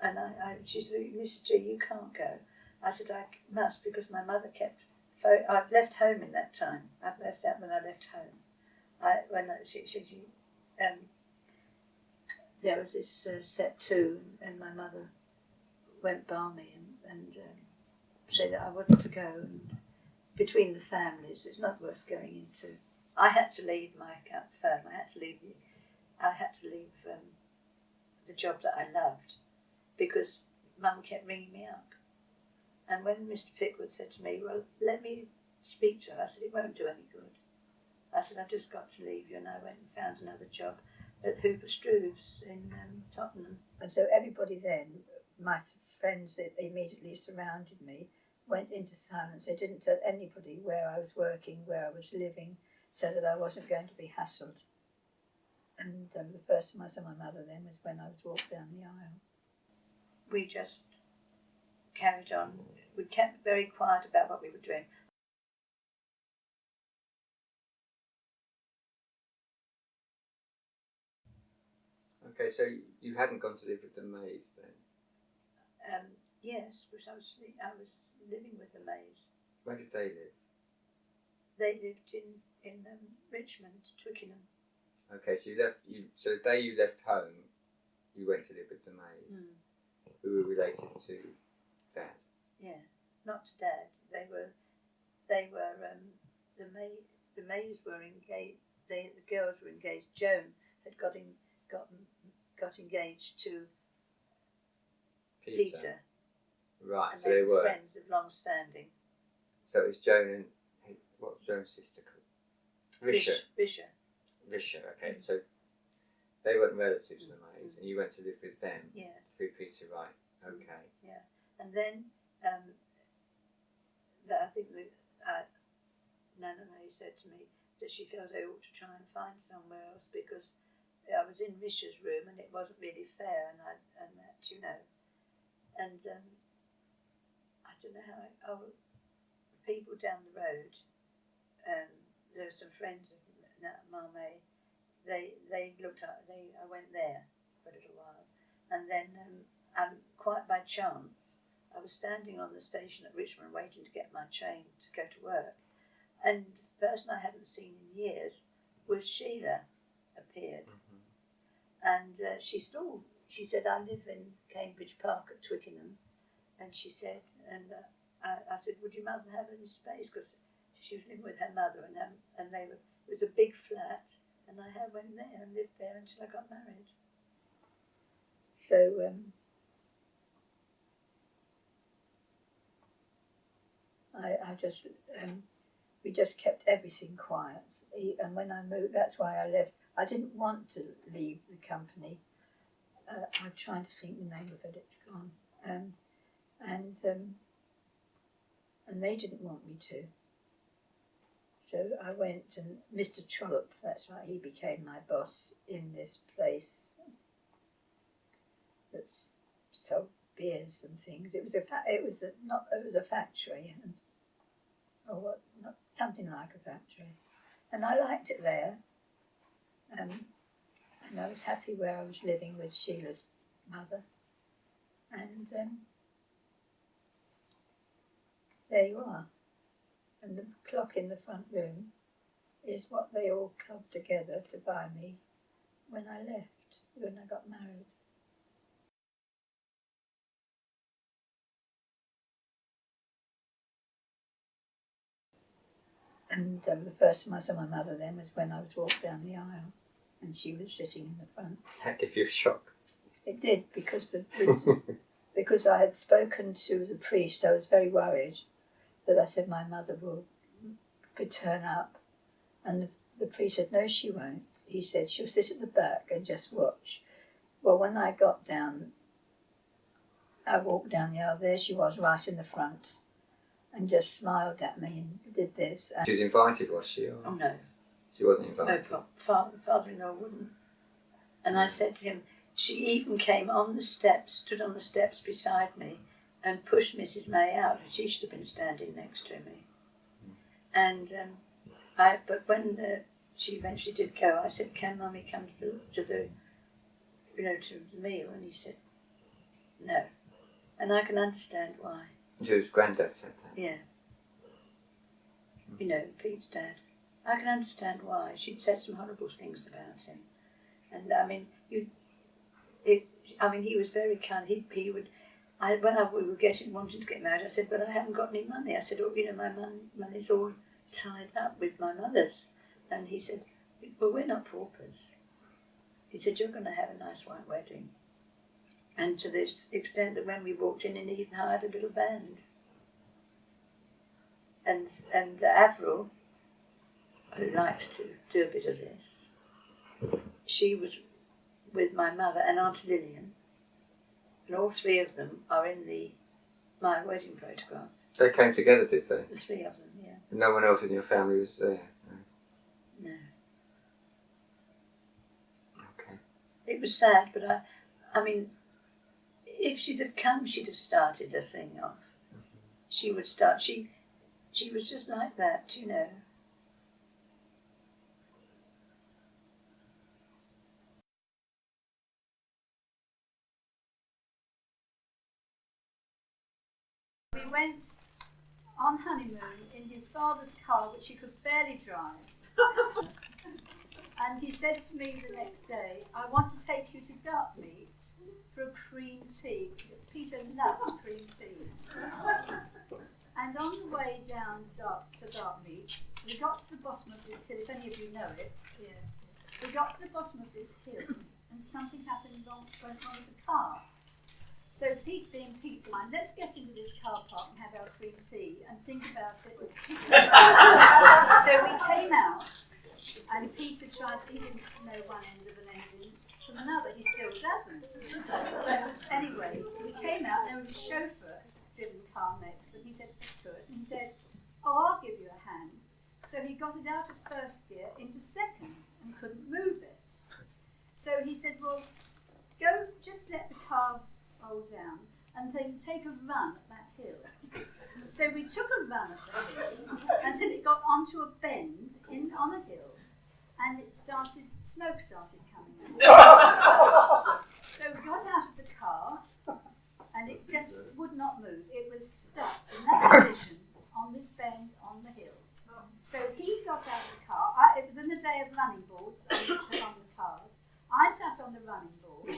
[SPEAKER 2] and she said, Mrs. G, you can't go. I said, I must, because my mother kept. I'd left home in that time. I'd left out when I left home. There was this set two, and my mother went balmy and said that I wasn't to go. And between the families, it's not worth going into. I had to leave my firm. I had to leave the job that I loved, because Mum kept ringing me up. And when Mr. Pickwood said to me, well, let me speak to her, I said, it won't do any good. I said, I've just got to leave you. And I went and found another job at Hooper Struves in Tottenham. And so everybody then, my friends that immediately surrounded me, went into silence. They didn't tell anybody where I was working, where I was living, so that I wasn't going to be hassled. And the first time I saw my mother then was when I was walked down the aisle. We just carried on. We kept very quiet about what we were doing.
[SPEAKER 1] Okay, so you hadn't gone to live with the Mays then?
[SPEAKER 2] Yes, because I was living with the Mays.
[SPEAKER 1] Where did they live?
[SPEAKER 2] They lived in Richmond, Twickenham.
[SPEAKER 1] Okay, so the day you left home, you went to live with the Mays, who were related to Dad.
[SPEAKER 2] Yeah, not to Dad. They were the Mays were engaged. The girls were engaged. Joan had got engaged to Peter.
[SPEAKER 1] Right,
[SPEAKER 2] and
[SPEAKER 1] so they were
[SPEAKER 2] friends of long standing.
[SPEAKER 1] So it was Joan and what was Joan's sister called?
[SPEAKER 2] Risha.
[SPEAKER 1] Okay, so they weren't relatives of the Mays, and you went to live with them.
[SPEAKER 2] Yes.
[SPEAKER 1] Through Peter, right? Okay.
[SPEAKER 2] Yeah, and then I think that Nana May said to me that she felt I ought to try and find somewhere else, because I was in Risha's room and it wasn't really fair, and that, you know, and I don't know how. People down the road, there were some friends of May. They looked up. I went there for a little while, and then quite by chance, I was standing on the station at Richmond waiting to get my train to go to work, and the person I hadn't seen in years was Sheila, appeared, and she said, I live in Cambridge Park at Twickenham, and she said, and I said, would your mother have any space? Because she was living with her mother, and it was a big flat, and I went there and lived there until I got married. So we just kept everything quiet. And when I moved, that's why I left. I didn't want to leave the company. I'm trying to think the name of it. It's gone. And they didn't want me to. So I went, and Mr. Trollope, that's right, he became my boss in this place that's sold beers and things. It was a factory, something like a factory, and I liked it there. And I was happy where I was living with Sheila's mother, and there you are. And the clock in the front room is what they all clubbed together to buy me when I got married. And the first time I saw my mother then was when I was walked down the aisle, and she was sitting in the front.
[SPEAKER 1] That gave you a shock.
[SPEAKER 2] It did, because because I had spoken to the priest. I was very worried that I said my mother could turn up, and the priest said no, she won't. He said she'll sit at the back and just watch. Well, when I got down, I walked down the aisle. There she was, right in the front, and just smiled at me and did this.
[SPEAKER 1] She was invited, was she? Or?
[SPEAKER 2] Oh no,
[SPEAKER 1] She wasn't invited.
[SPEAKER 2] no, father-in-law wouldn't. And I said to him, she even came on the steps, stood on the steps beside me, and pushed Mrs. May out. She should have been standing next to me. And but when she eventually did go, I said, "Can Mummy come to the meal?" And he said, "No." And I can understand why.
[SPEAKER 1] His granddad said that.
[SPEAKER 2] Yeah. Pete's dad. I can understand why. She'd said some horrible things about him, and he was very kind. He would. We were wanting to get married, I said, "But I haven't got any money." I said, "Oh, my money's all tied up with my mother's." And he said, "Well, we're not paupers." He said, "You're going to have a nice white wedding." And to the extent that when we walked in, he even hired a little band. And Avril, who likes to do a bit of this, she was with my mother and Aunt Lillian, and all three of them are in my wedding photograph.
[SPEAKER 1] They came together, did they?
[SPEAKER 2] The three of them, yeah.
[SPEAKER 1] And no one else in your family was there?
[SPEAKER 2] No.
[SPEAKER 1] Okay.
[SPEAKER 2] It was sad, but if she'd have come, she'd have started the thing off. She would start. She was just like that,
[SPEAKER 5] We went on honeymoon in his father's car, which he could barely drive. And he said to me the next day, "I want to take you to Dartmead for a cream tea." Peter loves cream tea. And on the way down to Dartmead, we got to the bottom of this hill, if any of you know it. Yeah. We got to the bottom of this hill, and something went wrong with the car. So Pete, being Pete's mind, let's get into this car park and have our cream tea and think about it. So we came out, and Peter he didn't know one end of an engine from another, he still doesn't. So anyway, we came out, there was a chauffeur-driven car next, and he said to us, and he said, "Oh, I'll give you a hand." So he got it out of first gear into second and couldn't move it. So he said, "Well, go, just let the car roll down and then take a run up that hill." So we took a run up the hill until it got onto a bend on a hill, and smoke started coming out. So we got out of the car, and it just would not move. It was stuck in that position on this bend on the hill. So he got out of the car. It was in the day of running boards on the cars. I sat on the running board.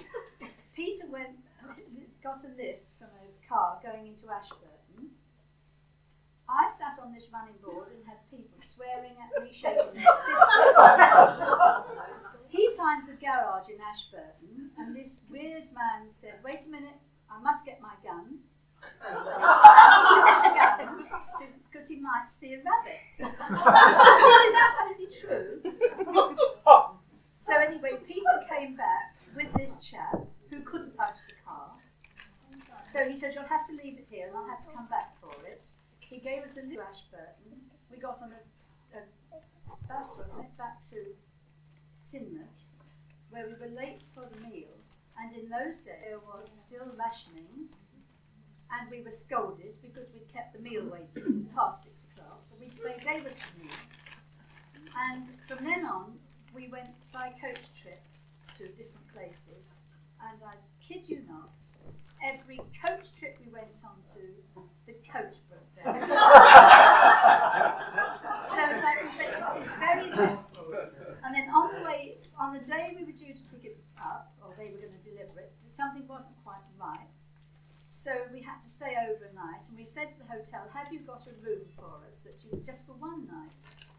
[SPEAKER 5] Peter got a lift from a car going into Ashburton. I sat on this running board and had people swearing at me, shaking their fists. He finds a garage in Ashburton, and this weird man said, "Wait a minute, I must get my gun." Because he might see a rabbit. This is absolutely true. So anyway, Peter came back with this chap who couldn't touch the car. So he said, "You'll have to leave it here and I'll have to come back for it." He gave us a lift to Ashburton. We got on a bus, wasn't it, back to Teignmouth, where we were late for the meal. And in those days there was still rationing, and we were scolded because we kept the meal waiting. It was past 6 o'clock, but they gave us the meal. And from then on, we went by coach trip to different places. And I kid you not, every coach trip we went on to, the coach broke down. So it's very helpful. And then on the day we were due to pick it up, or they were going to deliver it, something wasn't quite right. So we had to stay overnight, and we said to the hotel, have you got a room for us just for one night?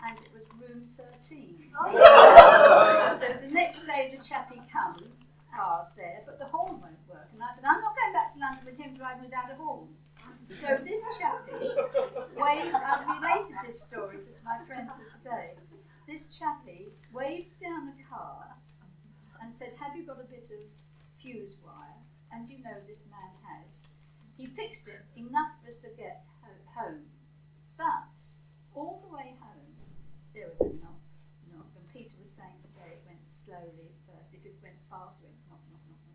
[SPEAKER 5] And it was room 13. So the next day the chappie comes, car's there, but the horn won't work. And I said, I'm not going back to London with him driving without a horn. So this chappie waved, I've related this story to my friends of today. This chappie waved down the car and said, have you got a bit of fuse wire? And you know this man had. He fixed it enough for us to get home. But all the way home, there was a knock. And Peter was saying today it went slowly at first. If it went faster, it went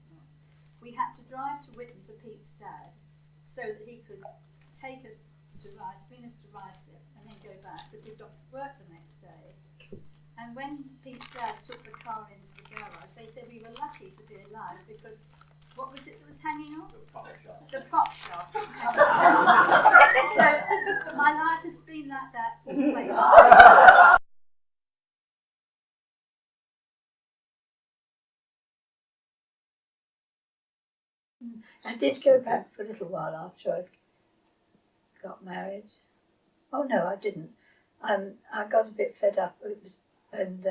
[SPEAKER 5] knock. We had to drive to Whitton to Pete's dad so that he could take us to bring us to Ruislip and then go back, because we'd got to work the next day. And when Pete's dad took the car into the garage, they said we were lucky to be alive because what was it that was hanging off? The pop shop. So my life has been like that always.
[SPEAKER 2] I did go back for a little while after I got married. Oh no, I didn't. I got a bit fed up, and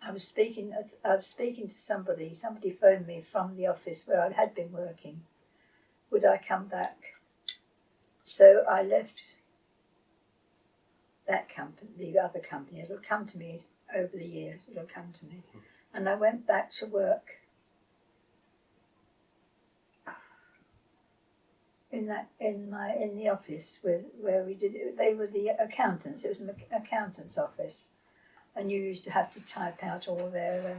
[SPEAKER 2] I was speaking to somebody. Somebody phoned me from the office where I had been working. Would I come back? So I left that company, the other company. It'll come to me over the years. It'll come to me, and I went back to work in the office where we did it. They were the accountants. It was an accountant's office. And you used to have to type out all their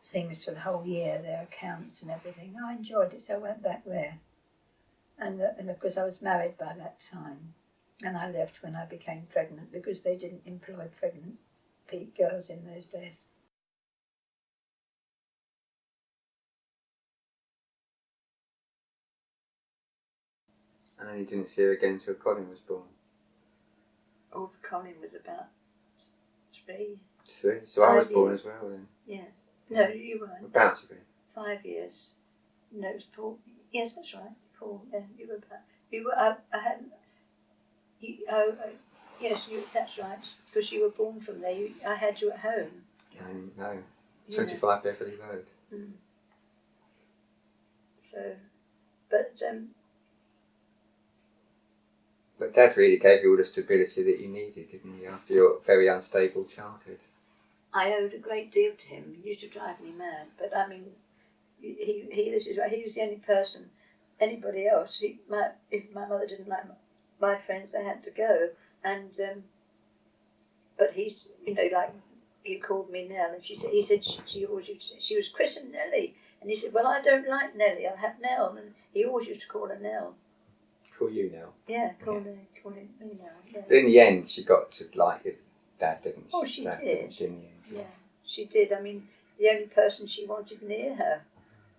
[SPEAKER 2] things for the whole year, their accounts and everything. I enjoyed it, so I went back there. And of course I was married by that time. And I left when I became pregnant because they didn't employ pregnant girls in those days.
[SPEAKER 1] And then you didn't see her again until Colin was born.
[SPEAKER 2] Oh, Colin was about 3.
[SPEAKER 1] So I was
[SPEAKER 2] 5
[SPEAKER 1] born
[SPEAKER 2] years.
[SPEAKER 1] as well then.
[SPEAKER 2] Yeah. No, you weren't.
[SPEAKER 1] About to be.
[SPEAKER 2] 5 years. No, it was Paul. Yes, that's right. Paul. Yeah, you were about. You were. I had. You. Yes, you. That's right. Because you were born from there. I had you at home.
[SPEAKER 1] No. 25 Beverly Road.
[SPEAKER 2] Mm. So, but.
[SPEAKER 1] But Dad really gave you all the stability that you needed, didn't he, after your very unstable childhood?
[SPEAKER 2] I owed a great deal to him. He used to drive me mad. But I mean, this is right. He was the only person. Anybody else? If my mother didn't like my friends, they had to go. And but he's, like he called me Nell, and he said she always used to, she was christened Nellie, and he said, well, I don't like Nellie. I'll have Nell, and he always used to call her Nell.
[SPEAKER 1] Call you Nell.
[SPEAKER 2] Yeah, call him me Nell. Yeah.
[SPEAKER 1] But in the end, she got to like your dad, didn't she?
[SPEAKER 2] Oh, she did.
[SPEAKER 1] Didn't you?
[SPEAKER 2] Yeah, she did. I mean, the only person she wanted near her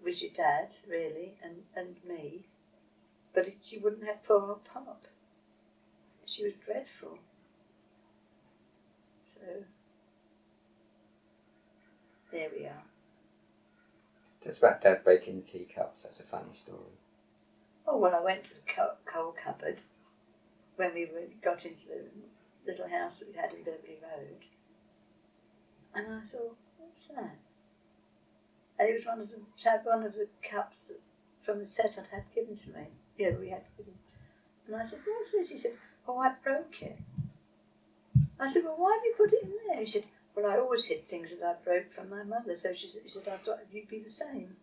[SPEAKER 2] was your dad, really, and me. But she wouldn't have poor old Pop. She was dreadful. So, there we are.
[SPEAKER 1] That's about Dad breaking the teacups. That's a funny story.
[SPEAKER 2] Oh, well, I went to the coal cupboard when we got into the little house that we had in Beverly Road. And I thought, what's that? And it was one of the cups from the set I'd had given to me. Yeah, we had given. And I said, what's this? He said, oh, I broke it. I said, well, why have you put it in there? He said, well, I always hid things that I broke from my mother. So he said, I thought you'd be the same.